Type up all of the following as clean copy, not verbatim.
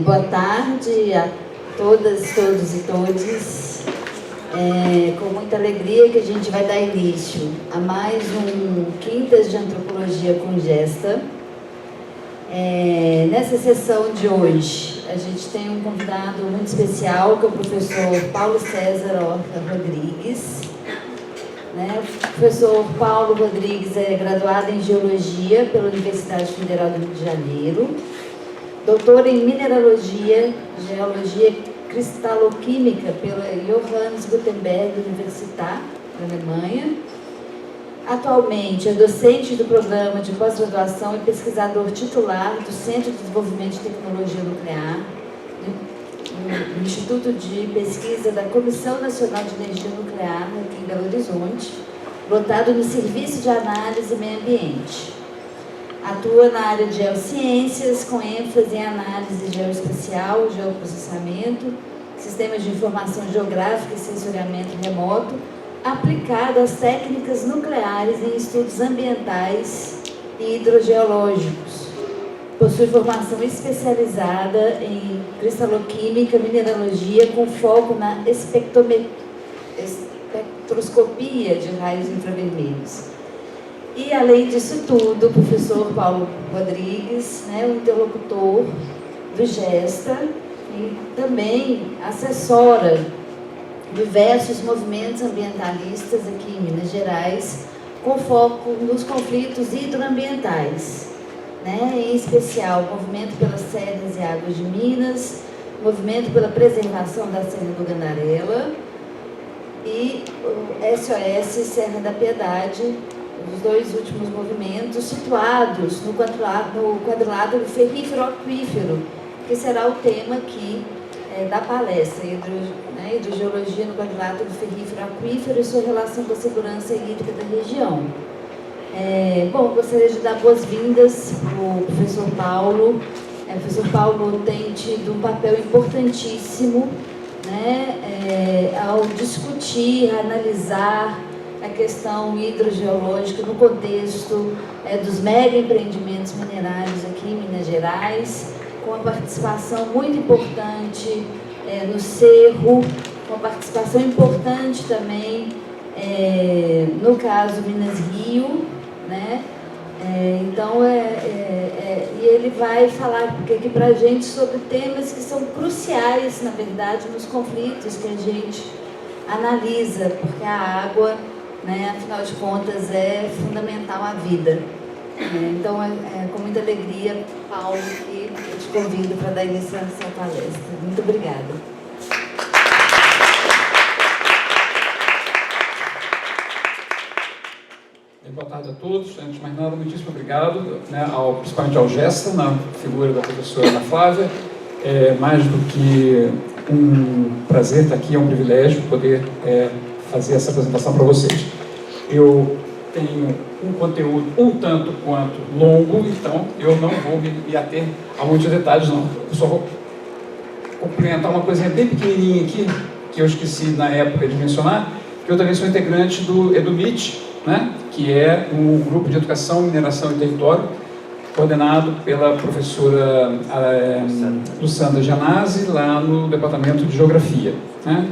Boa tarde a todas, todos e todes. Com muita alegria que a gente vai dar início a mais um Quintas de Antropologia com Gesta. Nessa sessão de hoje, a gente tem um convidado muito especial, que é o professor Paulo César Horta Rodrigues. O professor Paulo Rodrigues é graduado em Geologia pela Universidade Federal do Rio de Janeiro, doutor em Mineralogia, Geologia Cristaloquímica pela Johannes Gutenberg Universität, na Alemanha. Atualmente é docente do programa de pós-graduação e pesquisador titular do Centro de Desenvolvimento de Tecnologia Nuclear, no Instituto de Pesquisa da Comissão Nacional de Energia Nuclear, aqui em Belo Horizonte, lotado no Serviço de Análise e Meio Ambiente. Atua na área de geociências, com ênfase em análise geoespacial, geoprocessamento, sistemas de informação geográfica e sensoriamento remoto, aplicado às técnicas nucleares em estudos ambientais e hidrogeológicos. Possui formação especializada em cristaloquímica, mineralogia, com foco na espectroscopia de raios infravermelhos. E, além disso tudo, o professor Paulo Rodrigues, o interlocutor do GESTA, e também assessora diversos movimentos ambientalistas aqui em Minas Gerais, com foco nos conflitos hidroambientais. Em especial, o Movimento pelas Serras e Águas de Minas, o Movimento pela Preservação da Serra do Gandarela e o SOS Serra da Piedade, os dois últimos movimentos situados no quadrilátero ferrífero-aquífero, que será o tema aqui da palestra, Hidrogeologia no quadrilátero ferrífero-aquífero e sua relação com a segurança hídrica da região. Gostaria de dar boas-vindas para o professor Paulo. O professor Paulo tem tido um papel importantíssimo ao discutir, analisar a questão hidrogeológica no contexto dos mega empreendimentos minerários aqui em Minas Gerais, com a participação muito importante no Cerro, com a participação importante também no caso Minas Rio, e ele vai falar aqui para a gente sobre temas que são cruciais, na verdade, nos conflitos que a gente analisa, porque a água, afinal de contas, é fundamental à vida. Então, com muita alegria, Paulo, que eu te convido para dar início à sua palestra. Muito obrigada. Boa tarde a todos. Antes de mais nada, muitíssimo obrigado, principalmente ao GESTA, na figura da professora Ana Flávia. Mais do que um prazer estar aqui, é um privilégio poder fazer essa apresentação para vocês. Eu tenho um conteúdo um tanto quanto longo, então eu não vou me ater a muitos detalhes, não. Eu só vou complementar uma coisinha bem pequenininha aqui, que eu esqueci na época de mencionar, que eu também sou integrante do EduMIT, que é um grupo de educação, mineração e território, coordenado pela professora Luciana Gianazzi, lá no departamento de geografia.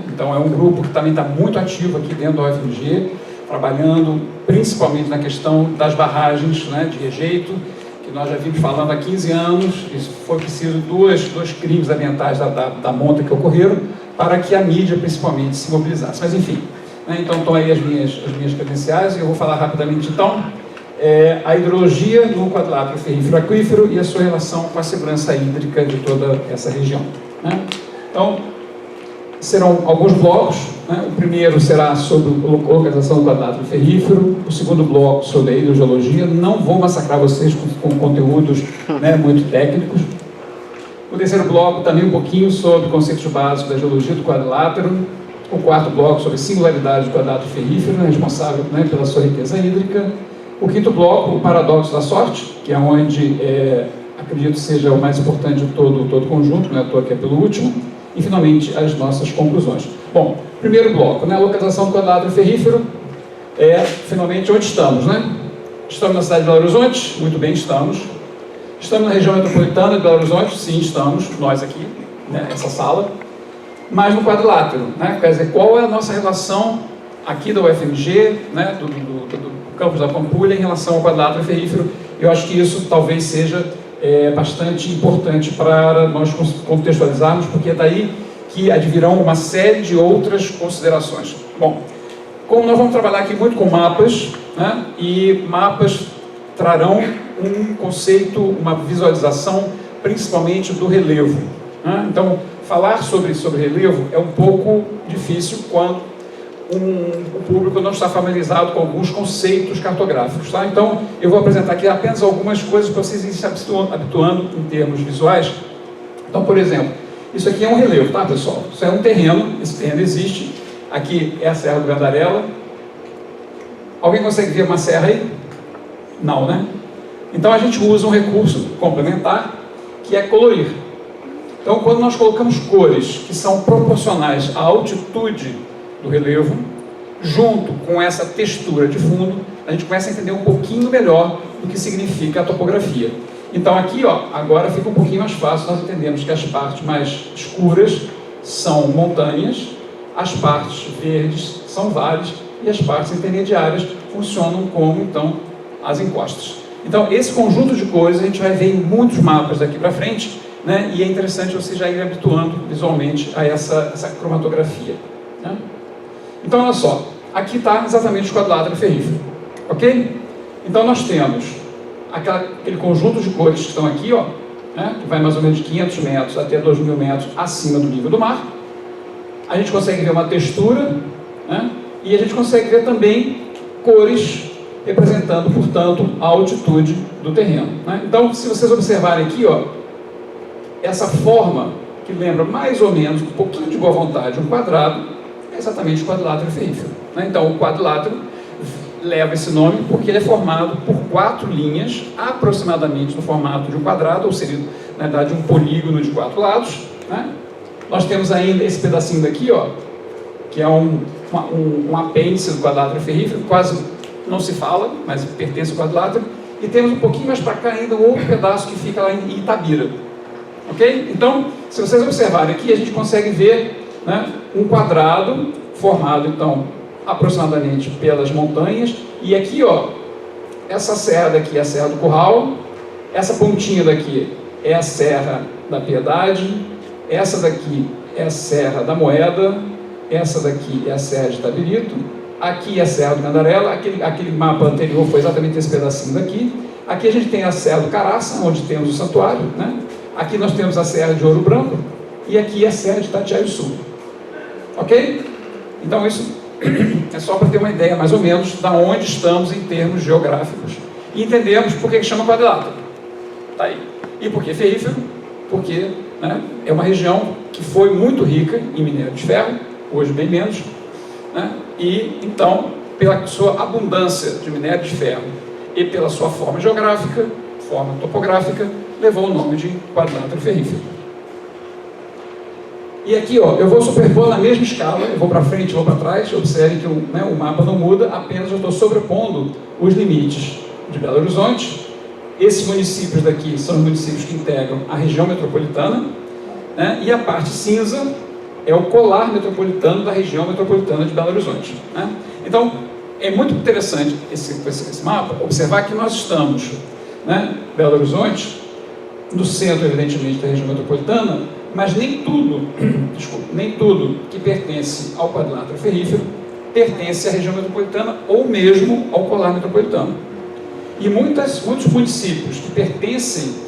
Então é um grupo que também está muito ativo aqui dentro da UFMG, trabalhando principalmente na questão das barragens de rejeito, que nós já vimos falando há 15 anos, e foi preciso dois crimes ambientais da monta que ocorreram, para que a mídia principalmente se mobilizasse. Mas enfim, então estão aí as minhas credenciais, e eu vou falar rapidamente então a hidrologia no quadrilátero ferrífero-aquífero e a sua relação com a segurança hídrica de toda essa região. Então, serão alguns blocos. O primeiro será sobre a localização do quadrilátero ferrífero, o segundo bloco sobre a hidrogeologia. Não vou massacrar vocês com conteúdos muito técnicos. O terceiro bloco também um pouquinho sobre conceitos básicos da geologia do quadrilátero. O quarto bloco sobre singularidade do quadrilátero ferrífero, responsável pela sua riqueza hídrica. O quinto bloco, o paradoxo da sorte, que é onde acredito seja o mais importante de todo o conjunto, não é à toa que é pelo último. E, finalmente, as nossas conclusões. Bom, primeiro bloco, a localização do quadrilátero ferrífero, finalmente onde estamos, Estamos na cidade de Belo Horizonte? Muito bem, estamos. Estamos na região metropolitana de Belo Horizonte? Sim, estamos, nós aqui, né, essa sala, mas no quadrilátero, né? Quer dizer, qual é a nossa relação aqui da UFMG, né, do campus da Pampulha, em relação ao quadrilátero ferrífero? Eu acho que isso talvez seja bastante importante para nós contextualizarmos, porque é daí que advirão uma série de outras considerações. Bom, como nós vamos trabalhar aqui muito com mapas, né, e mapas trarão um conceito, uma visualização, principalmente do relevo, né? Então, falar sobre relevo é um pouco difícil quando o público não está familiarizado com alguns conceitos cartográficos, tá? Então, eu vou apresentar aqui apenas algumas coisas para vocês irem se habituando em termos visuais. Então, por exemplo, isso aqui é um relevo, tá, pessoal? Isso é um terreno, esse terreno existe. Aqui é a Serra do Gandarela. Alguém consegue ver uma serra aí? Não, né? Então, a gente usa um recurso complementar, que é colorir. Então, quando nós colocamos cores que são proporcionais à altitude do relevo, junto com essa textura de fundo, a gente começa a entender um pouquinho melhor do que significa a topografia. Então aqui, ó, agora fica um pouquinho mais fácil, nós entendemos que as partes mais escuras são montanhas, as partes verdes são vales e as partes intermediárias funcionam como, então, as encostas. Então, esse conjunto de cores a gente vai ver em muitos mapas daqui para frente, né? E é interessante você já ir habituando visualmente a essa cromatografia, né? Então, olha só, aqui está exatamente o quadrilátero ferrífero, ok? Então, nós temos aquele conjunto de cores que estão aqui, ó, né, que vai mais ou menos de 500 metros até 2.000 metros acima do nível do mar. A gente consegue ver uma textura, né, e a gente consegue ver também cores representando, portanto, a altitude do terreno, né? Então, se vocês observarem aqui, ó, essa forma que lembra mais ou menos, com um pouquinho de boa vontade, um quadrado, é exatamente o quadrilátero ferrífero, né? Então, o quadrilátero leva esse nome porque ele é formado por 4 linhas, aproximadamente no formato de um quadrado, ou seria, na verdade, um polígono de 4 lados, né? Nós temos ainda esse pedacinho daqui, ó, que é um apêndice do quadrilátero ferrífero, quase não se fala, mas pertence ao quadrilátero, e temos um pouquinho mais para cá ainda um outro pedaço que fica lá em Itabira, ok? Então, se vocês observarem aqui, a gente consegue ver, né, um quadrado formado, então, aproximadamente pelas montanhas, e aqui, ó, essa serra daqui é a Serra do Curral, essa pontinha daqui é a Serra da Piedade, essa daqui é a Serra da Moeda, essa daqui é a Serra de Itabirito, aqui é a Serra do Gandarela, aquele mapa anterior foi exatamente esse pedacinho daqui, aqui a gente tem a Serra do Caraça, onde temos o santuário, né? Aqui nós temos a Serra de Ouro Branco, e aqui é a Serra de Itatiaia-Sul. Ok? Então isso é só para ter uma ideia mais ou menos de onde estamos em termos geográficos. E entendemos por que chama quadrilátero. Tá aí. E por que ferrífero? Porque, né, é uma região que foi muito rica em minério de ferro, hoje bem menos, né? E então, pela sua abundância de minério de ferro e pela sua forma geográfica, forma topográfica, levou o nome de quadrilátero ferrífero. E aqui, ó, eu vou superpor na mesma escala, eu vou para frente, vou para trás, observe que o mapa não muda, apenas eu estou sobrepondo os limites de Belo Horizonte. Esses municípios daqui são os municípios que integram a região metropolitana, né, e a parte cinza é o colar metropolitano da região metropolitana de Belo Horizonte, né? Então, é muito interessante esse mapa, observar que nós estamos, né, Belo Horizonte, no centro, evidentemente, da região metropolitana, mas nem tudo que pertence ao quadrilátero ferrífero pertence à região metropolitana ou mesmo ao colar metropolitano. E muitos municípios que pertencem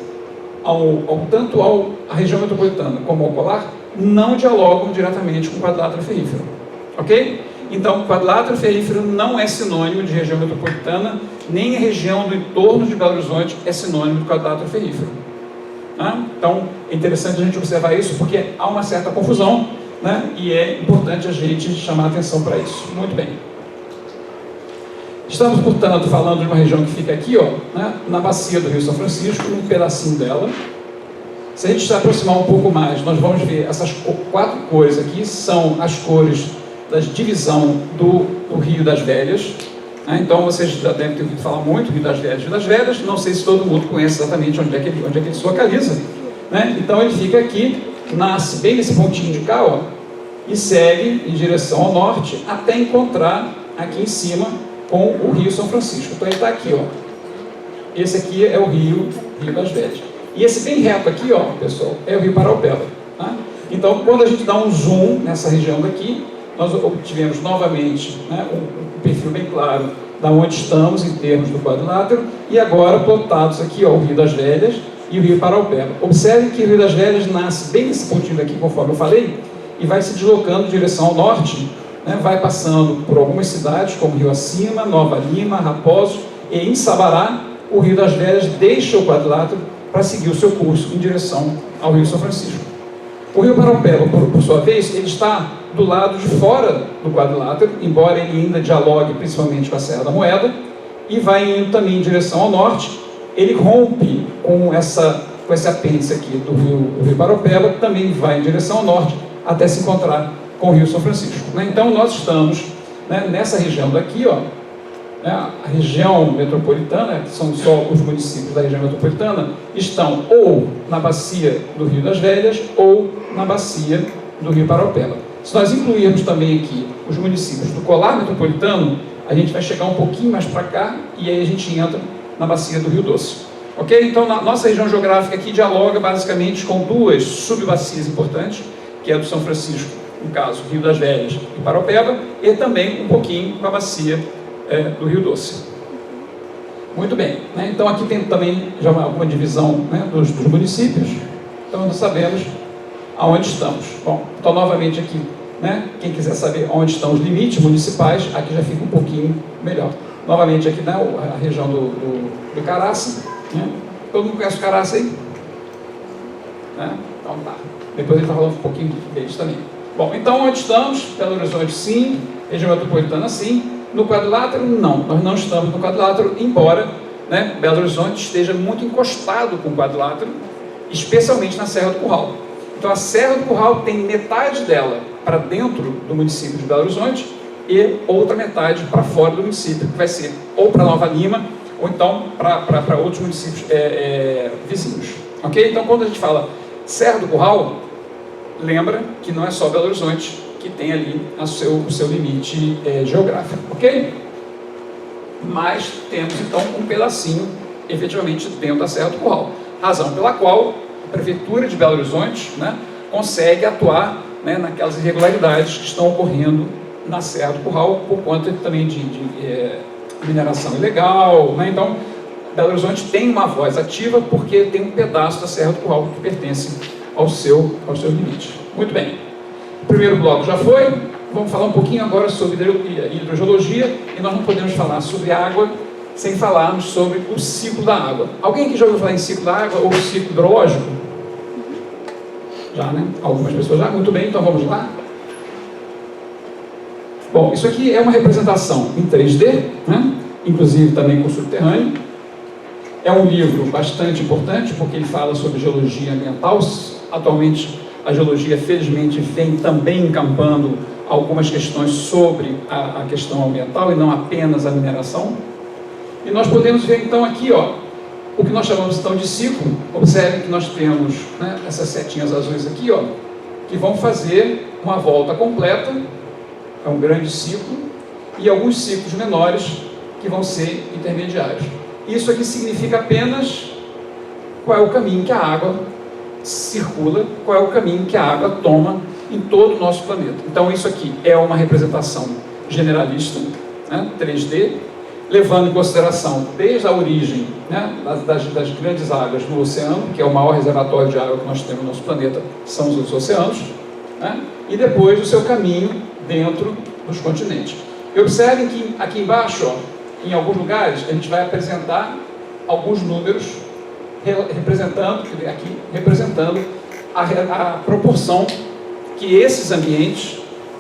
tanto à região metropolitana como ao colar não dialogam diretamente com o quadrilátero ferrífero. Ok? Então, o quadrilátero ferrífero não é sinônimo de região metropolitana, nem a região do entorno de Belo Horizonte é sinônimo de quadrilátero ferrífero. Então, é interessante a gente observar isso, porque há uma certa confusão, né? E é importante a gente chamar a atenção para isso. Muito bem. Estamos, portanto, falando de uma região que fica aqui, ó, né, na bacia do Rio São Francisco, um pedacinho dela. Se a gente se aproximar um pouco mais, nós vamos ver essas 4 cores aqui, são as cores da divisão do Rio das Velhas, né? Então vocês já devem ter ouvido falar muito Rio das Velhas. Rio das Velhas, não sei se todo mundo conhece exatamente onde é que ele se localiza, né? Então ele fica aqui, nasce bem nesse pontinho de cá, ó, e segue em direção ao norte até encontrar aqui em cima com o Rio São Francisco. Então ele está aqui, ó. Esse aqui é o Rio das Velhas. E esse bem reto aqui, ó, pessoal, é o Rio Paraupeba, tá? Então, quando a gente dá um zoom nessa região daqui, nós obtivemos novamente, né, um perfil bem claro da onde estamos em termos do quadrilátero, e agora plotados aqui, ó, o Rio das Velhas e o Rio Paraupeba. Observe que o Rio das Velhas nasce bem nesse pontinho daqui, conforme eu falei, e vai se deslocando em direção ao norte, né, vai passando por algumas cidades, como Rio Acima, Nova Lima, Raposo, e em Sabará, o Rio das Velhas deixa o quadrilátero para seguir o seu curso em direção ao Rio São Francisco. O Rio Paraupeba, por sua vez, ele está do lado de fora do quadrilátero, embora ele ainda dialogue principalmente com a Serra da Moeda, e vai indo também em direção ao norte. Ele rompe com esse apêndice aqui do Rio Paraupeba, também vai em direção ao norte, até se encontrar com o Rio São Francisco, né? Então nós estamos, né, nessa região daqui, ó, né, a região metropolitana, que são só os municípios da região metropolitana, estão ou na bacia do Rio das Velhas ou na bacia do Rio Paraupeba. Se nós incluirmos também aqui os municípios do colar metropolitano, a gente vai chegar um pouquinho mais para cá e aí a gente entra na bacia do Rio Doce. Ok? Então, a nossa região geográfica aqui dialoga basicamente com duas subbacias importantes, que é a do São Francisco, no caso, Rio das Velhas e Paraupeba, e também um pouquinho com a bacia do Rio Doce. Muito bem, né? Então aqui tem também já uma divisão, né, dos municípios, então nós sabemos aonde estamos. Bom, então novamente aqui, né, quem quiser saber onde estão os limites municipais, aqui já fica um pouquinho melhor. Novamente aqui, né, a região do Caraça, né? Todo mundo conhece o Caraça aí? Né? Então tá, depois ele está falando um pouquinho deles também. Bom, então onde estamos? Belo Horizonte sim, região metropolitana sim. No quadrilátero, não, nós não estamos no quadrilátero, embora, né, Belo Horizonte esteja muito encostado com o quadrilátero, especialmente na Serra do Curral. Então a Serra do Curral tem metade dela para dentro do município de Belo Horizonte e outra metade para fora do município, que vai ser ou para Nova Lima ou então para outros municípios vizinhos. Ok? Então quando a gente fala Serra do Curral, lembra que não é só Belo Horizonte que tem ali o seu limite geográfico, ok? Mas temos então um pedacinho efetivamente dentro da Serra do Curral, razão pela qual a Prefeitura de Belo Horizonte, né, consegue atuar, né, naquelas irregularidades que estão ocorrendo na Serra do Curral por conta também de mineração ilegal, né? Então Belo Horizonte tem uma voz ativa porque tem um pedaço da Serra do Curral que pertence ao seu limite. Muito bem. O primeiro bloco já foi, vamos falar um pouquinho agora sobre hidrogeologia, e nós não podemos falar sobre água sem falarmos sobre o ciclo da água. Alguém aqui já ouviu falar em ciclo da água ou ciclo hidrológico? Já, né? Algumas pessoas já, muito bem, então vamos lá. Bom, isso aqui é uma representação em 3D, né? Inclusive também com subterrâneo. É um livro bastante importante porque ele fala sobre geologia ambiental. Atualmente a geologia, felizmente, vem também encampando algumas questões sobre a questão ambiental e não apenas a mineração. E nós podemos ver, então, aqui, ó, o que nós chamamos, então, de ciclo. Observem que nós temos, né, essas setinhas azuis aqui, ó, que vão fazer uma volta completa, é um grande ciclo, e alguns ciclos menores que vão ser intermediários. Isso aqui significa apenas qual é o caminho que a água circula, qual é o caminho que a água toma em todo o nosso planeta. Então isso aqui é uma representação generalista, né, 3D, levando em consideração desde a origem, né, das grandes águas no oceano, que é o maior reservatório de água que nós temos no nosso planeta, são os oceanos, né, e depois o seu caminho dentro dos continentes. E observem que aqui embaixo, ó, em alguns lugares, a gente vai apresentar alguns números representando a proporção que esses ambientes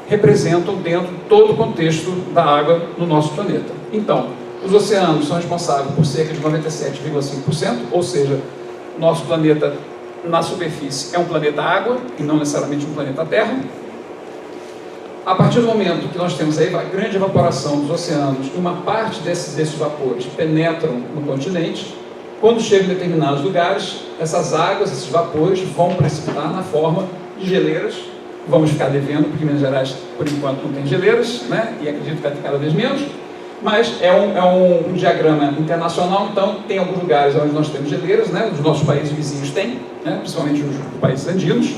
representam dentro de todo o contexto da água no nosso planeta. Então, os oceanos são responsáveis por cerca de 97,5%, ou seja, nosso planeta na superfície é um planeta água e não necessariamente um planeta Terra. a partir do momento que nós temos a grande evaporação dos oceanos e uma parte desses vapores penetram no continente, quando chegam em determinados lugares, essas águas, esses vapores vão precipitar na forma de geleiras. Vamos ficar devendo, porque Minas Gerais, por enquanto, não tem geleiras, né? E acredito que vai ter cada vez menos. Mas é um diagrama internacional, então tem alguns lugares onde nós temos geleiras, né? Os nossos países vizinhos têm, né? Principalmente os países andinos,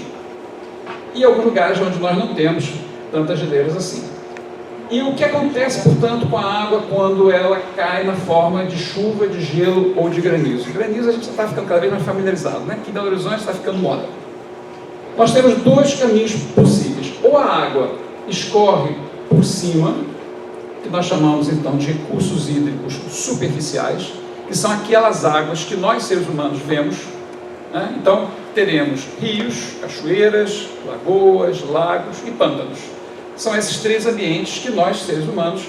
e alguns lugares onde nós não temos tantas geleiras assim. E o que acontece, portanto, com a água quando ela cai na forma de chuva, de gelo ou de granizo? Granizo a gente está ficando cada vez mais familiarizado, né? Aqui em Belo Horizonte está ficando moda. Nós temos dois caminhos possíveis. Ou a água escorre por cima, que nós chamamos então de recursos hídricos superficiais, que são aquelas águas que nós seres humanos vemos, né? Então teremos rios, cachoeiras, lagoas, lagos e pântanos. São esses três ambientes que nós seres humanos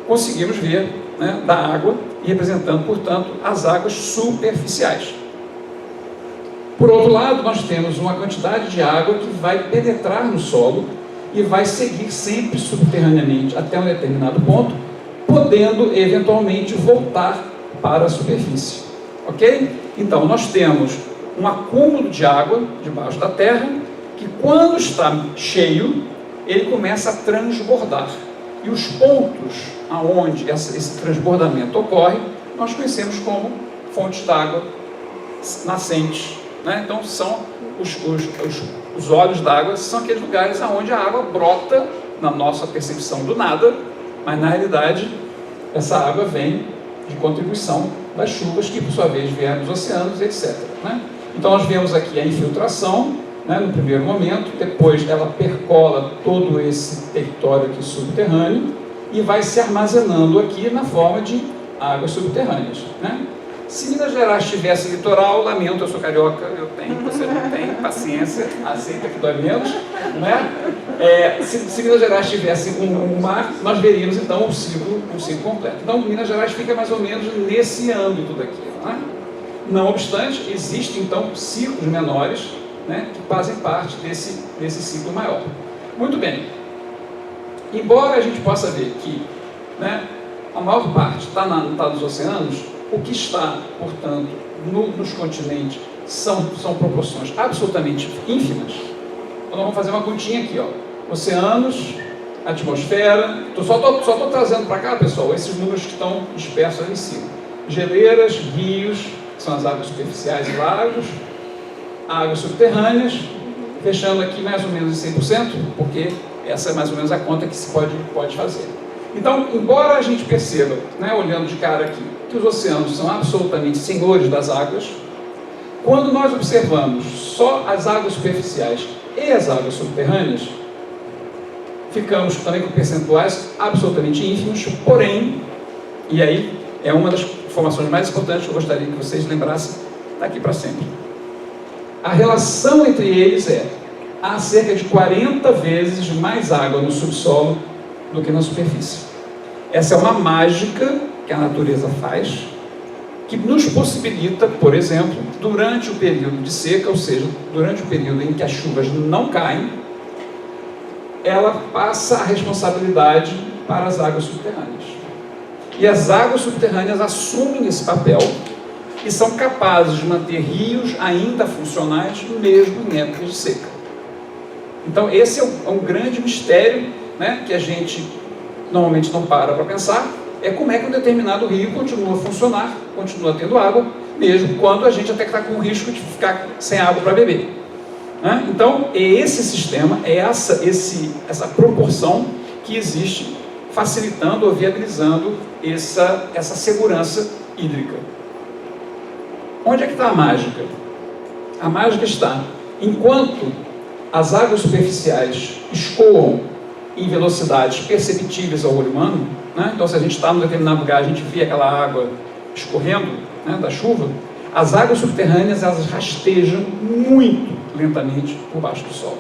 conseguimos ver, né, da água, e representando, portanto, as águas superficiais. Por outro lado, nós temos uma quantidade de água que vai penetrar no solo e vai seguir sempre subterraneamente até um determinado ponto, podendo eventualmente voltar para a superfície. Ok? Então, nós temos um acúmulo de água debaixo da terra, que quando está cheio, ele começa a transbordar. E os pontos aonde esse transbordamento ocorre, nós conhecemos como fontes d'água nascentes, né? Então, são os olhos d'água, são aqueles lugares onde a água brota, na nossa percepção, do nada, mas na realidade essa água vem de contribuição das chuvas, que por sua vez vieram dos oceanos, etc., né? Então nós vemos aqui a infiltração, né, no primeiro momento, depois ela percola todo esse território aqui subterrâneo e vai se armazenando aqui na forma de águas subterrâneas, né? Se Minas Gerais tivesse litoral, lamento, eu sou carioca, eu tenho, você não tem, paciência, aceita que dói menos, né? Se Minas Gerais tivesse um mar, nós veríamos então um ciclo completo. Então Minas Gerais fica mais ou menos nesse âmbito daqui, né? Não obstante, existem então ciclos menores, né, que fazem parte desse ciclo maior. Muito bem. Embora a gente possa ver que, né, a maior parte está nos oceanos, o que está, portanto, nos continentes são proporções absolutamente ínfimas. Então, nós vamos fazer uma continha aqui, ó. Oceanos, atmosfera. Só estou trazendo para cá, pessoal, esses números que estão dispersos ali em cima. Geleiras, rios, que são as águas superficiais e lagos, águas subterrâneas, fechando aqui mais ou menos em 100%, porque essa é mais ou menos a conta que se pode fazer. Então, embora a gente perceba, né, olhando de cara aqui, que os oceanos são absolutamente senhores das águas, quando nós observamos só as águas superficiais e as águas subterrâneas, ficamos também com percentuais absolutamente ínfimos, porém, e aí é uma das informações mais importantes que eu gostaria que vocês lembrassem daqui para sempre. A relação entre eles há cerca de 40 vezes mais água no subsolo do que na superfície. Essa é uma mágica que a natureza faz, que nos possibilita, por exemplo, durante o período de seca, ou seja, durante o período em que as chuvas não caem, ela passa a responsabilidade para as águas subterrâneas. E as águas subterrâneas assumem esse papel e são capazes de manter rios ainda funcionais, mesmo em épocas de seca. Então, esse é um grande mistério, né, que a gente normalmente não para pensar, é como é que um determinado rio continua a funcionar, continua tendo água, mesmo quando a gente até está com o risco de ficar sem água para beber, né? Então, é esse sistema, é essa proporção que existe, facilitando ou viabilizando essa segurança hídrica. Onde é que está a mágica? A mágica está, enquanto as águas superficiais escoam em velocidades perceptíveis ao olho humano, né? Então, se a gente está num determinado lugar, a gente vê aquela água escorrendo, né, da chuva, as águas subterrâneas, elas rastejam muito lentamente por baixo do solo.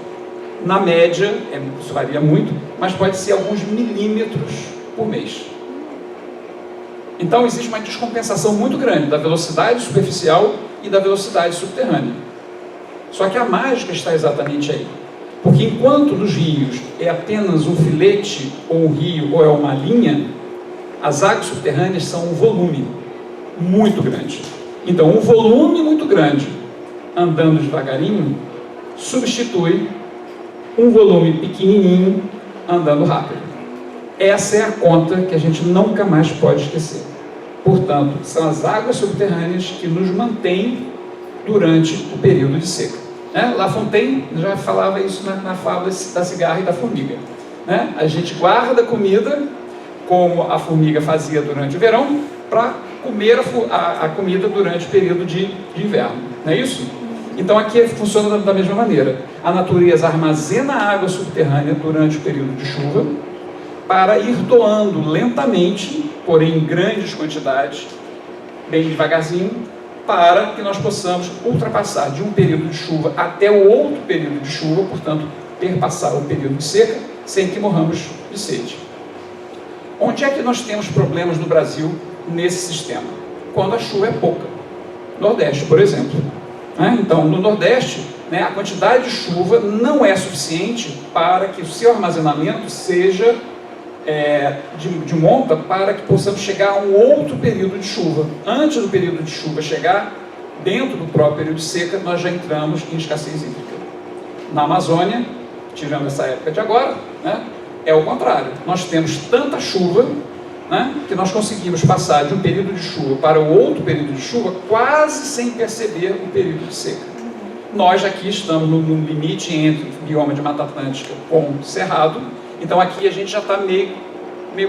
Na média, isso varia muito, mas pode ser alguns milímetros por mês. Então, existe uma descompensação muito grande da velocidade superficial e da velocidade subterrânea. Só que a mágica está exatamente aí. Porque enquanto nos rios é apenas um filete, ou um rio, ou é uma linha, as águas subterrâneas são um volume muito grande. Então, um volume muito grande, andando devagarinho, substitui um volume pequenininho, andando rápido. Essa é a conta que a gente nunca mais pode esquecer. Portanto, são as águas subterrâneas que nos mantêm durante o período de seca. La Fontaine já falava isso na fábula da cigarra e da formiga. A gente guarda comida, como a formiga fazia durante o verão, para comer a comida durante o período de inverno. Não é isso? Então aqui funciona da mesma maneira. A natureza armazena a água subterrânea durante o período de chuva, para ir doando lentamente, porém em grandes quantidades, bem devagarzinho, para que nós possamos ultrapassar de um período de chuva até o outro período de chuva, portanto, perpassar o período de seca, sem que morramos de sede. Onde é que nós temos problemas no Brasil nesse sistema? Quando a chuva é pouca. Nordeste, por exemplo. Então, no Nordeste, a quantidade de chuva não é suficiente para que o seu armazenamento seja de monta para que possamos chegar a um outro período de chuva. Antes do período de chuva chegar, dentro do próprio período de seca, nós já entramos em escassez hídrica. Na Amazônia, tirando essa época de agora, é o contrário. Nós temos tanta chuva, que nós conseguimos passar de um período de chuva para o outro período de chuva quase sem perceber o período de seca. Nós aqui estamos no limite entre o bioma de Mata Atlântica com Cerrado, então aqui a gente já está meio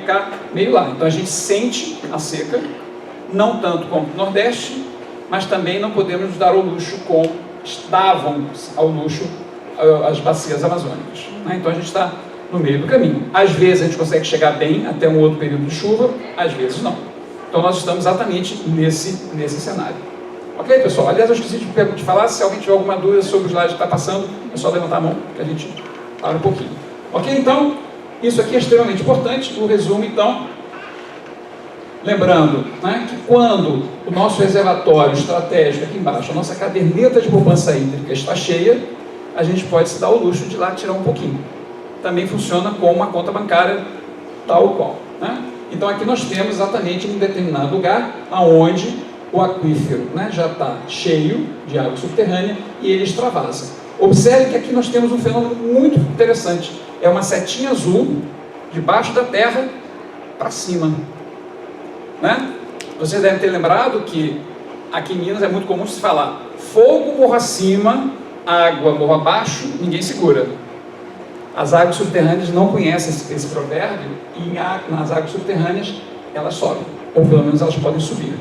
cá, meio lá. Então a gente sente a seca, não tanto como no Nordeste, mas também não podemos nos dar ao luxo como davam ao luxo as bacias amazônicas. Então a gente está no meio do caminho. Às vezes a gente consegue chegar bem até um outro período de chuva, às vezes não. Então nós estamos exatamente nesse cenário. Ok, pessoal? Aliás, eu esqueci de falar, se alguém tiver alguma dúvida sobre o slide que está passando, é só levantar a mão que a gente para um pouquinho. Ok? Então, isso aqui é extremamente importante. O resumo, então, lembrando que quando o nosso reservatório estratégico aqui embaixo, a nossa caderneta de poupança hídrica está cheia, a gente pode se dar o luxo de lá tirar um pouquinho. Também funciona como uma conta bancária tal qual. Então aqui nós temos exatamente um determinado lugar onde o aquífero já está cheio de água subterrânea e ele extravasa. Observe que aqui nós temos um fenômeno muito interessante. É uma setinha azul debaixo da terra para cima. Vocês devem ter lembrado que aqui em Minas é muito comum se falar fogo morro acima, água morro abaixo, ninguém segura. As águas subterrâneas não conhecem esse provérbio e nas águas subterrâneas elas sobem, ou pelo menos elas podem subir,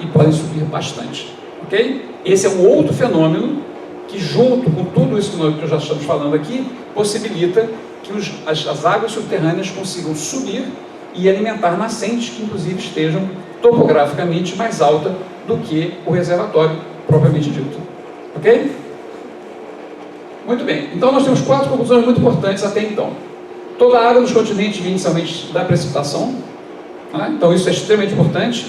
e podem subir bastante, ok? Esse é um outro fenômeno que, junto com tudo isso que já estamos falando aqui, possibilita que as águas subterrâneas consigam subir e alimentar nascentes que inclusive estejam topograficamente mais alta do que o reservatório propriamente dito, ok? Muito bem, então nós temos 4 conclusões muito importantes até então. Toda a água dos continentes vem inicialmente da precipitação, então isso é extremamente importante.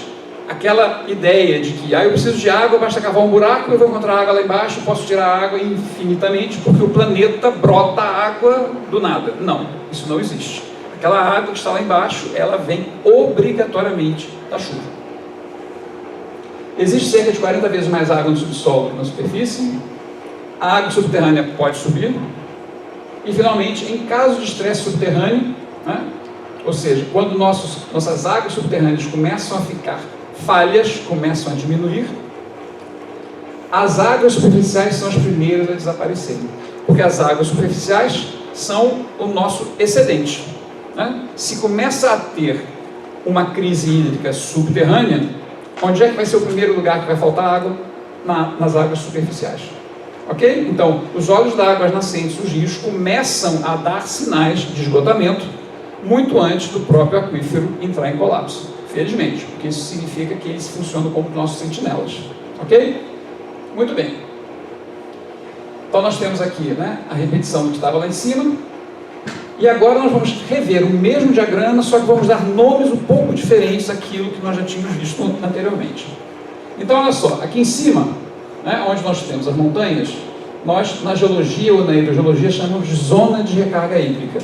Aquela ideia de que eu preciso de água, basta cavar um buraco, eu vou encontrar água lá embaixo, posso tirar água infinitamente, porque o planeta brota água do nada. Não, isso não existe. Aquela água que está lá embaixo, ela vem obrigatoriamente da chuva. Existe cerca de 40 vezes mais água no subsolo que na superfície. A água subterrânea pode subir. E, finalmente, em caso de estresse subterrâneo, ou seja, quando nossas águas subterrâneas começam a ficar falhas, começam a diminuir, as águas superficiais são as primeiras a desaparecerem, porque as águas superficiais são o nosso excedente. Se começa a ter uma crise hídrica subterrânea, onde é que vai ser o primeiro lugar que vai faltar água? Nas águas superficiais. Ok? Então, os olhos d'água, as nascentes, os rios começam a dar sinais de esgotamento muito antes do próprio aquífero entrar em colapso. Felizmente, porque isso significa que eles funcionam como nossos sentinelas. Ok? Muito bem. Então nós temos aqui a repetição do que estava lá em cima. E agora nós vamos rever o mesmo diagrama, só que vamos dar nomes um pouco diferentes daquilo que nós já tínhamos visto anteriormente. Então olha só, aqui em cima, onde nós temos as montanhas, nós na geologia ou na hidrogeologia chamamos de zona de recarga hídrica.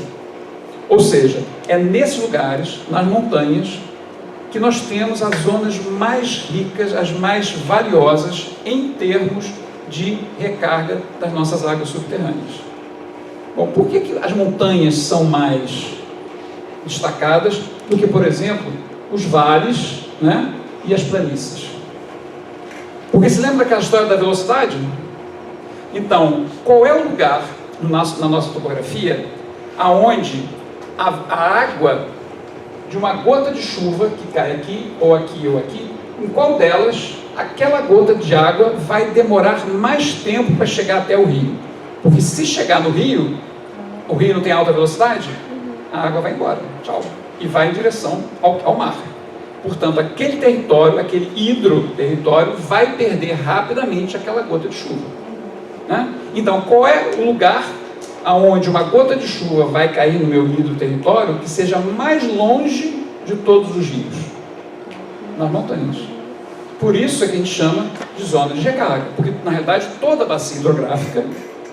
Ou seja, é nesses lugares, nas montanhas, que nós temos as zonas mais ricas, as mais valiosas em termos de recarga das nossas águas subterrâneas. Bom, por que as montanhas são mais destacadas do que, por exemplo, os vales, né, e as planícies? Porque se lembra daquela história da velocidade? Então, qual é o lugar na nossa topografia aonde a água de uma gota de chuva que cai aqui, ou aqui, ou aqui, em qual delas aquela gota de água vai demorar mais tempo para chegar até o rio? Porque se chegar no rio, o rio não tem alta velocidade, a água vai embora, tchau, e vai em direção ao mar. Portanto, aquele território, aquele hidroterritório, vai perder rapidamente aquela gota de chuva, né? Então, qual é o lugar aonde uma gota de chuva vai cair no meu hidroterritório que seja mais longe de todos os rios? Nas montanhas. Por isso é que a gente chama de zona de recarga, porque na realidade toda a bacia hidrográfica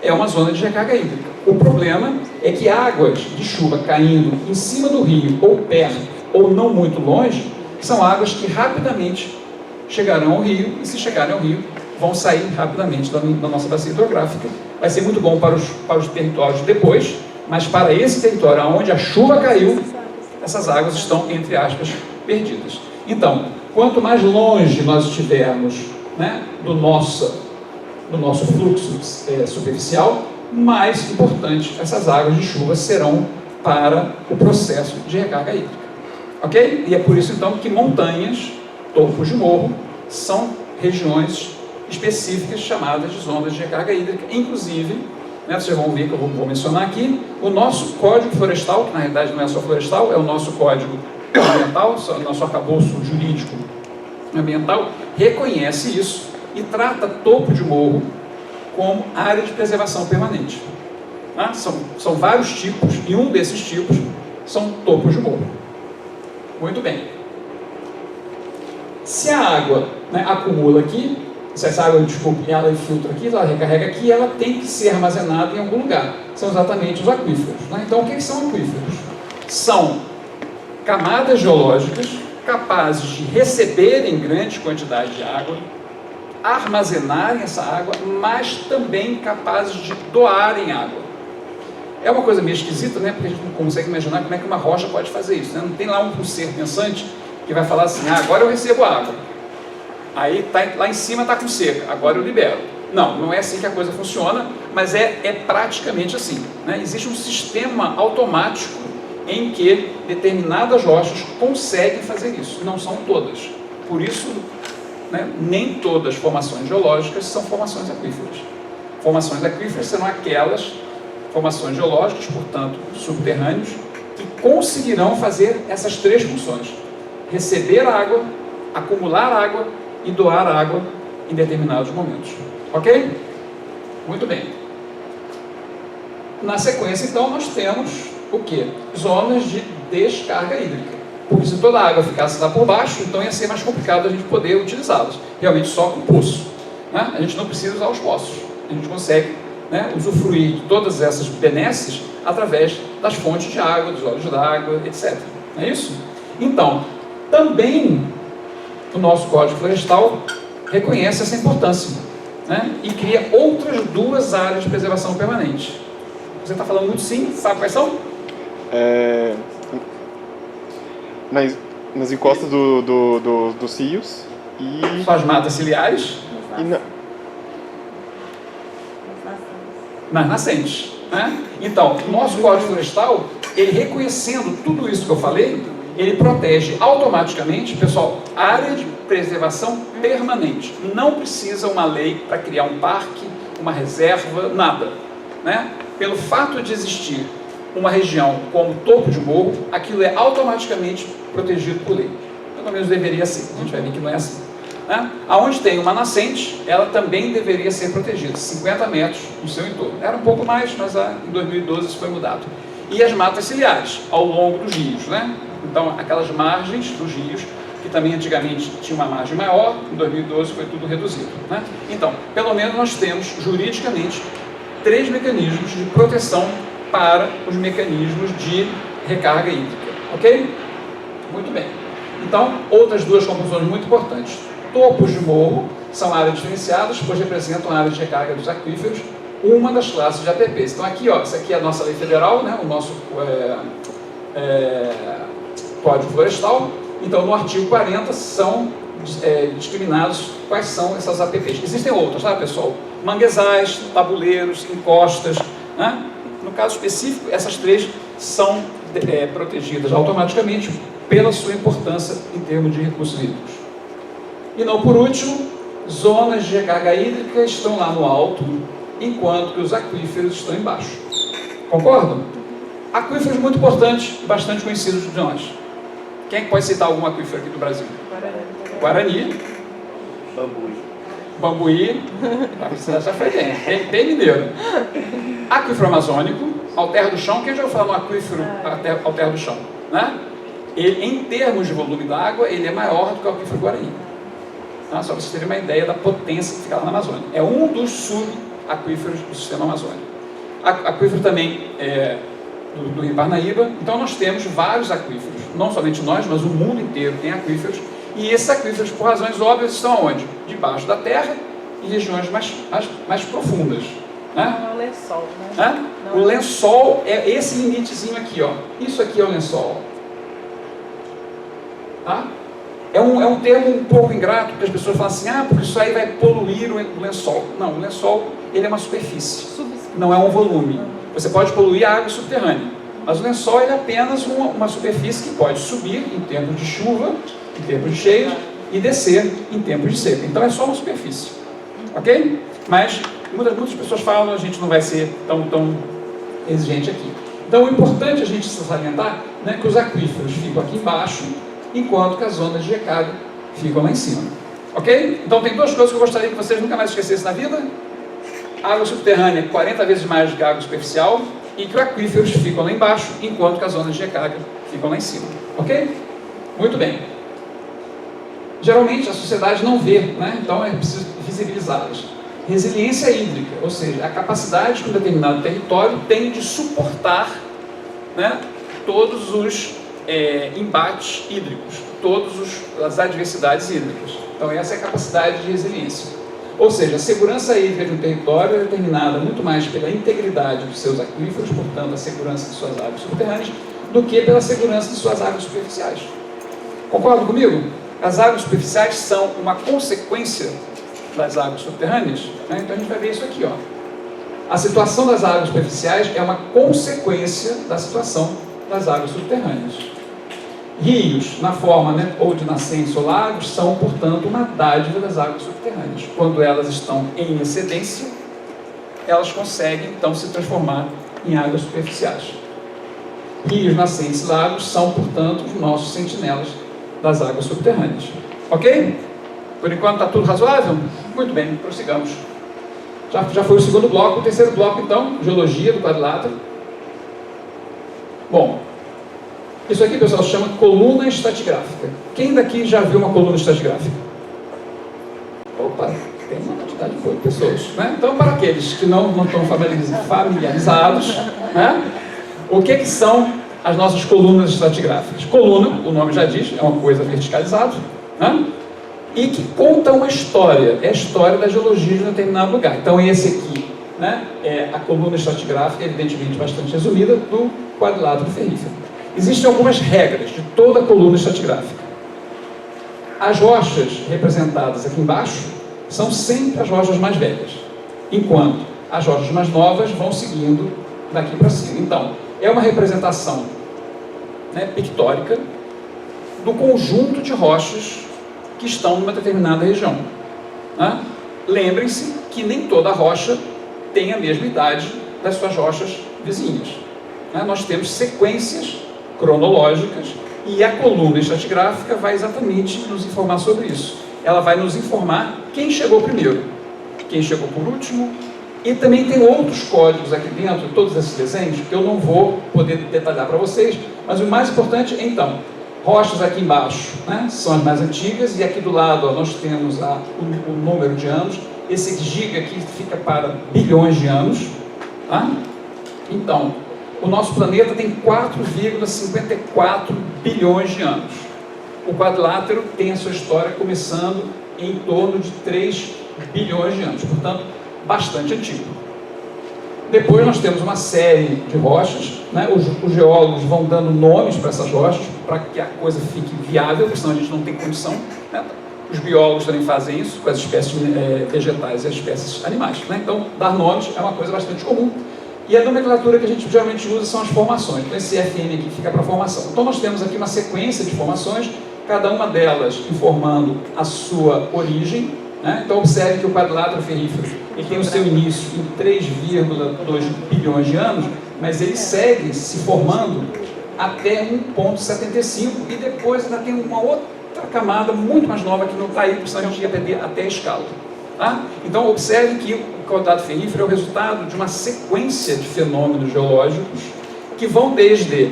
é uma zona de recarga hídrica. O problema é que águas de chuva caindo em cima do rio, ou perto, ou não muito longe, são águas que rapidamente chegarão ao rio, e se chegarem ao rio, vão sair rapidamente da nossa bacia hidrográfica. Vai ser muito bom para os territórios depois, mas para esse território onde a chuva caiu, essas águas estão, entre aspas, perdidas. Então, quanto mais longe nós estivermos, né, do nosso fluxo superficial, mais importante essas águas de chuva serão para o processo de recarga hídrica. Ok? E é por isso, então, que montanhas, topos de morro, são regiões específicas chamadas de zonas de recarga hídrica. Inclusive, né, vocês vão ver que eu vou mencionar aqui, o nosso Código Florestal, que na realidade não é só florestal, é o nosso Código Ambiental, o nosso arcabouço jurídico ambiental, reconhece isso e trata topo de morro como área de preservação permanente. Tá? São vários tipos, e um desses tipos são topos de morro. Muito bem. Se a água, né, acumula aqui, se essa água, ela filtra aqui, ela recarrega aqui, ela tem que ser armazenada em algum lugar. São exatamente os aquíferos. Né? Então, o que são aquíferos? São camadas geológicas capazes de receberem grande quantidade de água, armazenarem essa água, mas também capazes de doarem água. É uma coisa meio esquisita, né? Porque a gente não consegue imaginar como é que uma rocha pode fazer isso. Né? Não tem lá um ser pensante que vai falar assim, agora eu recebo água. Aí lá em cima está com seca, agora eu libero. Não é assim que a coisa funciona, mas é praticamente assim. Né? Existe um sistema automático em que determinadas rochas conseguem fazer isso. Não são todas. Por isso, né, nem todas as formações geológicas são formações aquíferas. Formações aquíferas serão aquelas formações geológicas, portanto, subterrâneos, que conseguirão fazer essas três funções: receber água, acumular água e doar água em determinados momentos. Ok? Muito bem. Na sequência, então, nós temos o quê? Zonas de descarga hídrica. Porque se toda a água ficasse lá por baixo, então ia ser mais complicado a gente poder utilizá-las. Realmente só com poço. Né? A gente não precisa usar os poços. A gente consegue, né, usufruir de todas essas benesses através das fontes de água, dos olhos d'água, etc. Não é isso? Então, também o nosso Código Florestal reconhece essa importância, né, e cria outras duas áreas de preservação permanente. Você está falando muito sim, sabe quais são? Nas encostas dos rios e... As matas ciliares nas nascentes. Né? Então, o nosso Código Florestal, ele reconhecendo tudo isso que eu falei, ele protege automaticamente, pessoal, área de preservação permanente. Não precisa uma lei para criar um parque, uma reserva, nada. Né? Pelo fato de existir uma região como topo de morro, aquilo é automaticamente protegido por lei. Pelo menos deveria ser, a gente vai ver que não é assim. Né? Aonde tem uma nascente, ela também deveria ser protegida, 50 metros no seu entorno. Era um pouco mais, mas em 2012 isso foi mudado. E as matas ciliares, ao longo dos rios. Né? Então, aquelas margens dos rios, que também antigamente tinha uma margem maior, em 2012 foi tudo reduzido. Né? Então, pelo menos nós temos, juridicamente, 3 mecanismos de proteção para os mecanismos de recarga hídrica, ok? Muito bem. Então, outras 2 composições muito importantes. Topos de morro são áreas diferenciadas, pois representam a área de recarga dos aquíferos, uma das classes de APPs. Então aqui, ó, essa aqui é a nossa lei federal, né, o nosso Código Florestal. Então no artigo 40 são discriminados quais são essas APPs. Existem outras, tá, pessoal? Manguezais, tabuleiros, encostas, né? No caso específico, essas 3 são protegidas automaticamente pela sua importância em termos de recursos hídricos. E não por último, zonas de recarga hídrica estão lá no alto, enquanto que os aquíferos estão embaixo. Concordam? Aquíferos muito importantes, bastante conhecidos de nós. Quem é que pode citar algum aquífero aqui do Brasil? Guarani. Bambuí. Já foi bem mineiro. Aquífero amazônico, Alter do Chão. Quem já ouviu falar no aquífero Alter do Chão? Né? Ele, em termos de volume d'água, ele é maior do que o aquífero Guarani. Tá? Só para vocês terem uma ideia da potência que fica lá na Amazônia. É um dos sub-aquíferos do sistema amazônico. Aquífero também do Rio Parnaíba. Então nós temos vários aquíferos. Não somente nós, mas o mundo inteiro tem aquíferos. E esses aquíferos, por razões óbvias, estão onde? Debaixo da terra e regiões mais profundas. Né? Não é o lençol, né? O lençol é esse limitezinho aqui, ó. Isso aqui é o lençol. Tá? É um termo um pouco ingrato, porque as pessoas falam assim, porque isso aí vai poluir o lençol. Não, o lençol ele é uma superfície, não é um volume. Você pode poluir a água subterrânea, mas o lençol ele é apenas uma superfície que pode subir em tempos de chuva, em tempos de cheias, e descer em tempos de seca. Então é só uma superfície, ok? Mas muitas pessoas falam, a gente não vai ser tão exigente aqui. Então o importante a gente salientar, né, que os aquíferos ficam aqui embaixo, enquanto que as zonas de recarga ficam lá em cima. Ok? Então tem 2 coisas que eu gostaria que vocês nunca mais esquecessem na vida. Água subterrânea 40 vezes mais do que a água superficial e que os aquíferos ficam lá embaixo, enquanto que as zonas de recarga ficam lá em cima. Ok? Muito bem. Geralmente a sociedade não vê, né? Então é preciso visibilizá-las. Resiliência hídrica, ou seja, a capacidade que um determinado território tem de suportar, né, todos os embates hídricos, todas as adversidades hídricas. Então essa é a capacidade de resiliência. Ou seja, a segurança hídrica de um território é determinada muito mais pela integridade dos seus aquíferos, portanto a segurança de suas águas subterrâneas, do que pela segurança de suas águas superficiais. Concordam comigo? As águas superficiais são uma consequência das águas subterrâneas, né? Então a gente vai ver isso aqui, ó. A situação das águas superficiais é uma consequência da situação das águas subterrâneas. Rios, na forma, né, ou de nascentes ou lagos, são, portanto, uma dádiva das águas subterrâneas. Quando elas estão em excedência, elas conseguem, então, se transformar em águas superficiais. Rios, nascentes e lagos são, portanto, os nossos sentinelas das águas subterrâneas. Ok? Por enquanto está tudo razoável? Muito bem, prossigamos. Já foi o segundo bloco. O terceiro bloco, então, geologia do quadrilátero. Bom, isso aqui, pessoal, se chama coluna estratigráfica. Quem daqui já viu uma coluna estratigráfica? Opa, tem uma quantidade boa de pessoas, né? Então, para aqueles que não estão familiarizados, né? O que são as nossas colunas estratigráficas? Coluna, o nome já diz, é uma coisa verticalizada, né? E que conta uma história, é a história da geologia de um determinado lugar. Então, esse aqui, né, é a coluna estratigráfica, evidentemente bastante resumida, do quadrilátero ferrífero. Existem algumas regras de toda a coluna estratigráfica. As rochas representadas aqui embaixo são sempre as rochas mais velhas, enquanto as rochas mais novas vão seguindo daqui para cima. Então, é uma representação, né, pictórica do conjunto de rochas que estão numa determinada região. Né? Lembrem-se que nem toda rocha tem a mesma idade das suas rochas vizinhas. Né? Nós temos sequências cronológicas e a coluna estratigráfica vai exatamente nos informar sobre isso. Ela vai nos informar quem chegou primeiro, quem chegou por último, e também tem outros códigos aqui dentro, todos esses desenhos, que eu não vou poder detalhar para vocês, mas o mais importante é, então, rochas aqui embaixo, né, são as mais antigas, e aqui do lado, ó, nós temos o número de anos. Esse giga aqui fica para bilhões de anos, Tá? Então, o nosso planeta tem 4,54 bilhões de anos. O quadrilátero tem a sua história começando em torno de 3 bilhões de anos, portanto, bastante antigo. Depois nós temos uma série de rochas, né? Os geólogos vão dando nomes para essas rochas, para que a coisa fique viável, porque senão a gente não tem condição, né? Os biólogos também fazem isso com as espécies vegetais e as espécies animais, né? Então, dar nomes é uma coisa bastante comum. E a nomenclatura que a gente geralmente usa são as formações. Então, esse FN aqui fica para formação. Então, nós temos aqui uma sequência de formações, cada uma delas informando a sua origem, né? Então, observe que o quadrilátero ferrífero ele tem o seu início em 3,2 bilhões de anos, mas ele segue se formando até 1,75 e depois ainda tem uma outra camada muito mais nova que não está aí, porque senão a gente ia perder até a escala. Tá? Então, observe que o quadrilátero ferrífero é o resultado de uma sequência de fenômenos geológicos que vão desde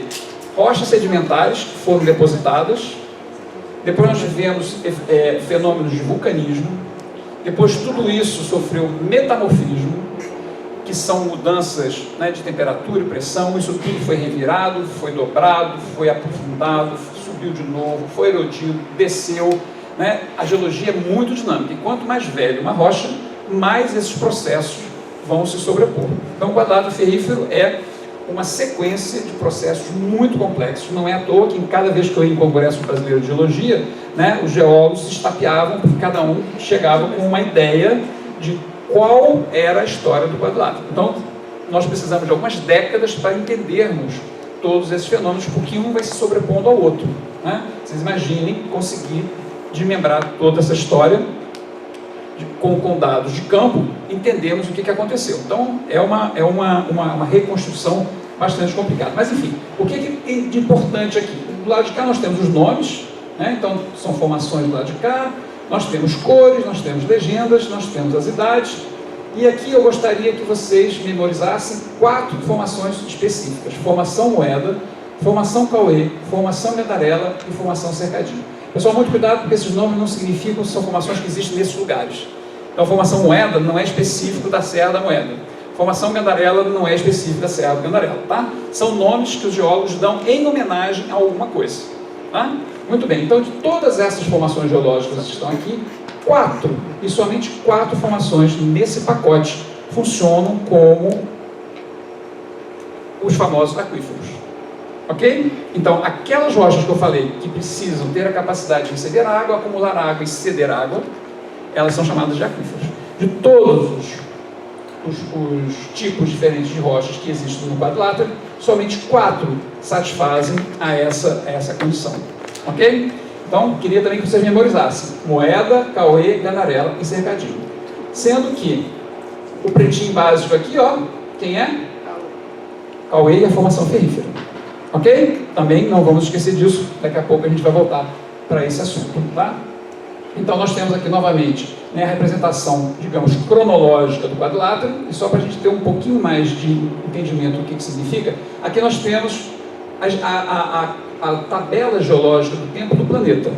rochas sedimentares que foram depositadas, depois nós tivemos fenômenos de vulcanismo, depois tudo isso sofreu metamorfismo, que são mudanças, né, de temperatura e pressão, isso tudo foi revirado, foi dobrado, foi aprofundado, subiu de novo, foi erodido, desceu, né? A geologia é muito dinâmica, e quanto mais velha uma rocha, mais esses processos vão se sobrepor. Então o quadrilátero ferrífero é uma sequência de processos muito complexos. Não é à toa que em cada vez que eu ia em Congresso Brasileiro de Geologia, né, os geólogos se estapeavam, porque cada um chegava com uma ideia de qual era a história do quadrilátero. Então, nós precisamos de algumas décadas para entendermos todos esses fenômenos, porque um vai se sobrepondo ao outro, né? Vocês imaginem conseguir desmembrar toda essa história com dados de campo, entendemos o que aconteceu. Então, é uma reconstrução bastante complicada. Mas, enfim, o que é de importante aqui? Do lado de cá nós temos os nomes, né? Então, são formações do lado de cá, nós temos cores, nós temos legendas, nós temos as idades, e aqui eu gostaria que vocês memorizassem 4 formações específicas: formação moeda, formação Cauê, formação Gandarela e formação Cercadinho. Pessoal, muito cuidado, porque esses nomes não significam que são formações que existem nesses lugares. Então, formação moeda não é específico da Serra da Moeda. Formação Gandarela não é específica da Serra do Gandarela, tá? São nomes que os geólogos dão em homenagem a alguma coisa, tá? Muito bem, então de todas essas formações geológicas que estão aqui, 4, e somente 4 formações nesse pacote funcionam como os famosos aquíferos. Ok? Então, aquelas rochas que eu falei que precisam ter a capacidade de receber água, acumular água e ceder água, elas são chamadas de aquíferos. De todos os tipos diferentes de rochas que existem no quadrilátero, somente 4 satisfazem a essa condição. Ok? Então, queria também que vocês memorizassem: moeda, Cauê, Gandarela e Cercadinho. Sendo que o pretinho básico aqui, ó, quem é? Cauê e a formação ferrífera. Ok? Também não vamos esquecer disso, daqui a pouco a gente vai voltar para esse assunto, tá? Então nós temos aqui novamente, né, a representação, digamos, cronológica do quadrilátero, e só para a gente ter um pouquinho mais de entendimento do que significa, aqui nós temos a tabela geológica do tempo do planeta.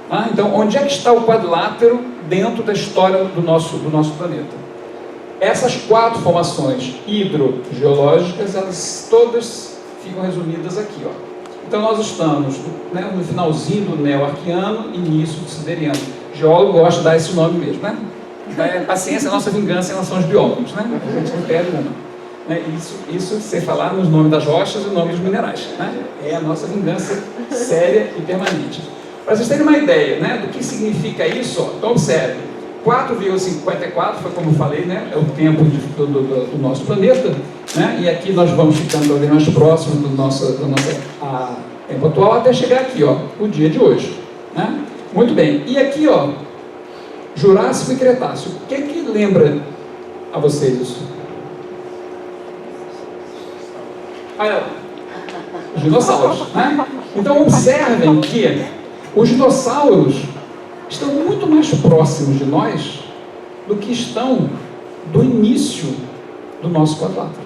Tá? Então, onde é que está o quadrilátero dentro da história do nosso planeta? Essas 4 formações hidrogeológicas, elas todas ficam resumidas aqui, ó. Então nós estamos, né, no finalzinho do Neo-Arqueano, início do Sideriano. O geólogo gosta de dar esse nome mesmo, né? A ciência é a nossa vingança em relação aos biólogos, né? A gente não perde uma. Né? Isso sem falar nos nomes das rochas e nos nomes dos minerais, né? É a nossa vingança séria e permanente. Para vocês terem uma ideia, né, do que significa isso, ó, então observe, 4,54 foi como eu falei, né, é o tempo do nosso planeta, né, e aqui nós vamos ficando cada vez mais próximos do nosso tempo atual, até chegar aqui, ó, o dia de hoje, né? Muito bem, e aqui, ó, Jurássico e Cretáceo, o que lembra a vocês isso? Olha, os dinossauros, né? Então observem que os dinossauros estão muito mais próximos de nós do que estão do início do nosso quadrilátero.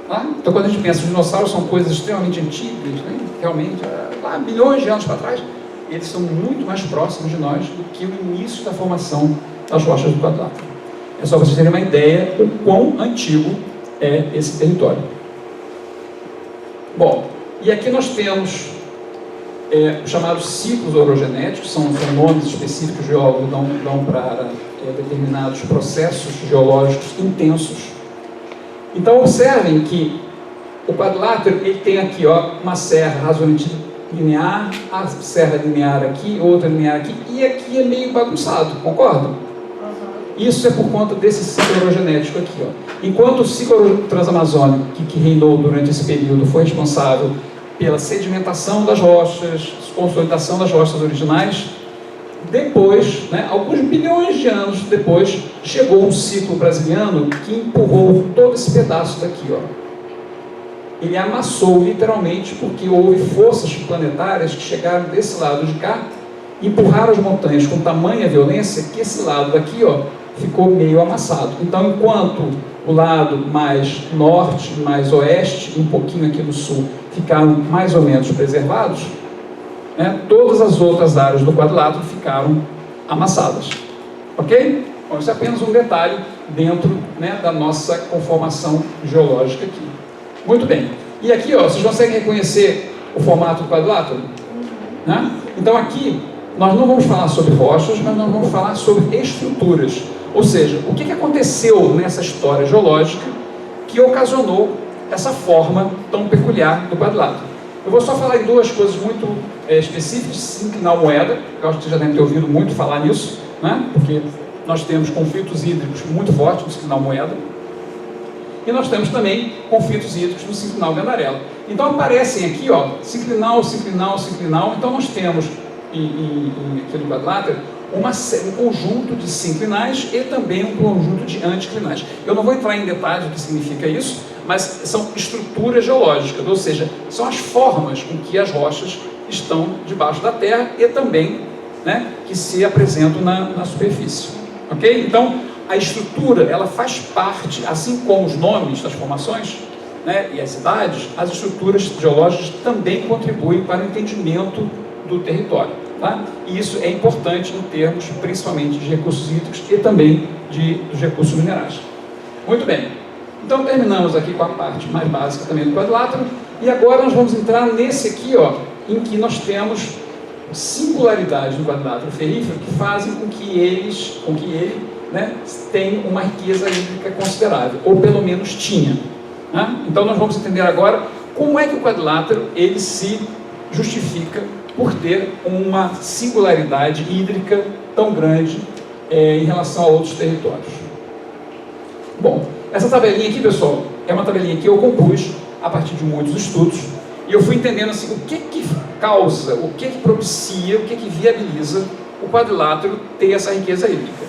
Tá? Então, quando a gente pensa, os dinossauros são coisas extremamente antigas, né? Realmente, lá milhões de anos para trás, eles são muito mais próximos de nós do que o início da formação das rochas do quadrilátero. É só para vocês terem uma ideia do quão antigo é esse território. Bom, e aqui nós temos os chamados ciclos orogenéticos, são nomes específicos que os geólogos dão para determinados processos geológicos intensos. Então observem que o quadrilátero ele tem aqui uma serra razoavelmente linear, a serra linear aqui, outra linear aqui, e aqui é meio bagunçado, concordam? Isso é por conta desse ciclo orogenético aqui. Enquanto o ciclo transamazônico que reinou durante esse período foi responsável pela sedimentação das rochas, consolidação das rochas originais, depois, alguns bilhões de anos depois, chegou um ciclo brasiliano que empurrou todo esse pedaço daqui. Ele amassou literalmente porque houve forças planetárias que chegaram desse lado de cá, empurraram as montanhas com tamanha violência que esse lado daqui ficou meio amassado. Então, enquanto o lado mais norte, mais oeste, um pouquinho aqui no sul, ficaram mais ou menos preservados, todas as outras áreas do quadrilátero ficaram amassadas. Ok? Bom, isso é apenas um detalhe dentro da nossa conformação geológica aqui. Muito bem. E aqui, vocês conseguem reconhecer o formato do quadrilátero? Então aqui, nós não vamos falar sobre rochas, mas nós vamos falar sobre estruturas. Ou seja, o que aconteceu nessa história geológica que ocasionou essa forma tão peculiar do quadrilátero. Eu vou só falar em duas coisas muito específicas. Sinclinal moeda, eu acho que vocês já devem ter ouvido muito falar nisso, porque nós temos conflitos hídricos muito fortes no sinclinal moeda, e nós temos também conflitos hídricos no sinclinal Gandarella. Então aparecem aqui, sinclinal, sinclinal, sinclinal. Então nós temos aqui no quadrilátero um conjunto de sinclinais e também um conjunto de anticlinais. Eu não vou entrar em detalhes do que significa isso, mas são estruturas geológicas, ou seja, são as formas com que as rochas estão debaixo da terra e também que se apresentam na superfície. Ok? Então, a estrutura, ela faz parte, assim como os nomes das formações e as cidades, as estruturas geológicas também contribuem para o entendimento do território. E isso é importante em termos principalmente de recursos hídricos e também dos recursos minerais. Muito bem, então terminamos aqui com a parte mais básica também do quadrilátero, e agora nós vamos entrar nesse aqui, em que nós temos singularidades no quadrilátero ferrífero que fazem com que ele tenha uma riqueza hídrica considerável, ou pelo menos tinha. Então nós vamos entender agora como é que o quadrilátero ele se justifica por ter uma singularidade hídrica tão grande em relação a outros territórios. Bom, essa tabelinha aqui, pessoal, é uma tabelinha que eu compus a partir de muitos estudos, e eu fui entendendo assim, o que causa, o que propicia, o que viabiliza o quadrilátero ter essa riqueza hídrica.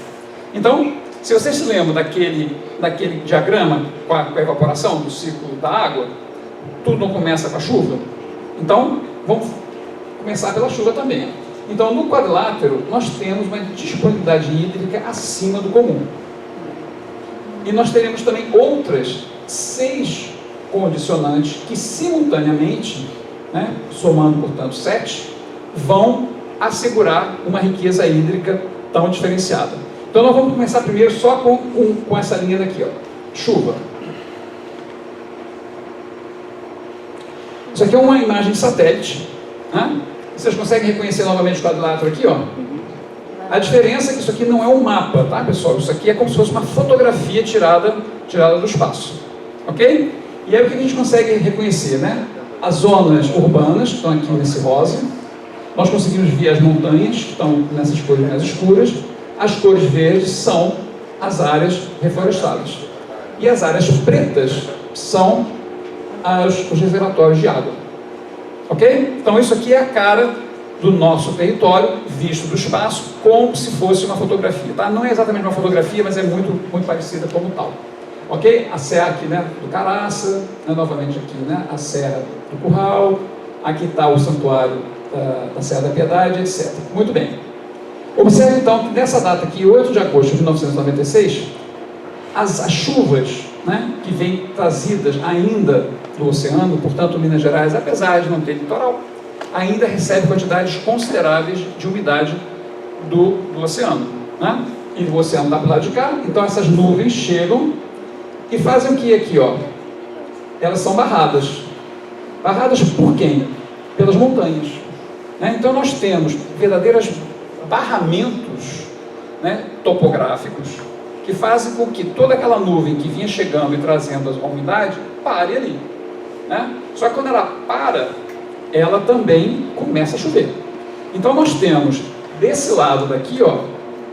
Então, se vocês se lembram daquele diagrama com a evaporação do ciclo da água, tudo não começa com a chuva? Então, vamos começar pela chuva também. Então, no quadrilátero, nós temos uma disponibilidade hídrica acima do comum. E nós teremos também outras 6 condicionantes que, simultaneamente, somando, portanto, 7, vão assegurar uma riqueza hídrica tão diferenciada. Então, nós vamos começar primeiro só com essa linha daqui, chuva. Isso aqui é uma imagem de satélite. Vocês conseguem reconhecer novamente o quadrilátero aqui? A diferença é que isso aqui não é um mapa, tá, pessoal? Isso aqui é como se fosse uma fotografia tirada do espaço. Ok? E aí o que a gente consegue reconhecer, As zonas urbanas, que estão aqui nesse rosa. Nós conseguimos ver as montanhas, que estão nessas cores mais escuras. As cores verdes são as áreas reflorestadas. E as áreas pretas são os reservatórios de água. Ok? Então isso aqui é a cara do nosso território, visto do espaço, como se fosse uma fotografia. Tá? Não é exatamente uma fotografia, mas é muito, muito parecida como tal. Ok? A serra aqui do Caraça, novamente aqui a Serra do Curral, aqui está o santuário da Serra da Piedade, etc. Muito bem. Observe então que nessa data aqui, 8 de agosto de 1996, as chuvas que vêm trazidas ainda do oceano, portanto Minas Gerais, apesar de não ter litoral, ainda recebe quantidades consideráveis de umidade do oceano. e o oceano está para o lado de cá. Então essas nuvens chegam e fazem o que aqui, ó? Elas são barradas. Barradas por quem? Pelas montanhas. Né? Então nós temos verdadeiros barramentos, né, topográficos, que fazem com que toda aquela nuvem que vinha chegando e trazendo a umidade pare ali. Né? Só que quando ela para, ela também começa a chover. Então nós temos desse lado daqui, ó,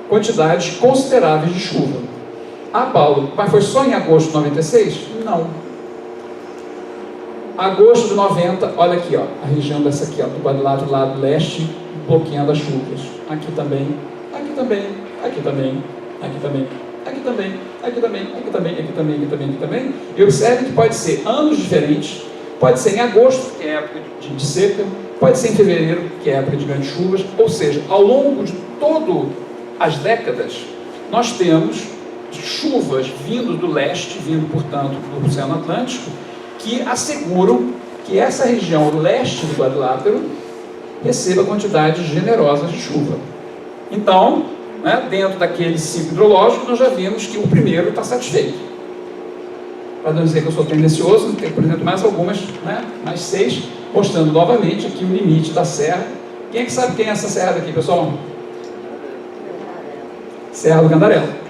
quantidades consideráveis de chuva. Ah, Paulo, mas foi só em agosto de 96? Não. Agosto de 90, olha aqui, ó, a região dessa aqui, ó, do quadrilátero lado leste, bloqueando as chuvas. Aqui também, aqui também, aqui também, aqui também, aqui também, aqui também, aqui também, aqui também, aqui também, aqui também. E observe que pode ser anos diferentes, pode ser em agosto, que é época de seca, pode ser em fevereiro, que é época de grandes chuvas, ou seja, ao longo de todas as décadas, nós temos chuvas vindo do leste, vindo, portanto, do Oceano Atlântico, que asseguram que essa região leste do quadrilátero receba quantidades generosas de chuva. Então, né, dentro daquele ciclo hidrológico, nós já vimos que o primeiro está satisfeito. Para não dizer que eu sou tendencioso, tem, por exemplo, mais algumas, né, mais 6, mostrando novamente aqui o limite da serra. Quem é que sabe quem é essa serra daqui, pessoal? Serra do Candarela.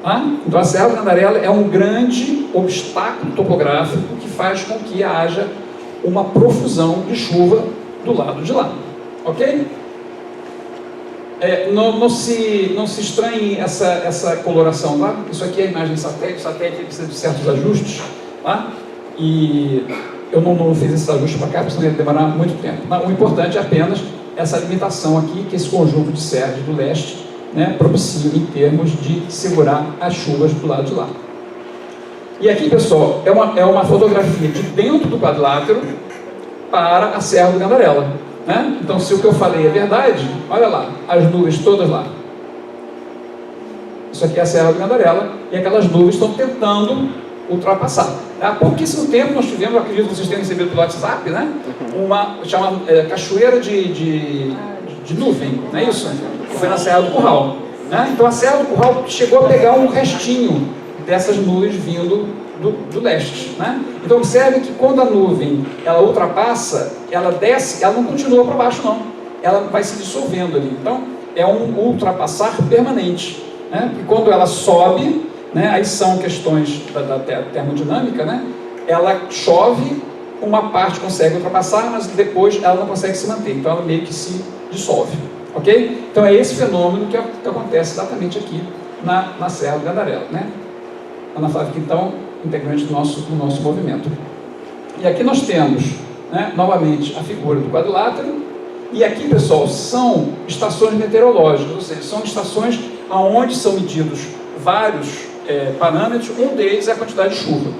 Ah? Então a Serra do Candarela é um grande obstáculo topográfico que faz com que haja uma profusão de chuva do lado de lá. Ok? Não se estranhe essa coloração lá. Isso aqui é a imagem satélite. O satélite precisa de certos ajustes. Tá? E eu não fiz esse ajuste para cá, porque senão ia demorar muito tempo. Não, o importante é apenas essa limitação aqui, que esse conjunto de serras do leste, né, propicia em termos de segurar as chuvas do lado de lá. E aqui, pessoal, é uma fotografia de dentro do quadrilátero para a Serra do Candarela. Né? Então, se o que eu falei é verdade, olha lá, as nuvens todas lá. Isso aqui é a Serra do Candarela e aquelas nuvens estão tentando ultrapassar. Há pouquíssimo tempo nós tivemos, eu acredito que vocês tenham recebido pelo WhatsApp, né, uma chamada cachoeira de nuvem, não é isso? Foi na Serra do Curral. Né? Então a Serra do Curral chegou a pegar um restinho dessas nuvens vindo do leste. Né? Então observe que quando a nuvem ela ultrapassa, ela desce, ela não continua para baixo não. Ela vai se dissolvendo ali. Então é um ultrapassar permanente. Né? E quando ela sobe, né, aí são questões da termodinâmica, né? Ela chove, uma parte consegue ultrapassar, mas depois ela não consegue se manter. Então ela meio que se dissolve. Ok? Então é esse fenômeno que acontece exatamente aqui na Serra do Candarela, né? Ana Flávia, então, integrante do nosso movimento. E aqui nós temos, né, novamente, a figura do quadrilátero. E aqui, pessoal, são estações meteorológicas, ou seja, são estações onde são medidos vários parâmetros. Um deles é a quantidade de chuva.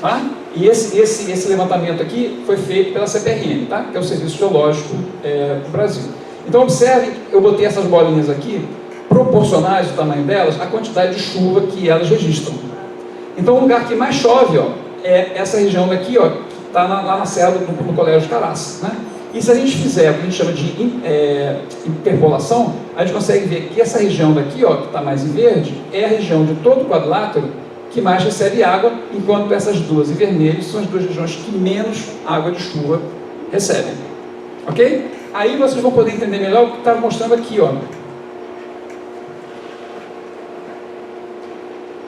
Tá? E esse levantamento aqui foi feito pela CPRM, tá? Que é o Serviço Geológico do Brasil. Então observe, eu botei essas bolinhas aqui, proporcionais do tamanho delas, à quantidade de chuva que elas registram. Então o lugar que mais chove, ó, é essa região daqui, ó, que está lá na Serra do Colégio de Caraça. Né? E se a gente fizer o que a gente chama de interpolação, a gente consegue ver que essa região daqui, ó, que está mais em verde, é a região de todo o quadrilátero que mais recebe água, enquanto essas duas em vermelho são as duas regiões que menos água de chuva recebem. Ok? Aí vocês vão poder entender melhor o que está mostrando aqui, ó.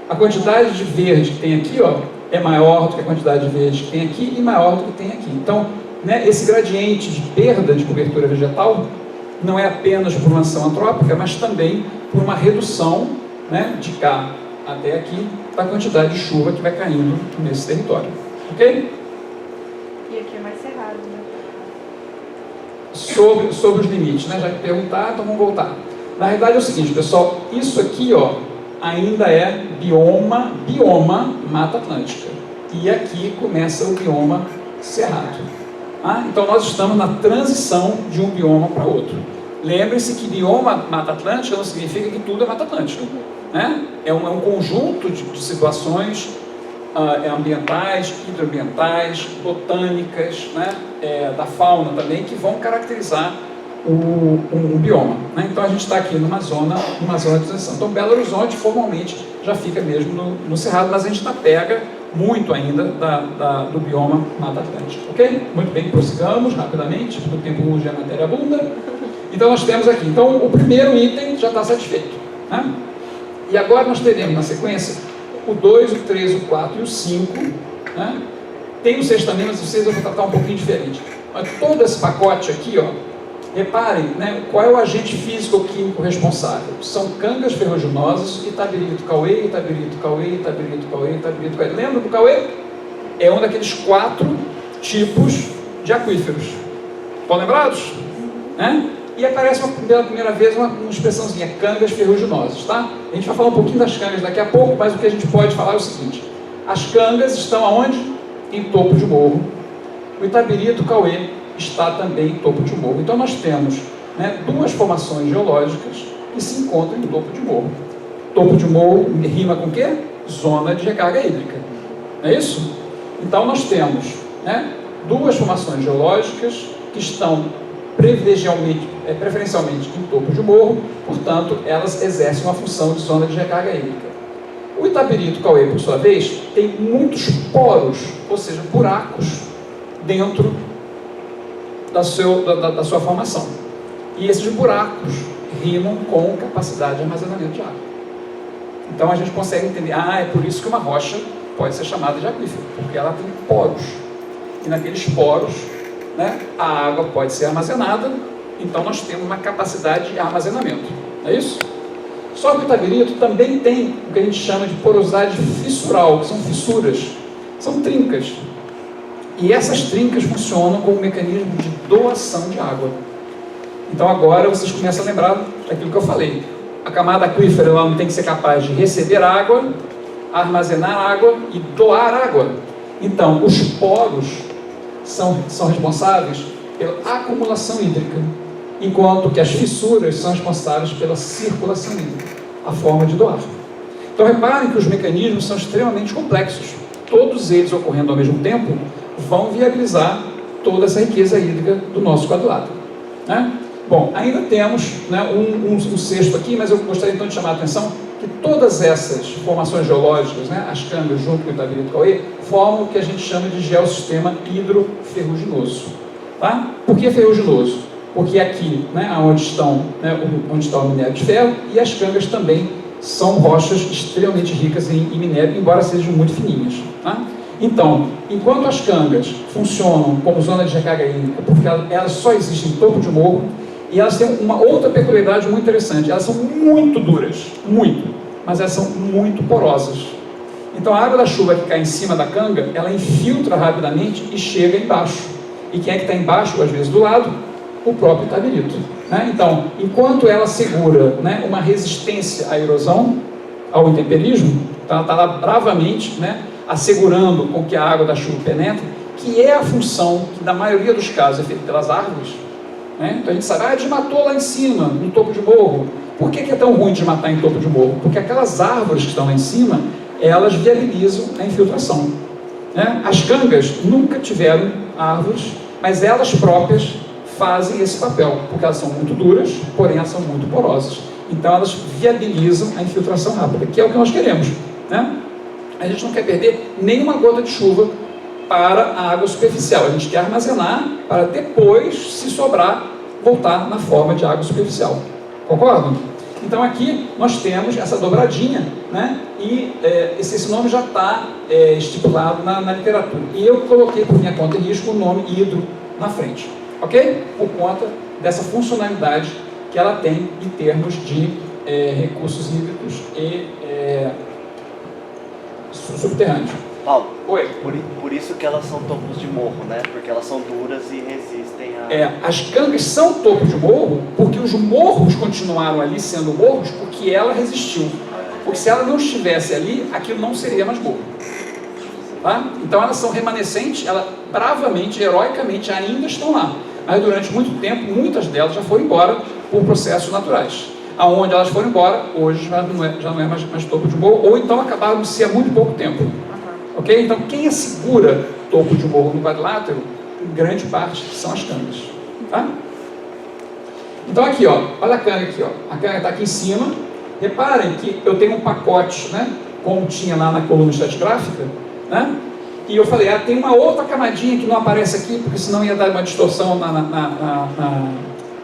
A quantidade de verde que tem aqui, ó, é maior do que a quantidade de verde que tem aqui e maior do que tem aqui. Então, né, esse gradiente de perda de cobertura vegetal não é apenas por uma ação antrópica, mas também por uma redução, né, de cá até aqui, da quantidade de chuva que vai caindo nesse território. Ok? E aqui é mais cerrado, né? Sobre os limites, né? Já que perguntar, então vamos voltar. Na realidade é o seguinte, pessoal, isso aqui, ó, ainda é bioma Mata Atlântica. E aqui começa o bioma Cerrado. Ah, então nós estamos na transição de um bioma para outro. Lembre-se que bioma Mata Atlântica não significa que tudo é Mata Atlântica. Né? É um conjunto de situações ambientais, hidroambientais, botânicas, né? Da fauna também, que vão caracterizar um bioma, né? Então a gente está aqui numa zona de transição. Então Belo Horizonte formalmente já fica mesmo no Cerrado, mas a gente ainda pega muito ainda do bioma Mata Atlântica, ok? Muito bem, prossigamos rapidamente, porque o tempo urge, a matéria abunda. Então nós temos aqui, então o primeiro item já está satisfeito, né? E agora nós teremos na sequência o 2, o 3, o 4 e o 5, né? Tem o 6 também, mas o 6 eu vou tratar um pouquinho diferente. Mas todo esse pacote aqui, ó, reparem, né, qual é o agente físico ou químico responsável? São cangas ferruginosas, Itabirito Cauê, Itabirito Cauê, Itabirito Cauê, Itabirito Cauê. Lembra do Cauê? É um daqueles 4 tipos de aquíferos. Estão lembrados? Né? E aparece pela primeira vez uma expressãozinha, cangas ferruginosas, tá? A gente vai falar um pouquinho das cangas daqui a pouco, mas o que a gente pode falar é o seguinte: as cangas estão aonde? Em topo de morro. O Itabirito Cauê está também em topo de morro. Então nós temos, né, 2 formações geológicas que se encontram em topo de morro. Topo de morro rima com o quê? Zona de recarga hídrica. Não é isso? Então nós temos, né, 2 formações geológicas que estão preferencialmente em topo de morro, portanto elas exercem uma função de zona de recarga hídrica. O Itabirito Cauê, por sua vez, tem muitos poros, ou seja, buracos dentro da sua formação. E esses buracos rimam com capacidade de armazenamento de água. Então a gente consegue entender, é por isso que uma rocha pode ser chamada de aquífero, porque ela tem poros. E naqueles poros, né, a água pode ser armazenada, então nós temos uma capacidade de armazenamento. Não é isso? Só que o Itabirito também tem o que a gente chama de porosidade fissural, que são fissuras, são trincas. E essas trincas funcionam como um mecanismo de doação de água. Então agora vocês começam a lembrar daquilo que eu falei. A camada aquífera ela não tem que ser capaz de receber água, armazenar água e doar água. Então os poros são responsáveis pela acumulação hídrica, enquanto que as fissuras são responsáveis pela circulação hídrica, a forma de doar. Então reparem que os mecanismos são extremamente complexos. Todos eles ocorrendo ao mesmo tempo vão viabilizar toda essa riqueza hídrica do nosso quadrilátero, né? Bom, ainda temos, né, um sexto aqui, mas eu gostaria então de chamar a atenção que todas essas formações geológicas, né, as cangas junto com o Itabirito Cauê, formam o que a gente chama de geossistema hidroferruginoso. Tá? Por que ferruginoso? Porque aqui, né, onde está o minério de ferro, e as cangas também são rochas extremamente ricas em minério, embora sejam muito fininhas. Tá? Então, enquanto as cangas funcionam como zona de recarga hídrica, porque elas só existem em topo de morro, e elas têm uma outra peculiaridade muito interessante: elas são muito duras, mas elas são muito porosas. Então a água da chuva que cai em cima da canga, ela infiltra rapidamente e chega embaixo. E quem é que está embaixo, às vezes do lado? O próprio Itabirito, né? Então, enquanto ela segura, né, uma resistência à erosão, ao intemperismo, então ela está lá bravamente, né, assegurando com que a água da chuva penetre, que é a função que na maioria dos casos é feita pelas árvores, né? Então a gente sabe, desmatou lá em cima, no topo de morro. Por que é tão ruim desmatar em topo de morro? Porque aquelas árvores que estão lá em cima, elas viabilizam a infiltração, né? As cangas nunca tiveram árvores, mas elas próprias fazem esse papel, porque elas são muito duras, porém elas são muito porosas. Então elas viabilizam a infiltração rápida, que é o que nós queremos, né? A gente não quer perder nenhuma gota de chuva para a água superficial. A gente quer armazenar para depois, se sobrar, voltar na forma de água superficial. Concordam? Então aqui nós temos essa dobradinha, né? E esse nome já está estipulado na literatura. E eu coloquei por minha conta e risco o nome hidro na frente, ok? Por conta dessa funcionalidade que ela tem em termos de recursos hídricos e subterrâneos. Paulo, Oi. por isso que elas são topos de morro, né? Porque elas são duras e resistem a... As cangas são topo de morro porque os morros continuaram ali sendo morros porque ela resistiu. Porque se ela não estivesse ali, aquilo não seria mais morro. Tá? Então elas são remanescentes, elas bravamente, heroicamente ainda estão lá. Mas durante muito tempo, muitas delas já foram embora por processos naturais. Aonde elas foram embora, hoje já não é mais topo de morro, ou então acabaram de ser há muito pouco tempo. Ok? Então, quem assegura topo de morro no quadrilátero, em grande parte, são as cangas. Tá? Então aqui, ó, olha a canga aqui, ó. A canga está aqui em cima. Reparem que eu tenho um pacote, né? Como tinha lá na coluna estratigráfica, né? E eu falei, tem uma outra camadinha que não aparece aqui, porque senão ia dar uma distorção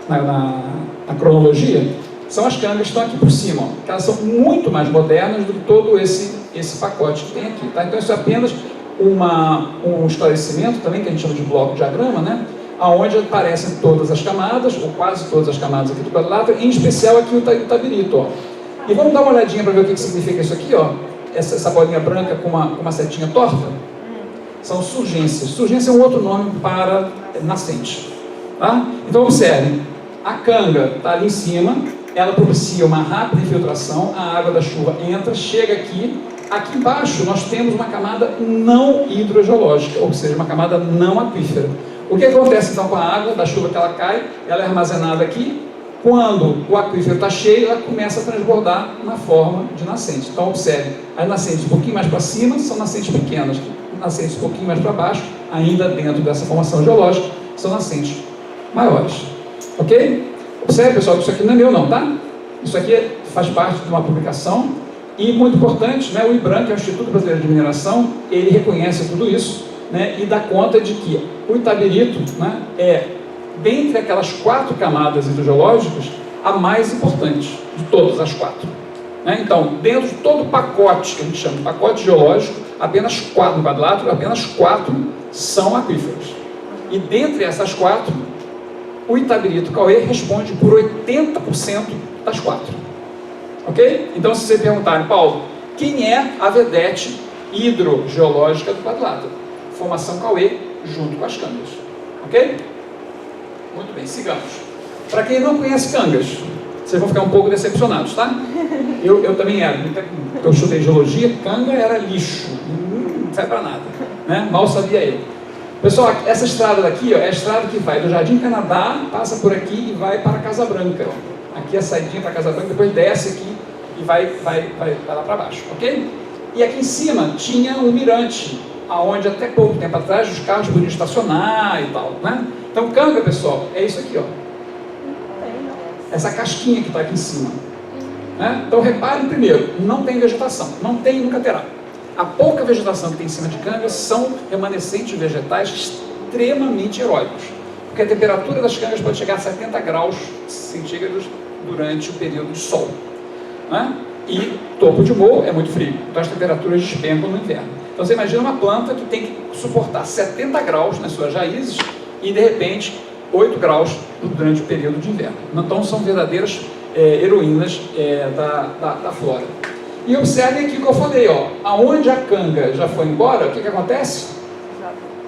na cronologia. São as cangas que estão aqui por cima, ó, que elas são muito mais modernas do que todo esse pacote que tem aqui, tá? Então isso é apenas um esclarecimento também, que a gente chama de bloco de diagrama, né? Onde aparecem todas as camadas, ou quase todas as camadas aqui do quadrilátero, em especial aqui o tabirito, ó. E vamos dar uma olhadinha para ver o que significa isso aqui, ó. Essa bolinha branca com uma setinha torta. São surgências. Surgência é um outro nome para nascente, tá? Então observem, a canga está ali em cima, ela propicia uma rápida infiltração, a água da chuva entra, chega aqui. Aqui embaixo nós temos uma camada não hidrogeológica, ou seja, uma camada não aquífera. O que acontece então com a água da chuva que ela cai? Ela é armazenada aqui. Quando o aquífero está cheio, ela começa a transbordar na forma de nascente. Então observe, as nascentes um pouquinho mais para cima são nascentes pequenas, nascentes um pouquinho mais para baixo, ainda dentro dessa formação geológica, são nascentes maiores. Ok? Observe, pessoal, que isso aqui não é meu não, tá? Isso aqui faz parte de uma publicação e, muito importante, né, o IBRAM, que é o Instituto Brasileiro de Mineração, ele reconhece tudo isso, né, e dá conta de que o Itabirito, né, é, dentre aquelas 4 camadas hidrogeológicas, a mais importante de todas as 4. Né? Então, dentro de todo o pacote, que a gente chama de pacote geológico, apenas 4 no quadrilátero, apenas 4 são aquíferos. E dentre essas 4, o Itabirito Cauê responde por 80% das 4. Ok? Então, se vocês perguntarem, Paulo, quem é a vedete hidrogeológica do quadrilátero? Formação Cauê, junto com as cangas. Ok? Muito bem, sigamos. Para quem não conhece cangas, vocês vão ficar um pouco decepcionados, tá? Eu também era. Eu estudei geologia, canga era lixo. Não serve para nada. Né? Mal sabia eu. Pessoal, essa estrada daqui, ó, é a estrada que vai do Jardim Canadá, passa por aqui e vai para Casa Branca. Ó. Aqui é a saidinha para Casa Branca, depois desce aqui e vai lá para baixo, ok? E aqui em cima tinha um mirante, aonde até pouco tempo atrás os carros podiam estacionar e tal, né? Então, canga, pessoal, é isso aqui, ó. Essa casquinha que está aqui em cima. Né? Então, reparem primeiro, não tem vegetação, não tem e nunca terá. A pouca vegetação que tem em cima de cangas são remanescentes vegetais extremamente eróicos, porque a temperatura das cangas pode chegar a 70 graus centígrados durante o período de sol. Né? E topo de morro é muito frio, então as temperaturas despencam no inverno. Então você imagina uma planta que tem que suportar 70 graus nas suas raízes e de repente 8 graus durante o período de inverno. Então são verdadeiras heroínas da flora. E observem aqui o que eu falei, ó, aonde a canga já foi embora, o que acontece?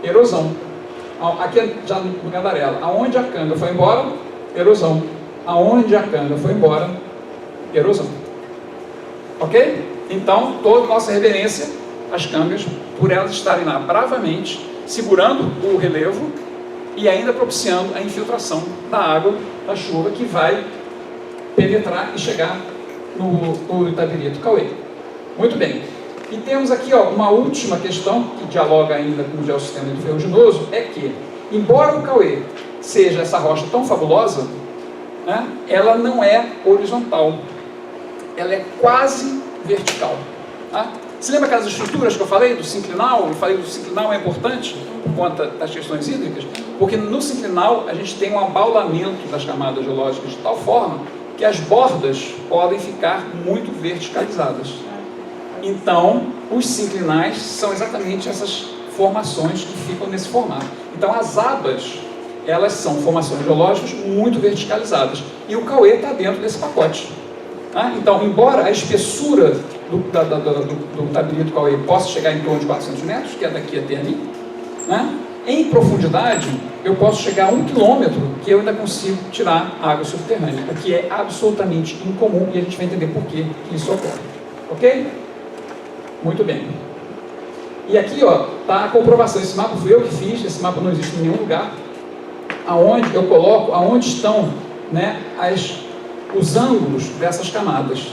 Erosão. Aqui já no Gandarela, aonde a canga foi embora, erosão. Aonde a canga foi embora, erosão. Ok? Então, toda nossa reverência às cangas, por elas estarem lá bravamente, segurando o relevo e ainda propiciando a infiltração da água da chuva que vai penetrar e chegar no Itabirito Cauê. Muito bem. E temos aqui, ó, uma última questão que dialoga ainda com o geossistema ferruginoso, é que, embora o Cauê seja essa rocha tão fabulosa, né, ela não é horizontal, ela é quase vertical. Tá? Você lembra aquelas estruturas que eu falei do sinclinal? Eu falei que o sinclinal é importante por conta das questões hídricas, porque no sinclinal a gente tem um abaulamento das camadas geológicas de tal forma que as bordas podem ficar muito verticalizadas. Então, os sinclinais são exatamente essas formações que ficam nesse formato. Então, as abas, elas são formações geológicas muito verticalizadas. E o Cauê está dentro desse pacote. Tá? Então, embora a espessura do Itabirito Cauê possa chegar em torno de 400 metros, que é daqui até ali, né? Em profundidade, eu posso chegar a 1 quilômetro que eu ainda consigo tirar água subterrânea, o que é absolutamente incomum e a gente vai entender por que isso ocorre. Ok? Muito bem. E aqui, ó, está a comprovação. Esse mapa fui eu que fiz, esse mapa não existe em nenhum lugar, aonde eu coloco, aonde estão, né, os ângulos dessas camadas.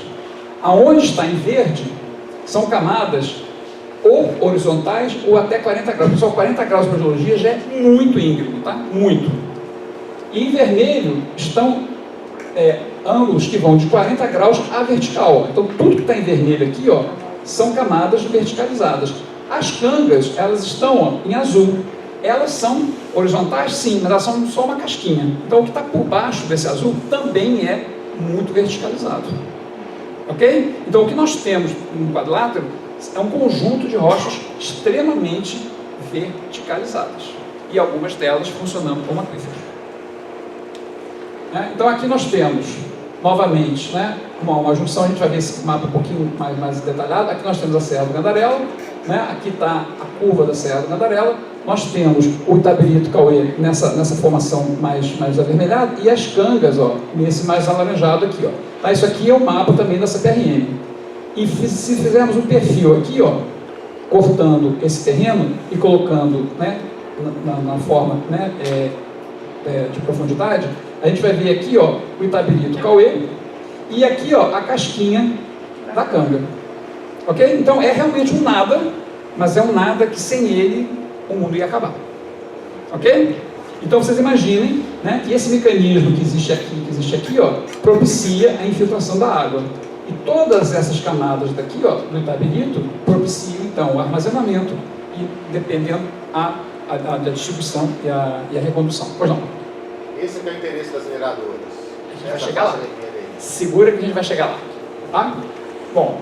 Aonde está em verde, são camadas ou horizontais ou até 40 graus. Pessoal, 40 graus para geologia já é muito íngreme, tá? Muito. E em vermelho estão ângulos que vão de 40 graus a vertical. Então, tudo que está em vermelho aqui, ó, são camadas verticalizadas. As cangas, elas estão, ó, em azul. Elas são horizontais, sim, mas elas são só uma casquinha. Então, o que está por baixo desse azul também é muito verticalizado. Ok? Então, o que nós temos no quadrilátero é um conjunto de rochas extremamente verticalizadas. E algumas delas funcionando como aquíferos. Então, aqui nós temos, novamente, né, uma junção. A gente vai ver esse mapa um pouquinho mais detalhado. Aqui nós temos a Serra do Gandarela, né, aqui está a curva da Serra do Gandarela. Nós temos o Itabirito Cauê nessa formação mais avermelhada, e as cangas, ó, nesse mais alaranjado aqui. Ó. Tá, isso aqui é o mapa também da CPRM. E se fizermos um perfil aqui, ó, cortando esse terreno e colocando, né, na forma, né, de profundidade, a gente vai ver aqui, ó, o Itabirito Cauê e aqui, ó, a casquinha da canga. Ok? Então é realmente um nada, mas é um nada que sem ele o mundo ia acabar. Ok? Então vocês imaginem, né, que esse mecanismo que existe aqui, ó, propicia a infiltração da água. E todas essas camadas daqui, ó, do Itabirito, propiciam então o armazenamento e dependendo a distribuição e a recondução. Pois não? Esse é o interesse das mineradoras. A gente vai chegar lá. Segura que a gente vai chegar lá. Tá? Bom.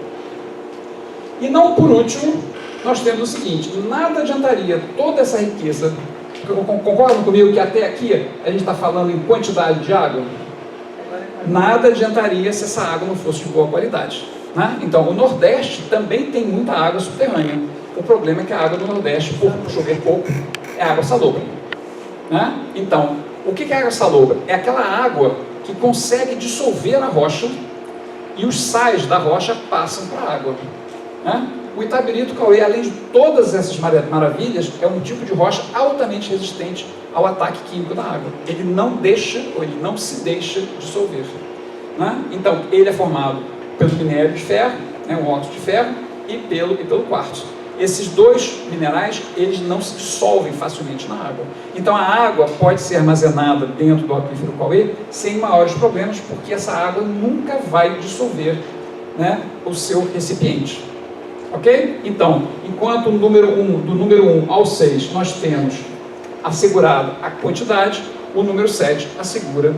E não por último, nós temos o seguinte: nada adiantaria toda essa riqueza. Concordam comigo que até aqui a gente está falando em quantidade de água? Nada adiantaria se essa água não fosse de boa qualidade. Né? Então, o Nordeste também tem muita água subterrânea. O problema é que a água do Nordeste, por chover pouco, é água salobra. Né? Então, o que é água salobra? É aquela água que consegue dissolver a rocha e os sais da rocha passam para a água. Né? O Itabirito Cauê, além de todas essas maravilhas, é um tipo de rocha altamente resistente ao ataque químico da água. Ele não se deixa dissolver. Né? Então, ele é formado pelo minério de ferro, né, um óxido de ferro, e pelo quartzo. Esses dois minerais, eles não se dissolvem facilmente na água. Então, a água pode ser armazenada dentro do aquífero Cauê sem maiores problemas, porque essa água nunca vai dissolver, né, o seu recipiente. Ok? Então, enquanto do número 1 ao 6 nós temos assegurado a quantidade, o número 7 assegura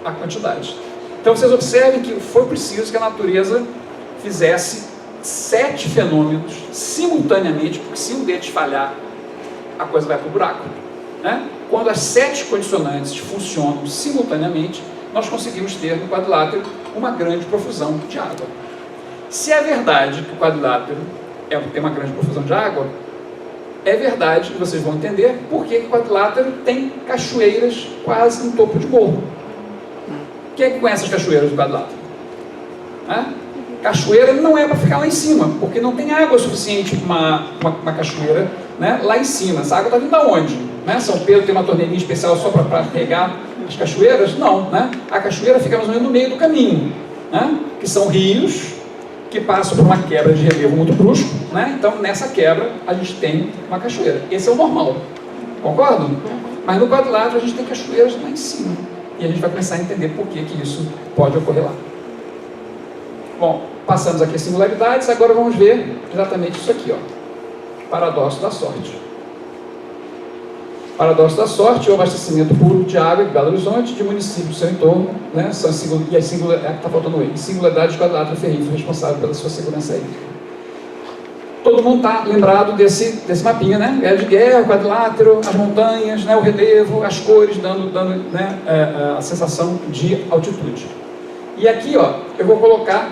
a quantidade. Então, vocês observem que foi preciso que a natureza fizesse 7 fenômenos simultaneamente, porque se um deles falhar, a coisa vai para o buraco. Né? Quando as 7 condicionantes funcionam simultaneamente, nós conseguimos ter no quadrilátero uma grande profusão de água. Se é verdade que o quadrilátero tem uma grande profusão de água, é verdade, e vocês vão entender, porque o quadrilátero tem cachoeiras quase no topo de morro. Quem é que conhece as cachoeiras do quadrilátero? Cachoeira não é para ficar lá em cima, porque não tem água suficiente para uma cachoeira, né, lá em cima. Essa água está vindo de onde? Né? São Pedro tem uma torneirinha especial só para regar as cachoeiras? Não. Né? A cachoeira fica mais ou menos no meio do caminho, né? Que são rios que passam por uma quebra de relevo muito brusco. Né? Então, nessa quebra, a gente tem uma cachoeira. Esse é o normal. Concordam? Mas no quadrilátero, a gente tem cachoeiras lá em cima. E a gente vai começar a entender por que isso pode ocorrer lá. Bom, passamos aqui as singularidades, agora vamos ver exatamente isso aqui, ó. Paradoxo da sorte. Paradoxo da sorte é o abastecimento puro de água de Belo Horizonte, de municípios do seu entorno, né? E a singularidade de quadrilátero ferrífero responsável pela sua segurança hídrica. Todo mundo está lembrado desse mapinha, né? Era de guerra, quadrilátero, as montanhas, né? O relevo, as cores, dando né? A sensação de altitude. E aqui, ó, eu vou colocar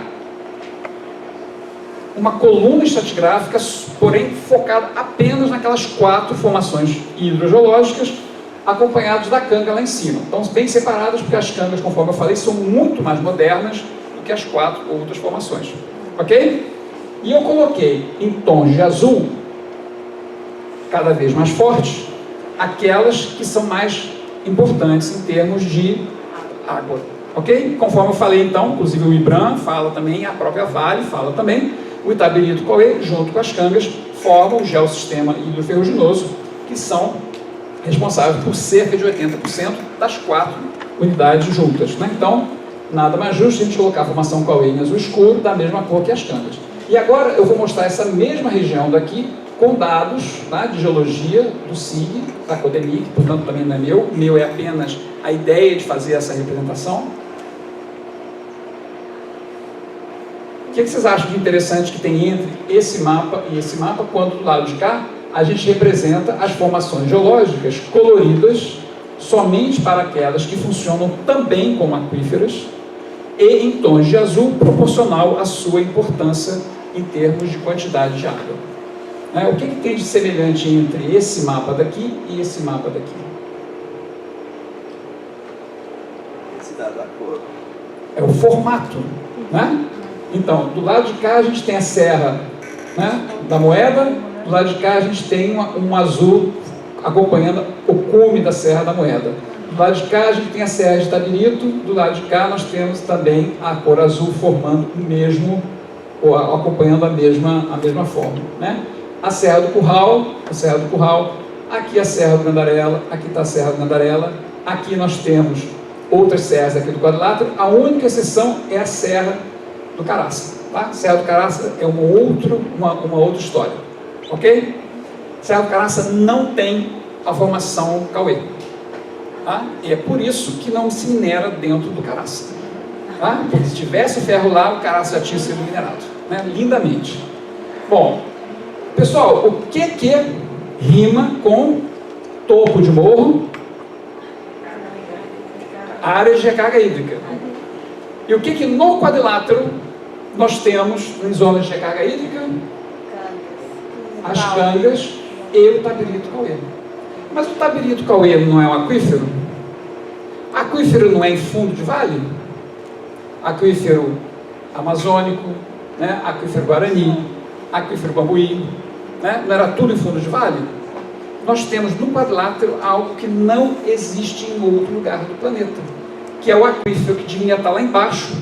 uma coluna estratigráfica, porém focada apenas naquelas 4 formações hidrogeológicas, acompanhados da canga lá em cima. Então, bem separadas, porque as cangas, conforme eu falei, são muito mais modernas do que as 4 outras formações. Ok? E eu coloquei em tons de azul, cada vez mais fortes, aquelas que são mais importantes em termos de água. Ok? Conforme eu falei, então, inclusive o IBRAM fala também, a própria Vale fala também, o Itabirito Cauê, junto com as cangas, formam o geossistema hidroferruginoso, que são responsáveis por cerca de 80% das 4 unidades juntas. Né? Então, nada mais justo a gente colocar a formação Cauê em azul escuro da mesma cor que as cangas. E agora eu vou mostrar essa mesma região daqui com dados, tá, de geologia do SIG, da Codemig, portanto também não é meu. O meu é apenas a ideia de fazer essa representação. O que vocês acham de interessante que tem entre esse mapa e esse mapa, quando do lado de cá a gente representa as formações geológicas coloridas somente para aquelas que funcionam também como aquíferas e em tons de azul proporcional à sua importância em termos de quantidade de água. O que tem de semelhante entre esse mapa daqui e esse mapa daqui? Densidade da cor. É o formato, né? Então, do lado de cá a gente tem a serra, né, da Moeda, do lado de cá a gente tem um azul acompanhando o cume da Serra da Moeda. Do lado de cá a gente tem a Serra de Itabirito, do lado de cá nós temos também a cor azul formando o mesmo, ou acompanhando a mesma forma, né? A Serra do Curral, aqui a Serra do Gandarela, aqui está a Serra do Gandarela, aqui nós temos outras serras aqui do quadrilátero, a única exceção é a Serra do Caraça, tá? Serra do Caraça é uma outra história, ok? Serra do Caraça não tem a formação Cauê, tá? E é por isso que não se minera dentro do Caraça, tá? Porque se tivesse ferro lá, o Caraça já tinha sido minerado, né? Lindamente. Bom, pessoal, o que rima com topo de morro, área de recarga hídrica? E o que no quadrilátero nós temos em zonas de recarga hídrica? As cangas e o Tabirito Cauê. Mas o Tabirito Cauê não é um aquífero? Aquífero não é em fundo de vale? Aquífero amazônico, né? Aquífero Guarani, aquífero Bambuí, né? Não era tudo em fundo de vale? Nós temos no quadrilátero algo que não existe em outro lugar do planeta, que é o aquífero que devia estar lá embaixo,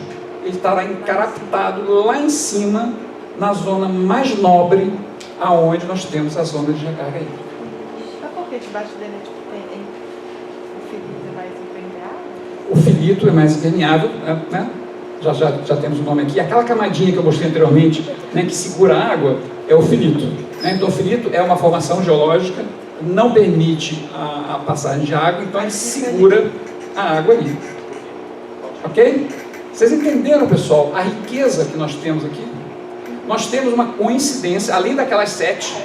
ele estará encarapitado lá em cima, na zona mais nobre, aonde nós temos a zona de recarga hídrica. Mas por que debaixo dele tem o filito mais impermeável? O filito é mais impermeável, né? Já temos o nome aqui. Aquela camadinha que eu mostrei anteriormente, né, que segura a água, é o filito, né? Então o filito é uma formação geológica, não permite a passagem de água, então ele segura a água ali. Ok? Vocês entenderam, pessoal, a riqueza que nós temos aqui? Nós temos uma coincidência, além daquelas 7,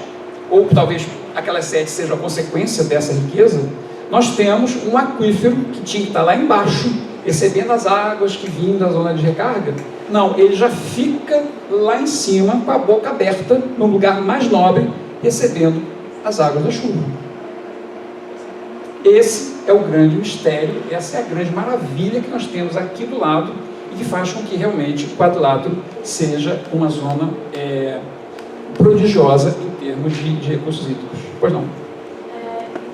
ou talvez aquelas 7 sejam a consequência dessa riqueza, nós temos um aquífero que tinha que estar lá embaixo, recebendo as águas que vinham da zona de recarga. Não, ele já fica lá em cima, com a boca aberta, no lugar mais nobre, recebendo as águas da chuva. Esse é o grande mistério, essa é a grande maravilha que nós temos aqui do lado e que faz com que realmente o quadrilátero seja uma zona prodigiosa em termos de recursos hídricos. Pois não?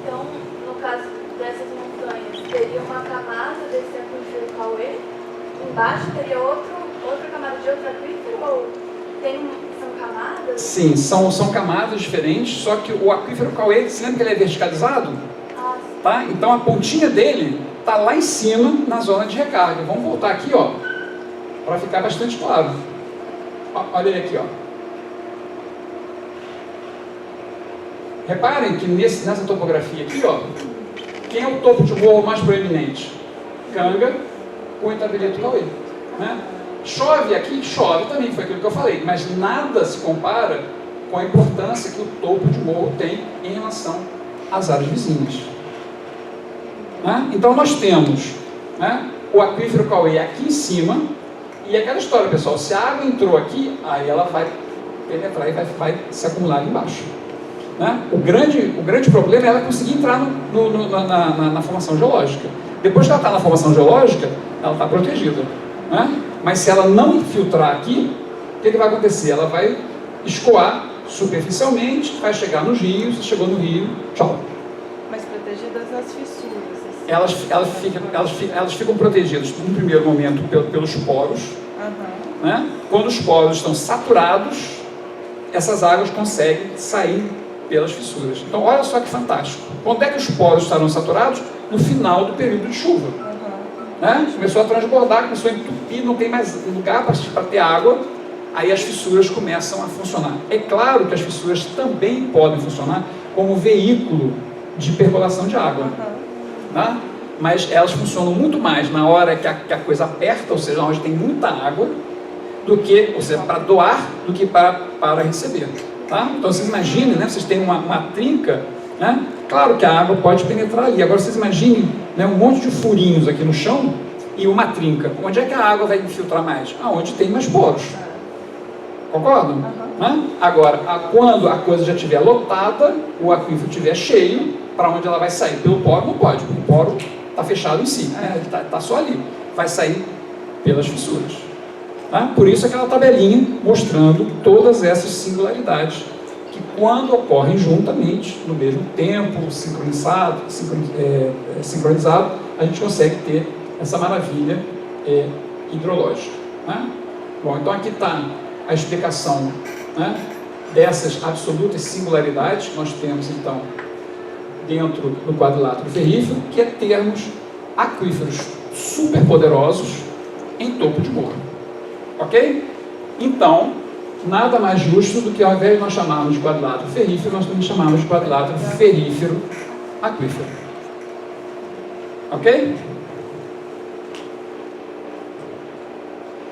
Então, no caso dessas montanhas, teria uma camada desse aquífero Cauê, embaixo teria outra camada de outro aquífero, ou são camadas? Sim, são camadas diferentes, só que o aquífero Cauê, você lembra que ele é verticalizado? Tá? Então a pontinha dele está lá em cima na zona de recarga. Vamos voltar aqui, ó, para ficar bastante claro. Olha ele aqui, ó. Reparem que nessa topografia aqui, ó, quem é o topo de morro mais proeminente? Canga com Itabirito Cauê, né? Chove aqui, chove também, foi aquilo que eu falei, mas nada se compara com a importância que o topo de morro tem em relação às áreas vizinhas. Né? Então nós temos, né, o aquífero Cauê aqui em cima, e aquela história, pessoal, se a água entrou aqui, aí ela vai penetrar e vai se acumular ali embaixo. Né? O grande problema é ela conseguir entrar na formação geológica. Depois que ela está na formação geológica, ela está protegida. Né? Mas se ela não infiltrar aqui, o que vai acontecer? Ela vai escoar superficialmente, vai chegar nos rios, chegou no rio, tchau. Mas protegidas das fissuras. Elas ficam protegidas, num primeiro momento, pelos poros. Uhum. Né? Quando os poros estão saturados, essas águas conseguem sair pelas fissuras. Então, olha só que fantástico. Quando é que os poros estarão saturados? No final do período de chuva. né? Começou a transbordar, começou a entupir, não tem mais lugar para ter água, aí as fissuras começam a funcionar. É claro que as fissuras também podem funcionar como veículo de percolação de água, tá? Mas elas funcionam muito mais na hora que a coisa aperta, ou seja, onde tem muita água, do que, ou seja, para doar, do que para receber. Tá? Então vocês imaginem, né? Vocês têm uma trinca, né? Claro que a água pode penetrar ali. Agora vocês imaginem, né, um monte de furinhos aqui no chão e uma trinca. Onde é que a água vai infiltrar mais? Aonde tem mais poros. Concordam? Né? Agora, quando a coisa já estiver lotada, o aquífero estiver cheio, para onde ela vai sair? Pelo poro não pode, porque o poro está fechado em si, né? Ele está só ali. Vai sair pelas fissuras. Tá? Por isso aquela tabelinha mostrando todas essas singularidades que quando ocorrem juntamente, no mesmo tempo, sincronizado, a gente consegue ter essa maravilha hidrológica. Né? Bom, então aqui está a explicação, né, dessas absolutas singularidades que nós temos então dentro do quadrilátero ferrífero, que é termos aquíferos superpoderosos em topo de morro. Ok? Então, nada mais justo do que ao invés de nós chamarmos de quadrilátero ferrífero, nós também chamamos de quadrilátero ferrífero aquífero. Ok?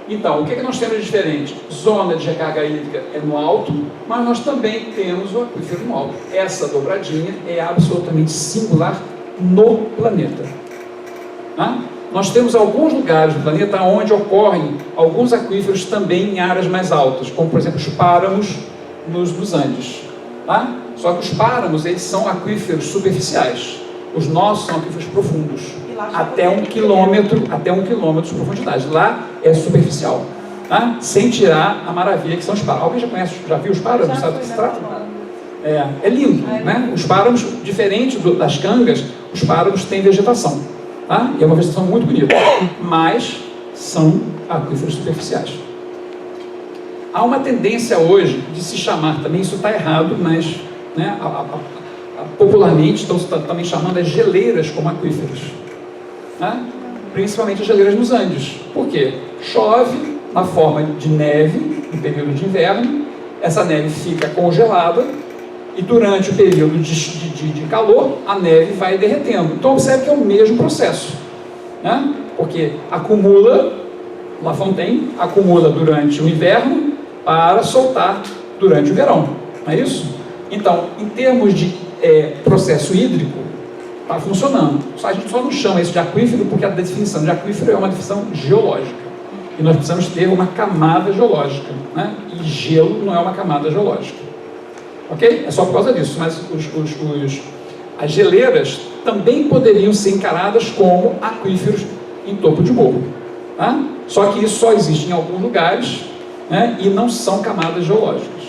Então, o que nós temos de diferente? Zona de recarga hídrica é no alto, mas nós também temos o aquífero no alto. Essa dobradinha é absolutamente singular no planeta. Tá? Nós temos alguns lugares do planeta onde ocorrem alguns aquíferos também em áreas mais altas, como por exemplo os páramos nos Andes. Tá? Só que os páramos, eles são aquíferos superficiais. Os nossos são aquíferos profundos. Até 1 quilômetro de profundidade. Lá é superficial. Tá? Sem tirar a maravilha que são os páramos. Alguém já conhece, já viu os páramos? Sabe do que se trata? É lindo, né? Os páramos, diferente das cangas, os páramos têm vegetação. Tá? E é uma vegetação muito bonita, mas são aquíferos superficiais. Há uma tendência hoje de se chamar, também isso está errado, mas né, popularmente estão também chamando as geleiras como aquíferos. Tá? Principalmente as geleiras nos Andes. Por quê? Chove na forma de neve no período de inverno, essa neve fica congelada, e durante o período de calor, a neve vai derretendo. Então, observe que é o mesmo processo. Né? Porque acumula, La Fontaine, acumula durante o inverno para soltar durante o verão. Não é isso? Então, em termos de processo hídrico, está funcionando. A gente só não chama isso de aquífero porque a definição de aquífero é uma definição geológica. E nós precisamos ter uma camada geológica. Né? E gelo não é uma camada geológica. Ok? É só por causa disso, mas as geleiras também poderiam ser encaradas como aquíferos em topo de morro. Tá? Só que isso só existe em alguns lugares, né, e não são camadas geológicas.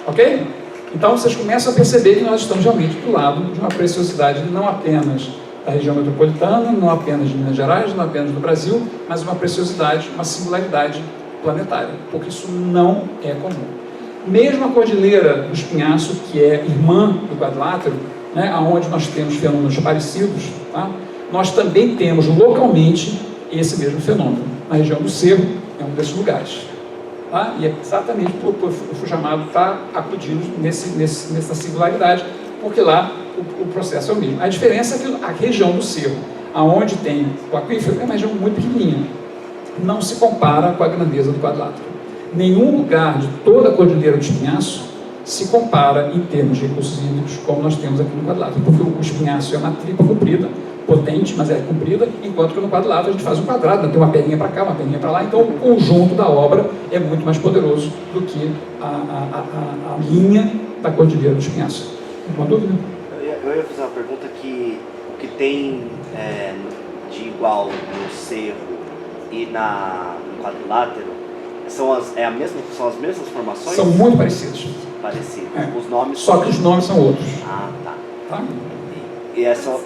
Ok? Então vocês começam a perceber que nós estamos realmente do lado de uma preciosidade não apenas da região metropolitana, não apenas de Minas Gerais, não apenas do Brasil, mas uma preciosidade, uma singularidade planetária, porque isso não é comum. Mesmo a Cordilheira do Espinhaço, que é irmã do quadrilátero, né, onde nós temos fenômenos parecidos, tá? Nós também temos localmente esse mesmo fenômeno. Na região do Cerro é um desses lugares. Tá? E é exatamente por o Fujamaro está acudindo nessa singularidade, porque lá o processo é o mesmo. A diferença é que a região do Cerro, aonde tem o aquífero, é uma região muito pequenininha. Não se compara com a grandeza do quadrilátero. Nenhum lugar de toda a Cordilheira do Espinhaço se compara em termos de recursos hídricos como nós temos aqui no quadrilátero, porque o espinhaço é uma tripa comprida, potente, mas é comprida, enquanto que no quadrilátero a gente faz um quadrado, né? Tem uma perninha para cá, uma perninha para lá, então o conjunto da obra é muito mais poderoso do que a linha da Cordilheira do Espinhaço. Alguma dúvida? Eu ia fazer uma pergunta que o que tem de igual no Cerro e no quadrilátero são as mesmas formações? São muito parecidos. Parecidos. Os nomes só que os nomes são outros. Ah, tá. Tá? E essas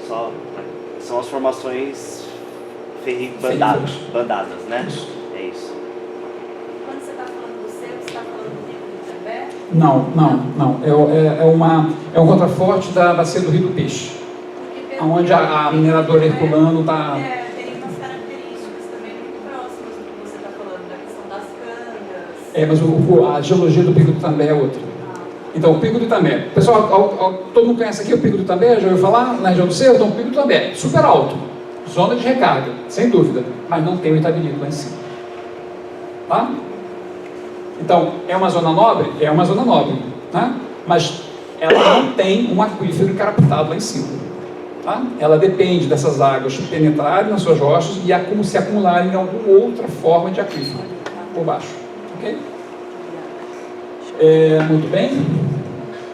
são as formações bandadas, né? Isso. É isso. Quando você está falando do Cerro, você está falando do Rio do Itambé? Não. É um contraforte da bacia do Rio do Peixe, onde a mineradora Herculano está... Mas a geologia do Pico do Itambé é outra. Então, o Pico do Itambé. Pessoal, todo mundo conhece aqui o Pico do Itambé? Já ouviu falar? Na região do Cerro? Então, o Pico do Itambé, super alto. Zona de recarga, sem dúvida. Mas não tem o Itabirito lá em cima. Tá? Então, é uma zona nobre? É uma zona nobre. Tá? Mas ela não tem um aquífero encarapitado lá em cima. Tá? Ela depende dessas águas penetrarem nas suas rochas e se acumularem em alguma outra forma de aquífero por baixo. Ok? Muito bem.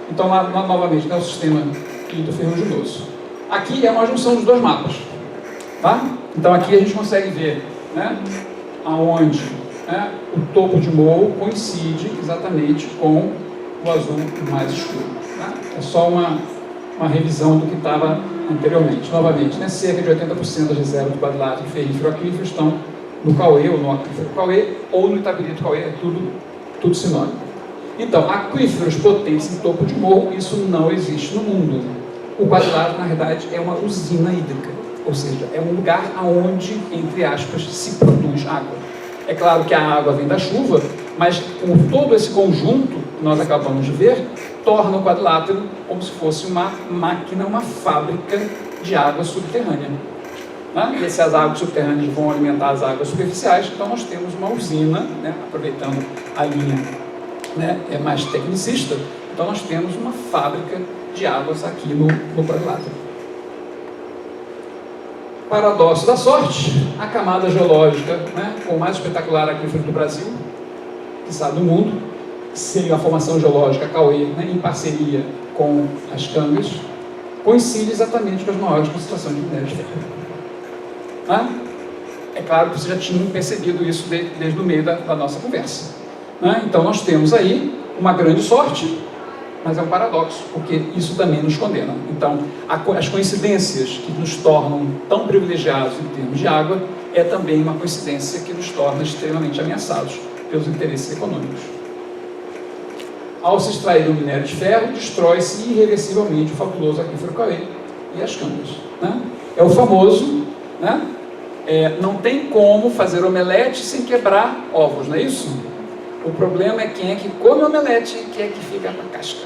Então, novamente, o sistema hidroferruginoso. Aqui é uma junção dos dois mapas. Tá? Então, aqui a gente consegue ver, né, aonde, né, o topo de morro coincide exatamente com o azul mais escuro. Tá? É só uma revisão do que estava anteriormente. Novamente, né, cerca de 80% das reservas de quadrilátero ferrífero aquífero estão no Cauê, ou no aquífero Cauê, ou no Itabirito Cauê, é tudo sinônimo. Então, aquíferos potentes em topo de morro, isso não existe no mundo. O quadrilátero, na verdade, é uma usina hídrica, ou seja, é um lugar onde, entre aspas, se produz água. É claro que a água vem da chuva, mas com todo esse conjunto que nós acabamos de ver, torna o quadrilátero como se fosse uma máquina, uma fábrica de água subterrânea. Né? E se as águas subterrâneas vão alimentar as águas superficiais, então nós temos uma usina, né, aproveitando a linha, né, mais tecnicista, então nós temos uma fábrica de águas aqui no quadrilátero. Paradoxo da sorte, a camada geológica, né, com o mais espetacular aquífero do Brasil, quiçá do mundo, seria a formação geológica Cauê, né, em parceria com as Cangas, coincide exatamente com as maiores concentrações de minério de ferro. Né? É claro que vocês já tinham percebido isso desde o meio da nossa conversa. Né? Então nós temos aí uma grande sorte, mas é um paradoxo, porque isso também nos condena. Então, as coincidências que nos tornam tão privilegiados em termos de água é também uma coincidência que nos torna extremamente ameaçados pelos interesses econômicos. Ao se extrair o minério de ferro, destrói-se irreversivelmente o fabuloso aquífero Cauê e as Cangas. Né? É o famoso, né? Não tem como fazer omelete sem quebrar ovos, não é isso? O problema é quem é que come omelete e quem é que fica com a casca.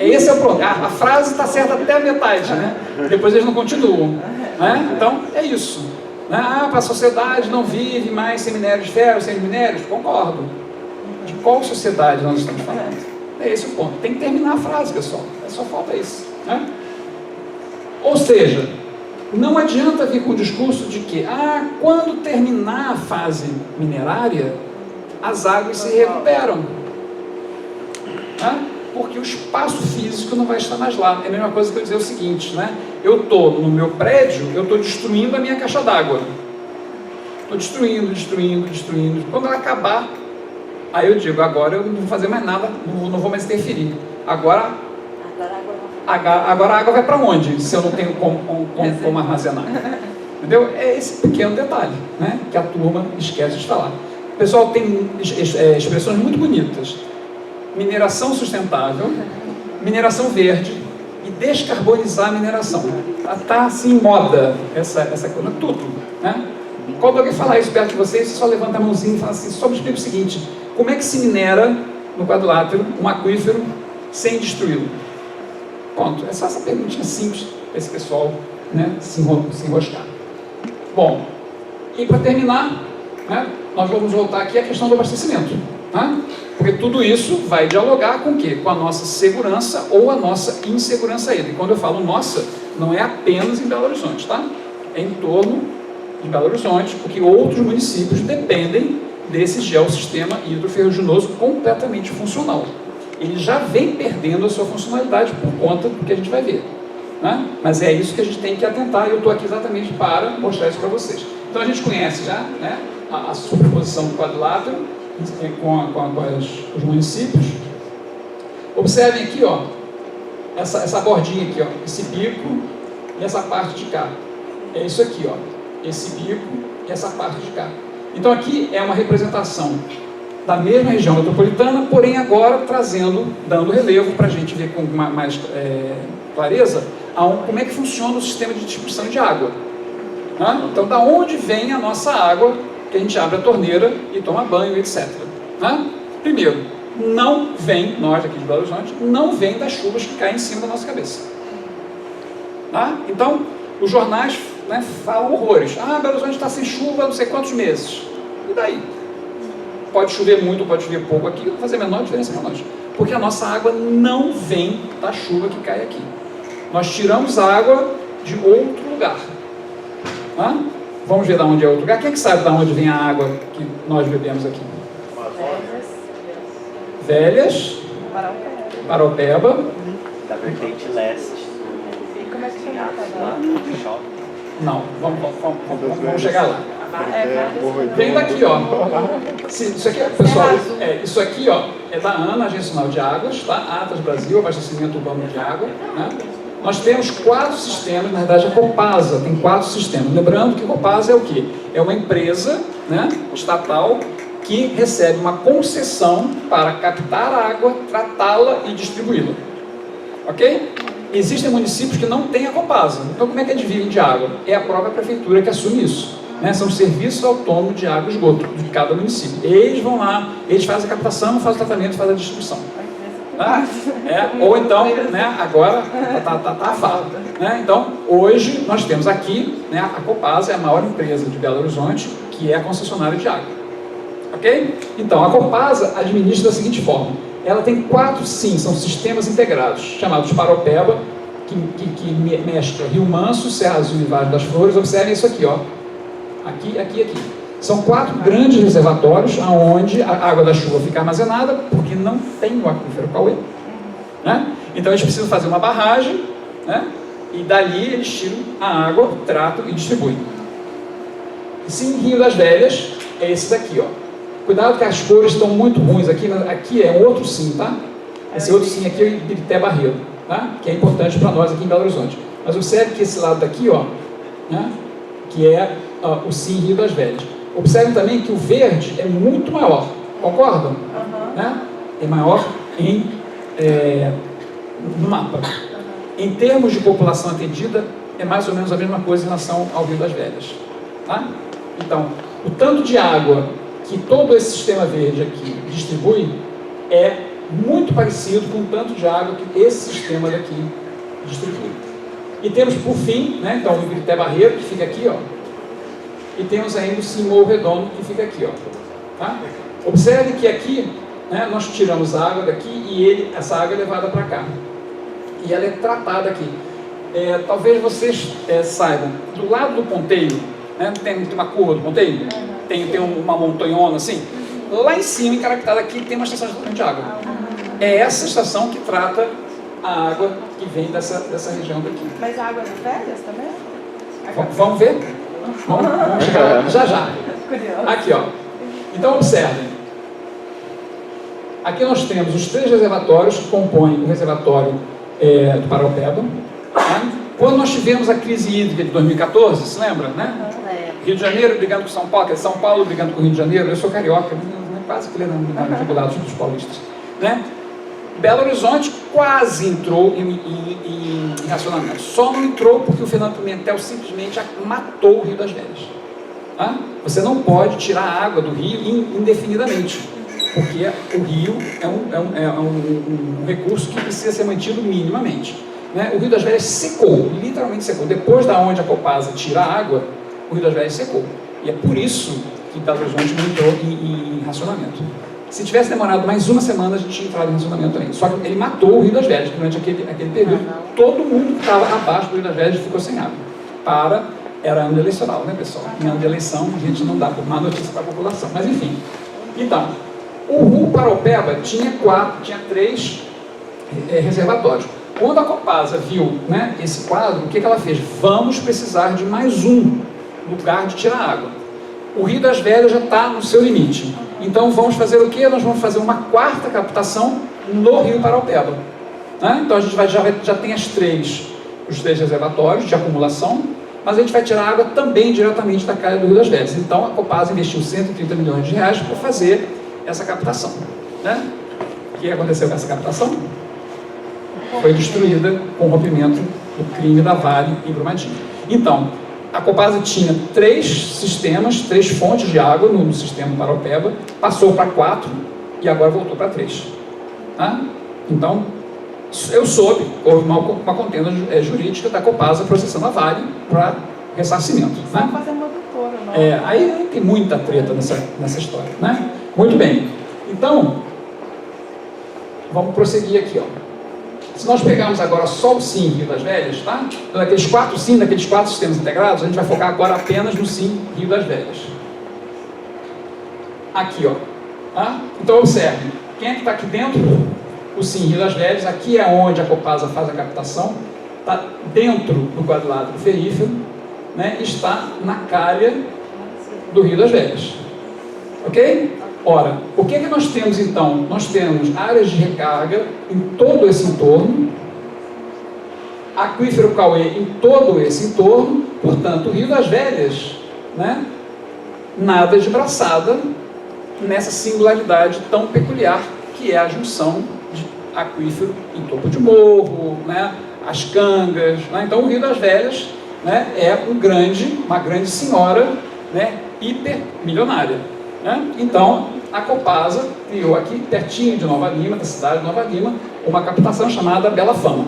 Esse é o problema. A frase está certa até a metade, né? Depois eles não continuam. Né? Então, é isso. Né? Para a sociedade não vive mais sem minério de ferro, sem minérios? Concordo. De qual sociedade nós estamos falando? É esse o ponto. Tem que terminar a frase, pessoal. Só falta isso. Né? Ou seja, não adianta vir com o discurso de que, quando terminar a fase minerária, as águas se recuperam. Né? Porque o espaço físico não vai estar mais lá. É a mesma coisa que eu dizer o seguinte, né? Eu estou no meu prédio, eu estou destruindo a minha caixa d'água. Estou destruindo. Quando ela acabar, aí eu digo, agora eu não vou fazer mais nada, não vou mais interferir. Agora a água vai para onde, se eu não tenho como armazenar? Entendeu? É esse pequeno detalhe, né, que a turma esquece de falar. O pessoal tem expressões muito bonitas. Mineração sustentável, mineração verde e descarbonizar a mineração. Está assim em moda essa coisa, tudo. Né? Quando alguém falar isso perto de vocês, você só levanta a mãozinha e fala assim, só me explica o seguinte, como é que se minera no quadrilátero um aquífero sem destruí-lo? Ponto. É só essa perguntinha simples para esse pessoal, né, se enroscar. Bom, e para terminar, né, nós vamos voltar aqui à questão do abastecimento. Né? Porque tudo isso vai dialogar com o quê? Com a nossa segurança ou a nossa insegurança hídrica. Quando eu falo nossa, não é apenas em Belo Horizonte, tá? É em torno de Belo Horizonte, porque outros municípios dependem desse geossistema hidroferruginoso completamente funcional. Ele já vem perdendo a sua funcionalidade por conta do que a gente vai ver. Né? Mas é isso que a gente tem que atentar e eu estou aqui exatamente para mostrar isso para vocês. Então a gente conhece já, né, a superposição do quadrilátero com os municípios. Observem aqui, ó, essa bordinha aqui, ó, esse bico e essa parte de cá. É isso aqui, ó, esse bico e essa parte de cá. Então aqui é uma representação da mesma região metropolitana, porém agora dando relevo para a gente ver com mais clareza como é que funciona o sistema de distribuição de água. Né? Então, da onde vem a nossa água, que a gente abre a torneira e toma banho, etc. Né? Primeiro, não vem, nós aqui de Belo Horizonte, não vem das chuvas que caem em cima da nossa cabeça. Tá? Então, os jornais, né, falam horrores. Belo Horizonte está sem chuva há não sei quantos meses. E daí? Pode chover muito, pode chover pouco aqui, não vai fazer a menor diferença para nós. Porque a nossa água não vem da chuva que cai aqui. Nós tiramos água de outro lugar. Tá? Vamos ver de onde é outro lugar. Quem é que sabe de onde vem a água que nós bebemos aqui? Velhas, Paropeba, Da vertente leste. E como é que chama? Lá no shopping. não, vamos chegar lá. Vem daqui, ó. Isso aqui, pessoal, isso aqui, ó, é da ANA, Agência Nacional de Águas, tá? Atas Brasil, abastecimento urbano de água, né? Nós temos 4 sistemas, na verdade a Copasa tem 4 sistemas. Lembrando que a Copasa é o quê? É uma empresa, né, estatal que recebe uma concessão para captar água, tratá-la e distribuí-la. Ok? Existem municípios que não têm a Copasa. Então como é que eles vivem de água? É a própria prefeitura que assume isso. Né? São os serviços autônomos de água e esgoto de cada município. Eles vão lá, eles fazem a captação, fazem o tratamento, fazem a distribuição. Tá? Ou então, né, agora tá afado. Né? Então, hoje nós temos aqui, né, a Copasa é a maior empresa de Belo Horizonte, que é a concessionária de água. Ok? Então, a Copasa administra da seguinte forma. Ela tem 4 SIM, são sistemas integrados, chamados Paropeba, que mescla Rio Manso, Serra Azul e Vale das Flores. Observem isso aqui, ó. Aqui, aqui, aqui. São 4 grandes reservatórios onde a água da chuva fica armazenada, porque não tem o aquífero Cauê. Né? Então eles precisam fazer uma barragem, né? E dali eles tiram a água, tratam e distribuem. Sim, Rio das Velhas é esse daqui, ó. Cuidado que as cores estão muito ruins aqui, aqui é um outro sim, tá? Esse outro sim aqui é o Ibirité Barreiro, tá? Que é importante para nós aqui em Belo Horizonte. Mas observe que esse lado daqui, ó, né? Que é o sim Rio das Velhas. Observe também que o verde é muito maior, concordam? Né? É maior no mapa. Em termos de população atendida, é mais ou menos a mesma coisa em relação ao Rio das Velhas. Tá? Então, o tanto de água que todo esse sistema verde aqui distribui é muito parecido com o tanto de água que esse sistema daqui distribui. E temos, por fim, né, então, o Ibirité Barreiro, que fica aqui, ó. E temos ainda o Simão Redondo, que fica aqui, ó. Tá? Observe que aqui, né, nós tiramos a água daqui e essa água é levada para cá. E ela é tratada aqui. Talvez vocês saibam, do lado do ponteio, né, tem uma curva do ponteio, tem uma montanhona assim, lá em cima, encaractada aqui, tem uma estação de tratamento de água. É essa estação que trata a água que vem dessa região daqui. Mas a água das velhas também? Vamos ver? Vamos chegar já. Curioso. Aqui, ó. Então, observem. Aqui nós temos os 3 reservatórios que compõem o reservatório do Paropeba. Tá? Quando nós tivemos a crise hídrica de 2014, se lembra, né? Rio de Janeiro brigando com São Paulo, São Paulo brigando com o Rio de Janeiro. Eu sou carioca, quase que lendo na dificuldade dos paulistas. Né? Belo Horizonte quase entrou em racionamento. Só não entrou porque o Fernando Pimentel simplesmente matou o Rio das Velhas. Tá? Você não pode tirar a água do rio indefinidamente, porque o rio é um recurso que precisa ser mantido minimamente. Né? O Rio das Velhas secou, literalmente secou. Depois da onde a Copasa tira a água, o Rio das Velhas secou. E é por isso que Belo Horizonte não entrou em racionamento. Se tivesse demorado mais uma semana, a gente tinha entrado em racionamento também. Só que ele matou o Rio das Velhas, durante aquele período. Todo mundo que estava abaixo do Rio das Velhas ficou sem água. Era ano eleitoral, né, pessoal? Em ano de eleição, a gente não dá má notícia para a população. Mas, enfim. Então, o Rio Paropeba tinha 3 reservatórios. Quando a Copasa viu, né, esse quadro, o que ela fez? Vamos precisar de mais um lugar de tirar água. O Rio das Velhas já está no seu limite. Então vamos fazer o quê? Nós vamos fazer uma 4ª captação no Rio Paropeba. Né? Então a gente já tem os 3 reservatórios de acumulação, mas a gente vai tirar água também diretamente da calha do Rio das Velhas. Então a Copasa investiu 130 milhões de reais para fazer essa captação. Né? O que aconteceu com essa captação? Foi destruída com o rompimento do crime da Vale e Brumadinho. Então, a Copasa tinha 3 sistemas, 3 fontes de água no sistema Paropeba, passou para 4 e agora voltou para 3. Tá? Então, eu soube, houve uma contenda jurídica da Copasa processando a Vale para ressarcimento. Só Né? fazer uma doutora, não. Aí tem muita treta nessa história. Né? Muito bem. Então, vamos prosseguir aqui. Ó. Se nós pegarmos agora só o SIM Rio das Velhas, tá? Então, daqueles 4 SIM, daqueles 4 sistemas integrados, a gente vai focar agora apenas no SIM Rio das Velhas. Aqui, ó. Tá? Então, observe. Quem é que está aqui dentro? O SIM Rio das Velhas. Aqui é onde a Copasa faz a captação. Está dentro do quadrilátero ferífero, né? Está na calha do Rio das Velhas. Ok? Ora, o que é que nós temos então? Nós temos áreas de recarga em todo esse entorno, aquífero Cauê em todo esse entorno, portanto, o Rio das Velhas, né, nada de braçada nessa singularidade tão peculiar que é a junção de aquífero em topo de morro, né, as cangas. Né? Então, o Rio das Velhas, né, é uma grande senhora, né, hipermilionária. Né? Então, a Copasa criou aqui, pertinho de Nova Lima, da cidade de Nova Lima, uma captação chamada Bela Fama.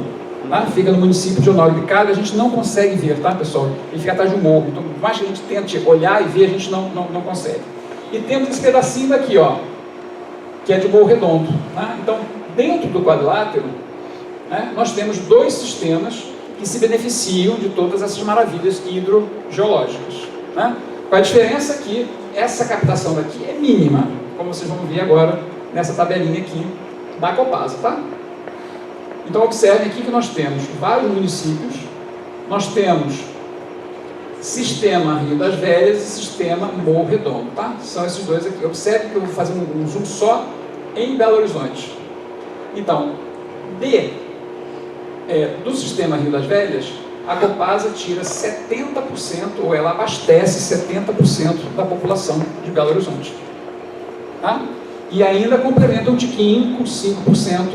Tá? Fica no município de Honório de Calha, a gente não consegue ver, tá, pessoal? Ele fica atrás de um morro, então, por mais que a gente tente olhar e ver, a gente não consegue. E temos esse pedacinho daqui, ó, que é de Morro Redondo. Tá? Então, dentro do quadrilátero, né, nós temos 2 sistemas que se beneficiam de todas essas maravilhas hidrogeológicas. Né? Com a diferença que essa captação daqui é mínima, como vocês vão ver agora nessa tabelinha aqui da Copasa, tá? Então observem aqui que nós temos vários municípios, nós temos sistema Rio das Velhas e sistema Morro Redondo, tá? São esses 2 aqui. Observe que eu vou fazer um zoom só em Belo Horizonte. Então, do sistema Rio das Velhas, a Copasa tira 70%, ou ela abastece 70% da população de Belo Horizonte. Tá? E ainda complementa um tiquinho com 5%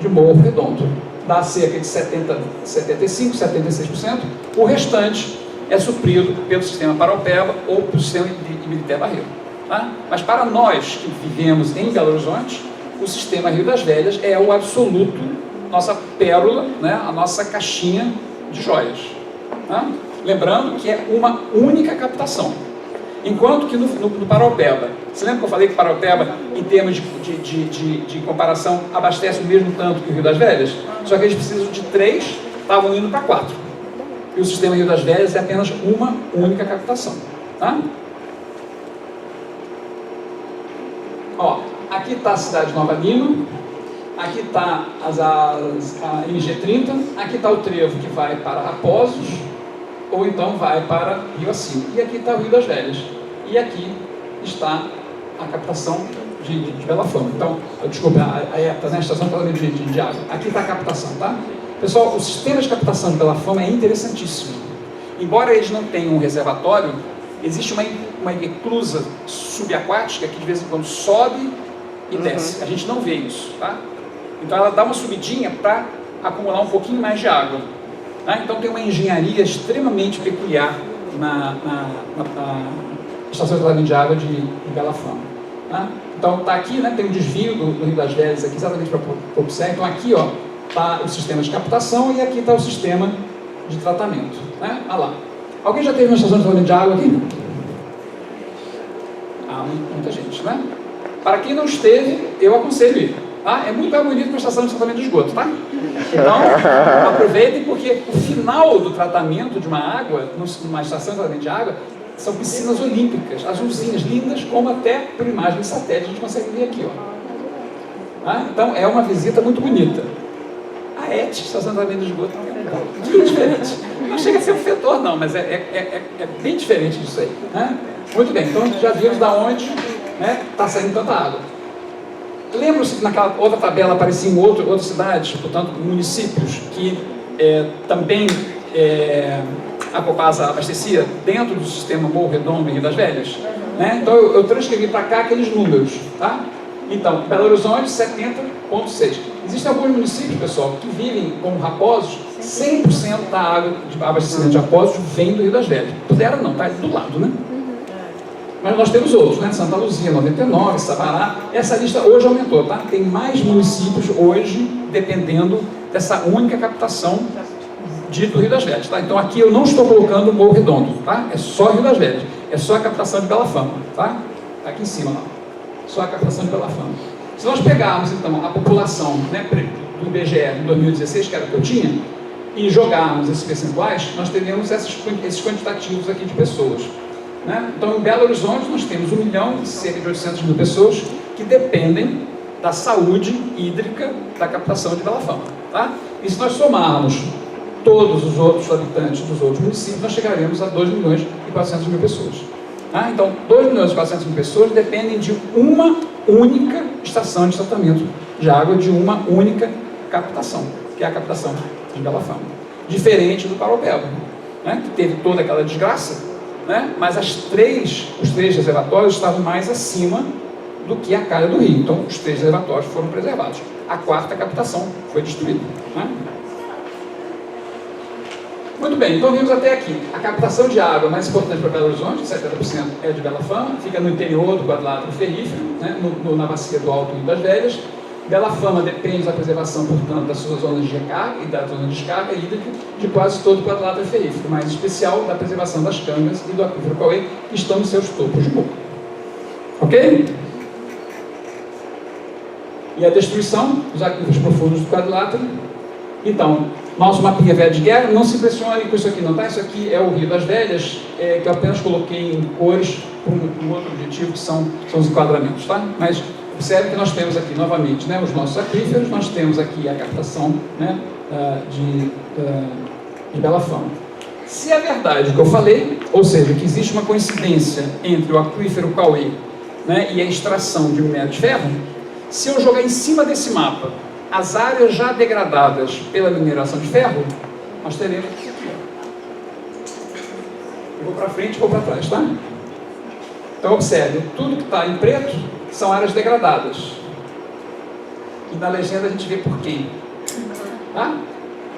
de Morro Redondo. Dá cerca de 75%, 76%. O restante é suprido pelo sistema Paraupeba ou pelo sistema Ibirité Barreiro. Tá? Mas para nós que vivemos em Belo Horizonte, o sistema Rio das Velhas é o absoluto, nossa pérola, né? A nossa caixinha de joias. Tá? Lembrando que é uma única captação. Enquanto que no Paraupeba, você lembra que eu falei que Paraupeba, em termos de comparação, abastece o mesmo tanto que o Rio das Velhas? Só que eles precisam de 3, estavam indo para 4. E o sistema Rio das Velhas é apenas uma única captação. Tá? Ó, aqui está a cidade de Nova Lima, aqui está a MG30, aqui está o trevo que vai para Raposos, ou então vai para Rio Acima. E aqui está o Rio das Velhas. E aqui está a captação de Bela Fama. Então, desculpa, a ETA, né, a Estação de Tratamento de Água. Aqui está a captação, tá? Pessoal, o sistema de captação de Bela Fama é interessantíssimo. Embora eles não tenham um reservatório, existe uma eclusa subaquática que de vez em quando sobe e desce. A gente não vê isso, tá? Então ela dá uma subidinha para acumular um pouquinho mais de água. Tá? Então tem uma engenharia extremamente peculiar na estação de tratamento de água de Bela Fama. Tá? Então está aqui, né, tem um desvio do Rio das Velhas aqui, exatamente para observar. Então aqui está o sistema de captação e aqui está o sistema de tratamento. Né? Olha lá. Alguém já teve uma estação de tratamento de água aqui? Muita gente, né? Para quem não esteve, eu aconselho ir. Tá? É muito mais bonito que uma estação de tratamento de esgoto, tá? Então, aproveitem, porque o final do tratamento de uma água, numa estação de tratamento de água, são piscinas olímpicas, azulzinhas, lindas, como até por imagem de satélite a gente consegue ver aqui, ó. Tá? Então, é uma visita muito bonita. A ET, estação de tratamento de esgoto, é um pouquinho diferente. Não chega a ser um fedor, não, mas é bem diferente disso aí. Né? Muito bem, então já vimos da onde está saindo tanta água. Lembram-se que naquela outra tabela apareciam outras cidades, portanto, municípios que também a Copasa abastecia dentro do sistema Morro Redondo e Rio das Velhas? Né? Então eu transcrevi para cá aqueles números. Tá? Então, Belo Horizonte, 70,6. Existem alguns municípios, pessoal, que vivem como Raposos, 100% da água de abastecimento de Raposos vem do Rio das Velhas. Puderam não, tá do lado, né? Mas nós temos outros, né? Santa Luzia, 99, Sabará. Essa lista hoje aumentou, tá? Tem mais municípios hoje dependendo dessa única captação do Rio das Velhas, tá? Então aqui eu não estou colocando Morro Redondo, tá? É só Rio das Velhas. É só a captação de Bela Fama, tá? Tá aqui em cima, lá. Só a captação de Bela Fama. Se nós pegarmos, então, a população, né, do IBGE em 2016, que era o que eu tinha, e jogarmos esses percentuais, nós teríamos esses quantitativos aqui de pessoas. Né? Então, em Belo Horizonte, nós temos 1 milhão e cerca de 800 mil pessoas que dependem da saúde hídrica da captação de Bela Fama. Tá? E se nós somarmos todos os outros habitantes dos outros municípios, nós chegaremos a 2 milhões e 400 mil pessoas. Tá? Então, 2 milhões e 400 mil pessoas dependem de uma única estação de tratamento de água, de uma única captação, que é a captação de Bela Fama. Diferente do Paropeba, né? Que teve toda aquela desgraça, né? Mas os três reservatórios estavam mais acima do que a calha do rio. Então, os 3 reservatórios foram preservados. A 4ª captação foi destruída. Né? Muito bem, então vimos até aqui. A captação de água mais importante para Belo Horizonte, 70% é de Bela Fama, fica no interior do quadrilátero ferrífero, né? Na bacia do Alto Rio das Velhas. Bela Fama depende da preservação, portanto, das suas zonas de recarga e da zona de descarga hídrica de quase todo o quadrilátero ferrífero, mas em especial da preservação das cangas e do aquífero Cauê, que estão nos seus topos de morro. Ok? E a destruição dos aquíferos profundos do quadrilátero. Então, nosso mapinha velho de guerra, não se impressione com isso aqui não, tá? Isso aqui é o Rio das Velhas, que eu apenas coloquei em cores por um outro objetivo, que são os enquadramentos, tá? Mas observe que nós temos aqui, novamente, né, os nossos aquíferos, nós temos aqui a captação, né, de Bela Fama. Se é verdade o que eu falei, ou seja, que existe uma coincidência entre o aquífero Cauê, né, e a extração de minério de ferro, se eu jogar em cima desse mapa as áreas já degradadas pela mineração de ferro, nós teremos isso aqui. Eu vou para frente e vou para trás, tá? Então observe, tudo que está em preto são áreas degradadas. E na legenda a gente vê por quem. Tá?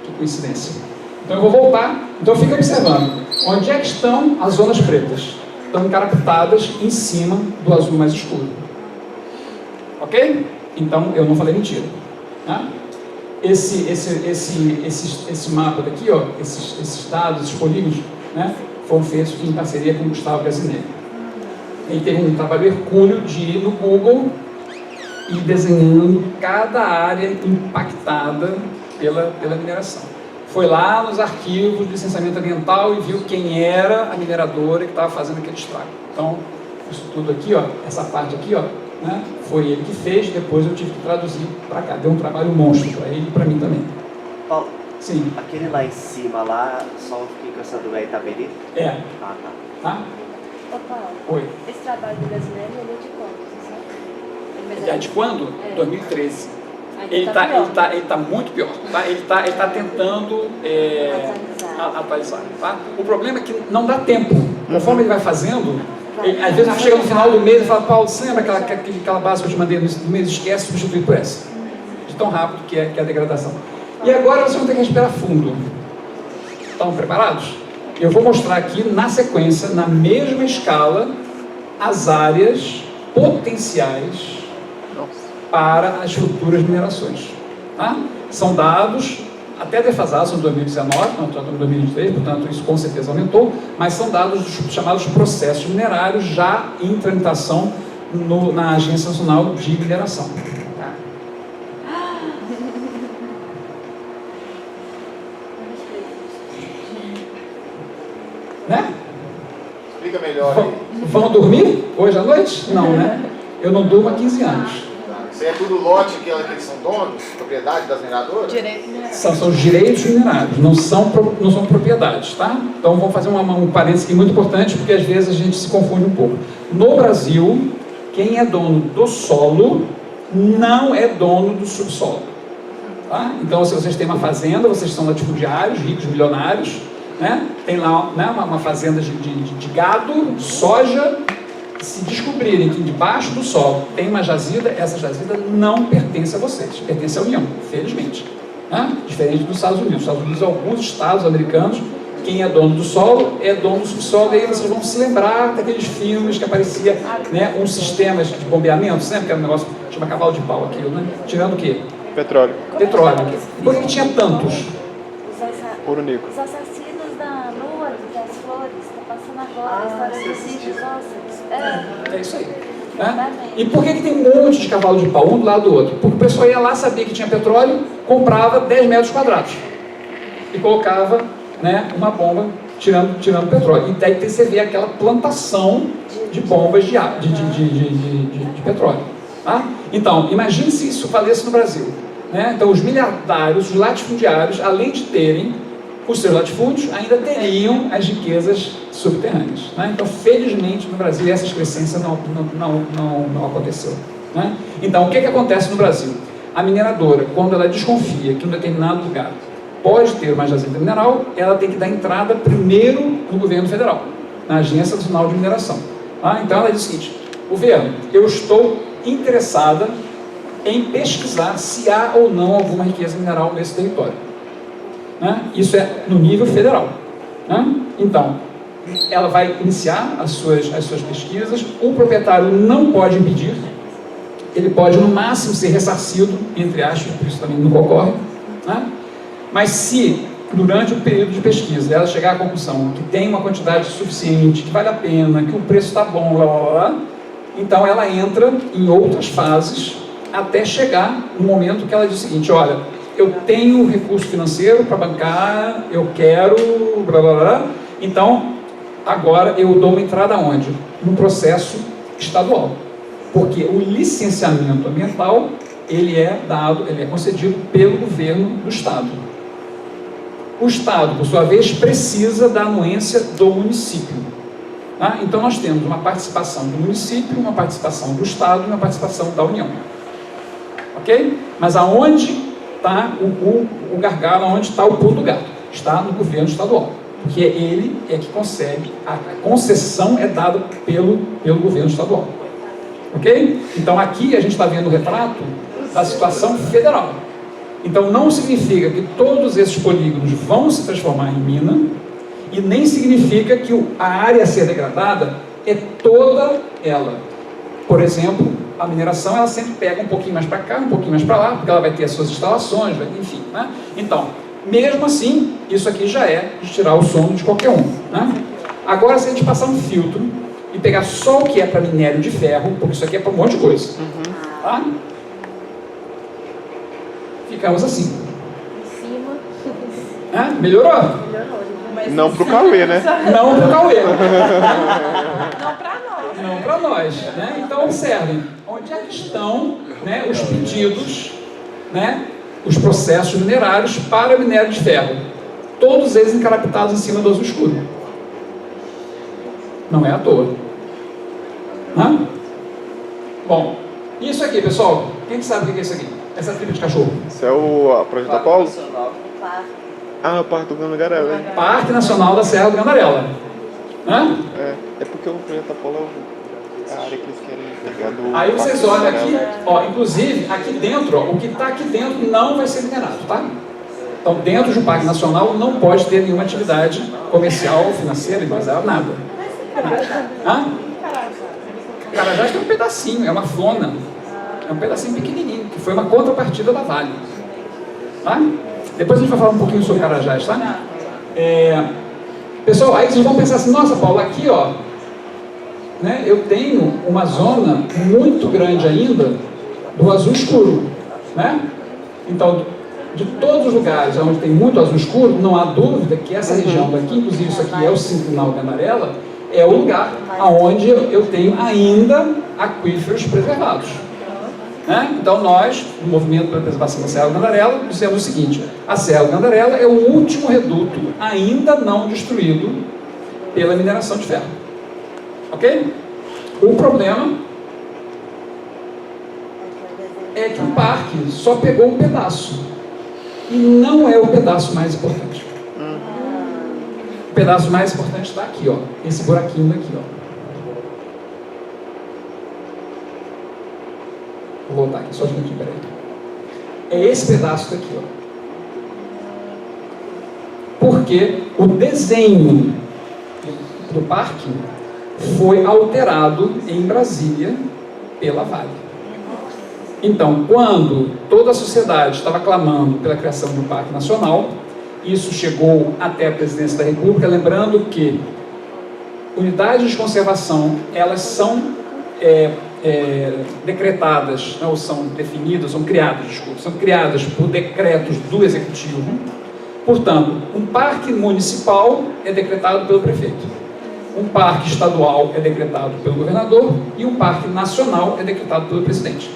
Que coincidência. Então eu vou voltar. Então fica observando. Onde é que estão as zonas pretas? Estão encaraputada em cima do azul mais escuro. Ok? Então eu não falei mentira. Tá? Esse mapa daqui, ó, esses dados, esses polígonos, né, foram feitos em parceria com o Gustavo Gazinelli. Ele teve um trabalho hercúleo de ir no Google e desenhando cada área impactada pela mineração. Foi lá nos arquivos de licenciamento ambiental e viu quem era a mineradora que estava fazendo aquele estrago. Então, isso tudo aqui, ó, essa parte aqui, ó, né, foi ele que fez, depois eu tive que traduzir para cá. Deu um trabalho monstro para ele e para mim também. Paulo, sim. Aquele lá em cima, lá, só fiquei com essa dúvida, é Itabiri? É. Ah, tá. Tá? Ô Paulo, Oi. esse trabalho do Gazinelli, ele é de quando, você sabe? É de quando? É. 2013. Ainda Ele tá está muito pior. Tá? Ele tá tentando atualizar. Tá? O problema é que não dá tempo. Conforme ele vai fazendo, às vezes chega no final do mês e fala, Paulo, você lembra aquela base que eu te mandei no mês? Esquece, substituir por essa. De tão rápido que é a degradação. E agora vocês vão ter que respirar fundo. Estão preparados? Eu vou mostrar aqui na sequência, na mesma escala, as áreas potenciais para as futuras minerações. Tá? São dados até defasados, são de 2019, não estamos em 2023, portanto isso com certeza aumentou, mas são dados dos chamados processos minerários já em tramitação na Agência Nacional de Mineração. Tá? Né? Explica melhor aí. Vão dormir hoje à noite? Não, né? Eu não durmo há 15 anos. Isso aí é tudo lote que eles são donos, propriedade das mineradoras? Direito minerário. São os direitos minerários, não são propriedades, tá? Então vamos fazer um parênteses aqui muito importante, porque às vezes a gente se confunde um pouco. No Brasil, quem é dono do solo não é dono do subsolo. Tá? Então, se vocês têm uma fazenda, vocês são latifundiários, ricos, milionários, né? Tem lá, né, uma fazenda de gado, soja. Se descobrirem que debaixo do solo tem uma jazida, essa jazida não pertence a vocês, pertence à União, felizmente. Né? Diferente dos Estados Unidos. Os Estados Unidos, alguns estados americanos quem é dono do solo é dono do subsolo, e aí vocês vão se lembrar daqueles filmes que aparecia, né, uns sistemas de bombeamento, sempre que era um negócio que chama cavalo de pau aquilo, né? Tirando o quê? Petróleo. Petróleo. Por que tinha tantos? Ouro negro. Os assassinos da lua, das flores, está passando agora a história dos índios, nossa. É isso aí. Né? E por que tem um monte de cavalo de pau, um do lado do outro? Porque o pessoal ia lá, sabia que tinha petróleo, comprava 10 metros quadrados e colocava, né, uma bomba tirando petróleo. E daí você vê aquela plantação de bombas de petróleo. Tá? Então, imagine se isso valesse no Brasil. Né? Então, os miliardários, os latifundiários, além de terem os seus latifúndios, ainda teriam as riquezas subterrâneas. Né? Então, felizmente, no Brasil, essa excrescência não aconteceu. Né? Então, o que acontece no Brasil? A mineradora, quando ela desconfia que um determinado lugar pode ter uma jazida mineral, ela tem que dar entrada primeiro no governo federal, na Agência Nacional de Mineração. Tá? Então, ela diz o seguinte: governo, eu estou interessada em pesquisar se há ou não alguma riqueza mineral nesse território. Né? Isso é no nível federal. Né? Então, ela vai iniciar as suas pesquisas, o proprietário não pode impedir, ele pode no máximo ser ressarcido, entre aspas, por isso também nunca ocorre. Né? Mas se, durante o período de pesquisa, ela chegar à conclusão que tem uma quantidade suficiente, que vale a pena, que o preço está bom, blá, blá, blá, então ela entra em outras fases até chegar no momento que ela diz o seguinte: olha, eu tenho recurso financeiro para bancar, eu quero, blá, blá, blá. Então, agora eu dou uma entrada onde? No processo estadual. Porque o licenciamento ambiental, ele é concedido pelo governo do Estado. O Estado, por sua vez, precisa da anuência do município. Tá? Então, nós temos uma participação do município, uma participação do Estado e uma participação da União. Ok? Mas aonde está o gargalo, onde está o pulo do gato? Está no governo estadual. Porque ele é que consegue, a concessão é dada pelo governo estadual. Ok? Então, aqui a gente está vendo o retrato da situação federal. Então, não significa que todos esses polígonos vão se transformar em mina, e nem significa que a área a ser degradada é toda ela. Por exemplo, a mineração, ela sempre pega um pouquinho mais para cá, um pouquinho mais para lá, porque ela vai ter as suas instalações, enfim. Né? Então, mesmo assim, isso aqui já é de tirar o sono de qualquer um. Né? Agora, se a gente passar um filtro e pegar só o que é para minério de ferro, porque isso aqui é para um monte de coisa, tá? Ficamos assim. Em cima. Melhorou? Melhorou. Mas Não pro Cauê, né? Não para o Cauê. não para nós. Não para nós. Né? Então, observem, onde é que estão, né, os pedidos, né, os processos minerários para minério de ferro? Todos eles encarapitados em cima do azul escuro. Não é à toa. Bom, isso aqui, pessoal, quem sabe o que é isso aqui? Essa tripa de cachorro. Isso é o Projeto Apolo? Ah, o Parque do Gandarela. Parque Nacional da Serra do Gandarela. É porque o Projeto Apolo é a área que eles querem pegar do... Aí vocês olham aqui, ó, inclusive, aqui dentro, ó, o que está aqui dentro não vai ser minerado, tá? Então, dentro de um Parque Nacional não pode ter nenhuma atividade comercial, financeira, empresarial, nada. Carajás tem um pedacinho, é uma flona. É um pedacinho pequenininho, que foi uma contrapartida da Vale. Tá? Depois a gente vai falar um pouquinho sobre Carajás, tá? Pessoal, aí vocês vão pensar assim: nossa, Paulo, aqui, ó, né, eu tenho uma zona muito grande ainda do azul escuro, né? Então, de todos os lugares onde tem muito azul escuro, não há dúvida que essa região daqui, inclusive isso aqui é o Sinclinal Gandarela, é o lugar onde eu tenho ainda aquíferos preservados. Né? Então nós, no Movimento pela Preservação da Serra do Gandarela, dizemos o seguinte: a Serra do Gandarela é o último reduto ainda não destruído pela mineração de ferro. Ok? O problema é que o parque só pegou um pedaço, e não é o pedaço mais importante. O pedaço mais importante está aqui, ó, esse buraquinho daqui, ó. Vou voltar aqui, só um minutinho, peraí. É esse pedaço daqui, ó. Por porque o desenho do parque foi alterado em Brasília pela Vale. Então, quando toda a sociedade estava clamando pela criação de um parque nacional, isso chegou até a presidência da República, lembrando que unidades de conservação, elas são decretadas, ou são definidas, são criadas por decretos do Executivo. Portanto, um parque municipal é decretado pelo prefeito, um parque estadual é decretado pelo governador e um parque nacional é decretado pelo presidente.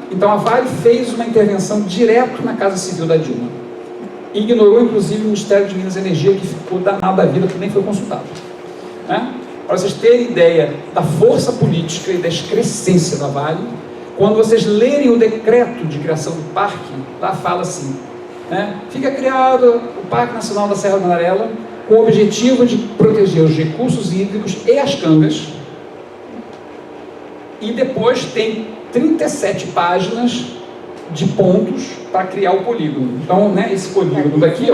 Então a Vale fez uma intervenção direto na Casa Civil da Dilma. Ignorou, inclusive, o Ministério de Minas e Energia, que ficou danado da vida, que nem foi consultado. Para vocês terem ideia da força política e da excrescência da Vale, quando vocês lerem o decreto de criação do parque, lá fala assim, fica criado o Parque Nacional da Serra da Cantareira com o objetivo de proteger os recursos hídricos e as cangas, e depois tem 37 páginas de pontos para criar o polígono. Então, esse polígono daqui,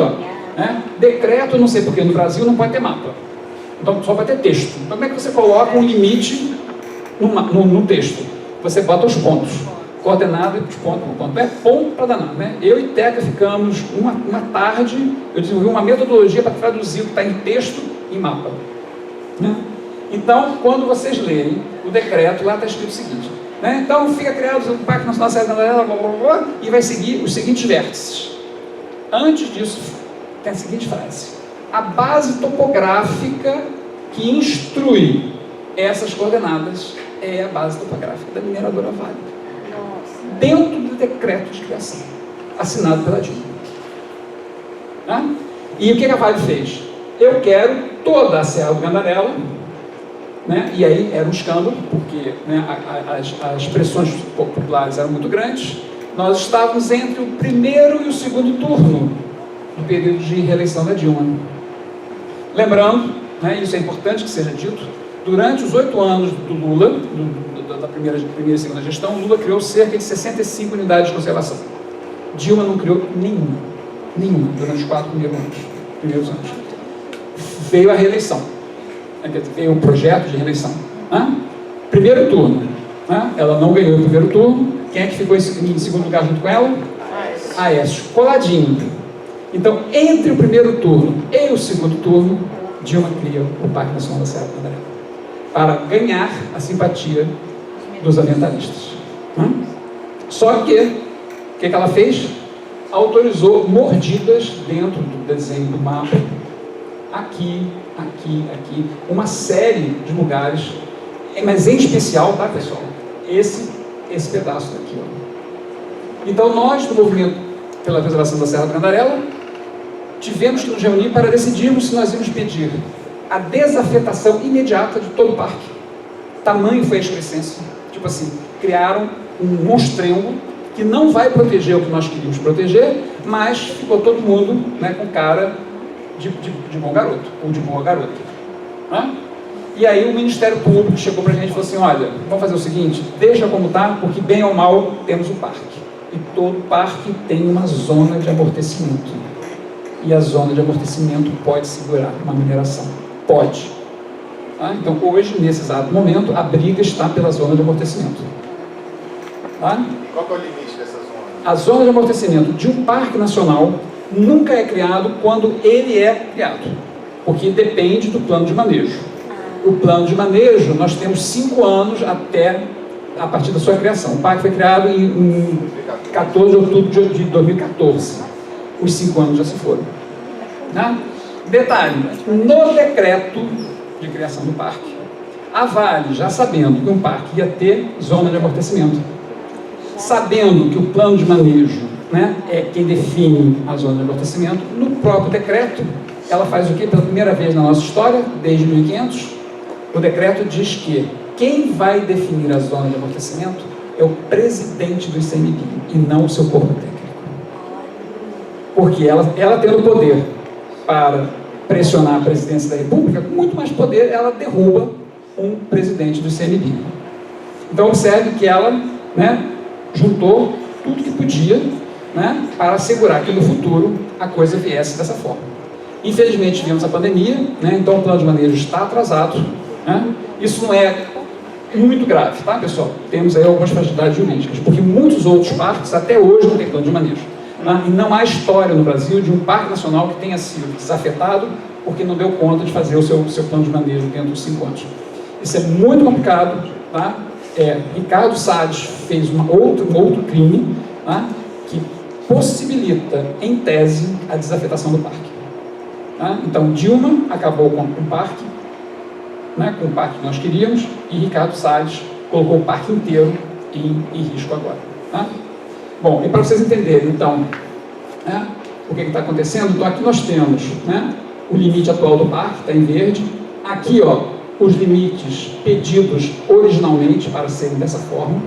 decreto, não sei porque no Brasil não pode ter mapa. Então, só vai ter texto. Então, como é que você coloca um limite no texto? Você bota os pontos. Coordenada e ponto. É ponto para danar. Eu e Teca ficamos uma tarde, eu desenvolvi uma metodologia para traduzir o que está em texto em mapa. Então, quando vocês lerem o decreto, lá está escrito o seguinte. Então, fica criado o Parque Nacional da Serra da Cantareira, e vai seguir os seguintes vértices. Antes disso, tem a seguinte frase: a base topográfica que instrui essas coordenadas é a base topográfica da mineradora Vale. Dentro do decreto de criação, assinado pela Dilma. E o que a Vale fez? Eu quero toda a Serra do Cantareira, e aí era um escândalo, porque as pressões populares eram muito grandes. Nós estávamos entre o primeiro e o segundo turno do período de reeleição da Dilma. Lembrando, isso é importante que seja dito, durante os 8 anos do Lula, da primeira e segunda gestão, Lula criou cerca de 65 unidades de conservação. Dilma não criou nenhuma durante os 4 primeiros anos. Veio a reeleição, veio o projeto de reeleição. Primeiro turno, ela não ganhou o primeiro turno. Quem é que ficou em segundo lugar junto com ela? Aécio, coladinho. Então, entre o primeiro turno e o segundo turno, Dilma cria o Parque Nacional da Serra da Cantareira para ganhar a simpatia dos ambientalistas. Só que, o que ela fez? Autorizou mordidas dentro do desenho do mapa, aqui, uma série de lugares, mas em especial, tá, pessoal? Esse pedaço daqui. Então, nós, do Movimento pela Preservação da Serra da Cantareira, tivemos que nos reunir para decidirmos se nós íamos pedir a desafetação imediata de todo o parque. Tamanho foi a excrescência. Tipo assim, criaram um monstrengo que não vai proteger o que nós queríamos proteger, mas ficou todo mundo com cara de bom garoto, ou de boa garota. E aí o Ministério Público chegou para a gente e falou assim: olha, vamos fazer o seguinte, deixa como está, porque bem ou mal temos o parque. E todo parque tem uma zona de amortecimento. E a zona de amortecimento pode segurar uma mineração. Pode. Então, hoje, nesse exato momento, a briga está pela zona de amortecimento. Qual é o limite dessa zona? A zona de amortecimento de um parque nacional nunca é criado quando ele é criado, porque depende do plano de manejo. O plano de manejo, nós temos 5 anos a partir da sua criação. O parque foi criado em 14 de outubro de 2014. Os 5 anos já se foram. Detalhe, no decreto de criação do parque, a Vale, já sabendo que um parque ia ter zona de amortecimento, sabendo que o plano de manejo é quem define a zona de amortecimento, no próprio decreto, ela faz o quê? Pela primeira vez na nossa história, desde 1500, o decreto diz que quem vai definir a zona de amortecimento é o presidente do ICMBio e não o seu corpo técnico. Porque ela tendo o poder para pressionar a presidência da República, com muito mais poder, ela derruba um presidente do ICMBio. Então, observe que ela juntou tudo que podia para assegurar que no futuro a coisa viesse dessa forma. Infelizmente, tivemos a pandemia, né? Então o plano de manejo está atrasado, né? Isso não é muito grave, tá, pessoal? Temos aí algumas fragilidades jurídicas, porque muitos outros parques até hoje não têm plano de manejo. Tá? E não há história no Brasil de um parque nacional que tenha sido desafetado porque não deu conta de fazer o seu plano de manejo dentro dos 5 anos. Isso é muito complicado, tá? Ricardo Salles fez um outro crime, tá? Que possibilita, em tese, a desafetação do parque. Tá? Então, Dilma acabou com o parque, né, com o parque que nós queríamos, e Ricardo Salles colocou o parque inteiro em risco agora. Tá? Bom, e para vocês entenderem, então, né, o que está acontecendo, então aqui nós temos, né, o limite atual do parque, está em verde. Aqui, ó, os limites pedidos originalmente para serem dessa forma.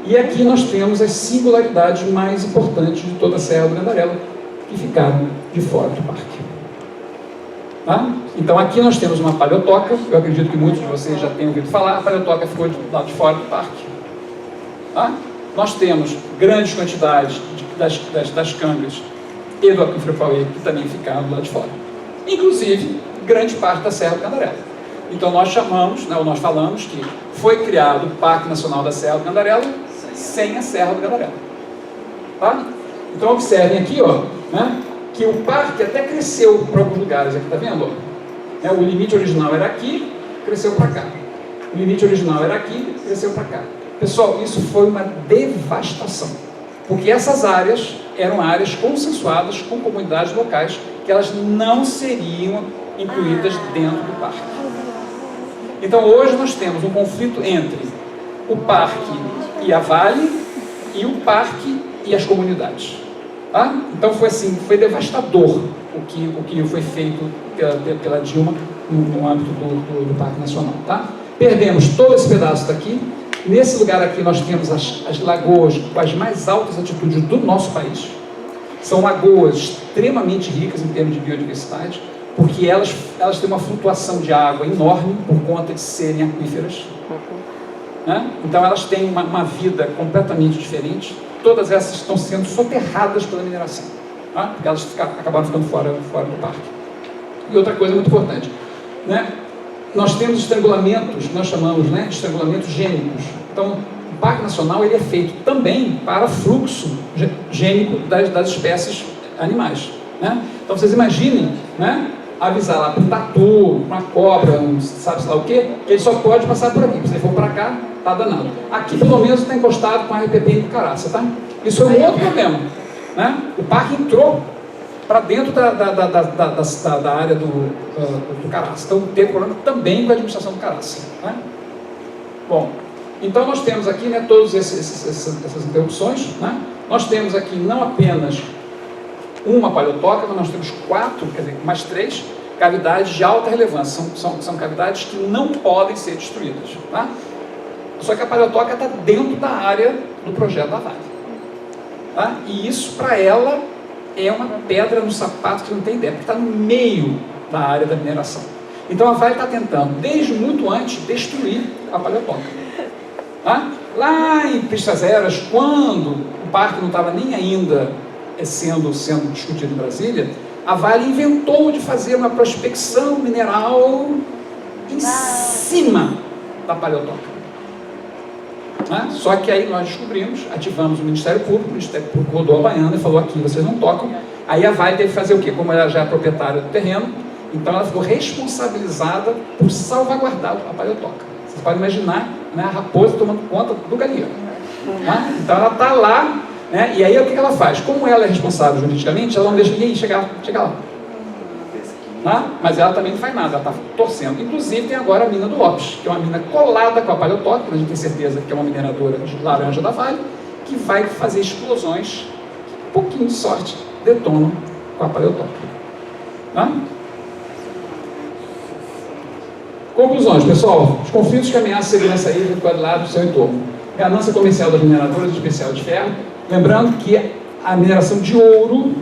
E aqui nós temos as singularidades mais importantes de toda a Serra do Gandarela, que ficaram de fora do parque. Tá? Então aqui nós temos uma paleotoca, eu acredito que muitos de vocês já tenham ouvido falar, a paleotoca ficou do lado de fora do parque. Tá? Nós temos grandes quantidades das câmeras e do aquífero Pauê que também ficaram do lado de fora. Inclusive, grande parte da Serra do Gandarela. Então nós chamamos, né, ou nós falamos que foi criado o Parque Nacional da Serra do Gandarela sem a Serra do Gandarela. Tá? Então observem aqui, ó, né, que o parque até cresceu para alguns lugares, aqui, tá vendo? Ó? O limite original era aqui, cresceu para cá. O limite original era aqui, cresceu para cá. Pessoal, isso foi uma devastação, porque essas áreas eram áreas consensuadas com comunidades locais, que elas não seriam incluídas dentro do parque. Então hoje nós temos um conflito entre o parque e a Vale e o parque e as comunidades. Tá? Então foi assim, foi devastador o que foi feito pela Dilma no âmbito do Parque Nacional. Tá? Perdemos todo esse pedaço daqui. Nesse lugar aqui nós temos as lagoas com as mais altas altitudes do nosso país. São lagoas extremamente ricas em termos de biodiversidade, porque elas têm uma flutuação de água enorme por conta de serem aquíferas. Né? Então elas têm uma vida completamente diferente. Todas essas estão sendo soterradas pela mineração, tá? Porque elas acabaram ficando fora do parque. E outra coisa muito importante, né? Nós temos estrangulamentos, nós chamamos, né, de estrangulamentos gênicos. Então, o Parque Nacional ele é feito também para fluxo gênico das espécies animais. Né? Então, vocês imaginem, né, avisar lá para um tatu, uma cobra, sabe-se lá o quê, que ele só pode passar por aqui. Se ele for para cá, está danado. Aqui, pelo menos, está encostado com a RPP em Caraça, tá? Isso é um outro problema. Né? O parque entrou para dentro da área do Caraça. Então, teve problema também com a administração do Caraça. Né? Bom, então nós temos aqui, né, todas essas interrupções. Né? Nós temos aqui não apenas uma paleotoca, mas nós temos 4, quer dizer, mais 3 cavidades de alta relevância. São cavidades que não podem ser destruídas. Tá? Só que a paleotoca está dentro da área do projeto da Vale. Tá? E isso, para ela, é uma pedra no sapato que não tem ideia, porque está no meio da área da mineração. Então a Vale está tentando, desde muito antes, destruir a paleotoca. Tá? Lá em Priscas Eras, quando o parque não estava nem ainda sendo discutido em Brasília, a Vale inventou de fazer uma prospecção mineral em cima da paleotoca. Só que aí nós descobrimos, ativamos o Ministério Público rodou a baiana e falou: aqui vocês não tocam. Aí a Vale teve que fazer o quê? Como ela já é proprietária do terreno, então ela ficou responsabilizada por salvaguardar a paleotoca. Vocês podem imaginar, né, a raposa tomando conta do galinheiro. Então ela está lá, né, e aí o que ela faz? Como ela é responsável juridicamente, ela não deixa ninguém chegar lá. Mas ela também não faz nada, ela está torcendo. Inclusive tem agora a mina do Lopes, que é uma mina colada com a paleotoca, a gente tem certeza que é uma mineradora de laranja da Vale, que vai fazer explosões, um pouquinho de sorte, detonam com a paleotoca. Conclusões, pessoal. Os conflitos que ameaçam a segurança hídrica do quadrilátero do seu entorno. Ganância comercial das mineradoras, em especial de ferro. Lembrando que a mineração de ouro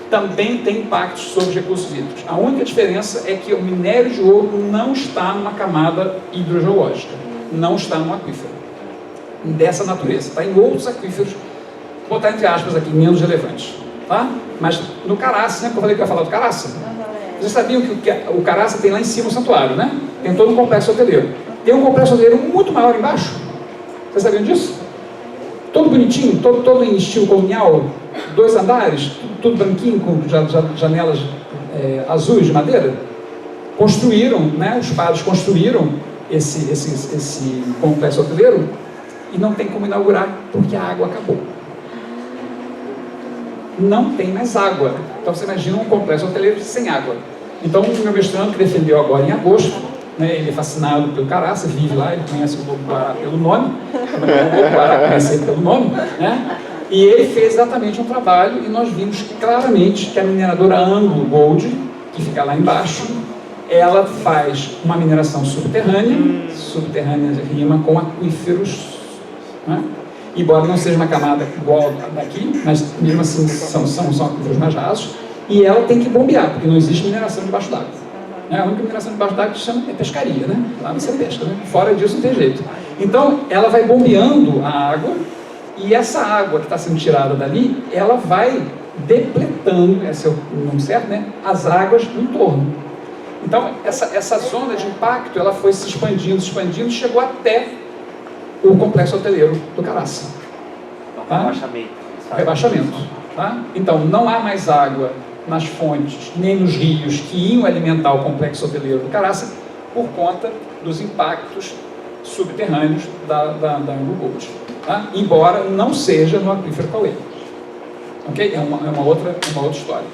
também tem impactos sobre os recursos hídricos. A única diferença é que o minério de ouro não está numa camada hidrogeológica, não está num aquífero dessa natureza, está em outros aquíferos, vou botar entre aspas aqui, menos relevantes. tá? Mas no Caraça, né? Porque eu falei que eu ia falar do Caraça. Vocês sabiam que o Caraça tem lá em cima o santuário, né? Tem todo um complexo hoteleiro. Tem um complexo hoteleiro muito maior embaixo. Vocês sabiam disso? Todo bonitinho, todo em estilo colonial, 2 andares, tudo branquinho, com janelas azuis de madeira. Construíram, né? Os padres construíram esse complexo hoteleiro e não tem como inaugurar porque a água acabou. Não tem mais água. Então você imagina um complexo hoteleiro sem água. Então o meu mestrando, que defendeu agora em agosto, né, ele é fascinado pelo Caraça, vive lá, ele conhece o Lobo-Guará pelo nome, o Lobo-Guará conhece ele pelo nome, né? E ele fez exatamente um trabalho e nós vimos claramente que a mineradora Anglo Gold, que fica lá embaixo, ela faz uma mineração subterrânea rima com aquíferos, né? Embora não seja uma camada igual daqui, mas mesmo assim são aquíferos mais rasos, e ela tem que bombear, porque não existe mineração debaixo d'água. A única mineração debaixo d'água que se chama é pescaria, né? Lá você pesca, né? Fora disso não tem jeito. Então, ela vai bombeando a água, e essa água que está sendo tirada dali, ela vai depletando, esse é o nome certo, né? As águas do entorno. Então, essa zona de impacto, ela foi se expandindo, e chegou até o complexo hoteleiro do Caraça. Então, rebaixamento. Rebaixamento. Tá? Então, não há mais água nas fontes, nem nos rios que iam alimentar o complexo hoteleiro do Caraça, por conta dos impactos subterrâneos da Anglo Gold. Tá? Embora não seja no aquífero Cauê. Ok? É uma outra história.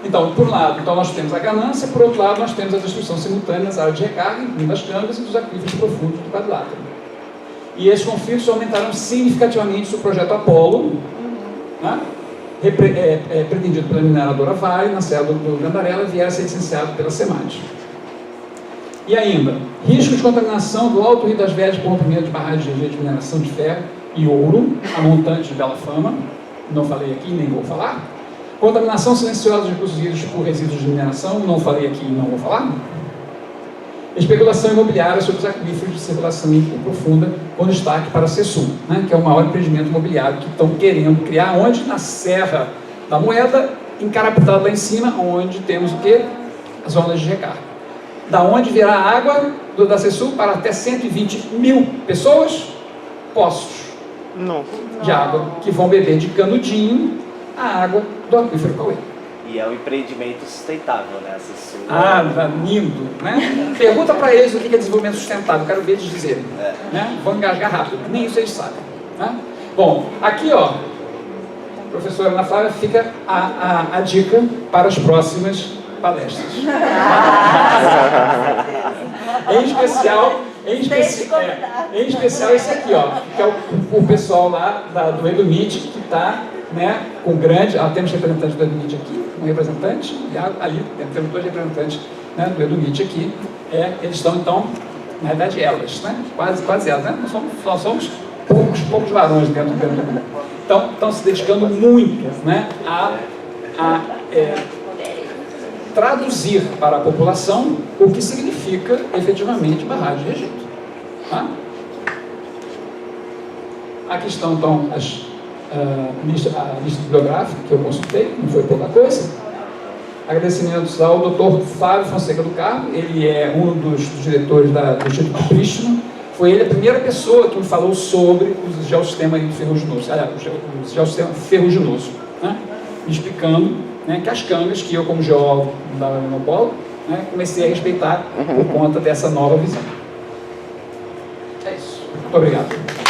Então, por um lado, nós temos a ganância, por outro lado, nós temos a destruição simultânea das áreas de recarga, das cangas e dos aquíferos profundos do quadrilátero. E esses conflitos aumentaram significativamente o projeto Apolo, né? Pretendido pela mineradora Vale, na Serra do Gandarela, vier a ser licenciado pela SEMAD. E ainda, risco de contaminação do Alto Rio das Velhas por rompimento de barragens de mineração de ferro e ouro, a montante de Bela Fama, não falei aqui, nem vou falar. Contaminação silenciosa de recursos hídricos por resíduos de mineração, não falei aqui e não vou falar. Especulação imobiliária sobre os aquíferos de circulação profunda, com destaque para a CESUL, né, que é o maior empreendimento imobiliário que estão querendo criar, onde? Na Serra da Moeda, encarapitado lá em cima, onde temos o quê? As zonas de recarga. Da onde virá a água da CESUL para até 120 mil pessoas, poços de água, que vão beber de canudinho a água do aquífero Cauê. E é um empreendimento sustentável, né? Lindo, né? Pergunta para eles o que é desenvolvimento sustentável, eu quero ver eles dizerem. Né? Vão engasgar rápido, nem isso eles sabem. Né? Bom, aqui, ó, professora Ana Flávia, fica a dica para as próximas palestras. Em especial esse aqui, ó, que é o pessoal lá do EduMIT, que está, né, com grande... temos representantes do EduMIT aqui, um representante, e ali temos 2 representantes, né, do EduMIT aqui. Eles estão, então, na verdade, elas, né? Quase elas, né? Nós somos poucos varões dentro do grupo. Então, estão se dedicando muito, né, a traduzir para a população o que significa efetivamente barragem de rejeito. Tá? Aqui estão, então, a lista bibliográfica que eu consultei, não foi pouca coisa. Agradecimentos ao Dr. Flávio Fonseca do Carmo, ele é um dos diretores do Instituto Prístino. Foi ele a primeira pessoa que me falou sobre o geossistema ferruginoso, o geossistema ferruginoso, né? Me explicando, né, que as cangas, que eu como geólogo da Monopolo, né, comecei a respeitar por conta dessa nova visão. É isso. Muito obrigado.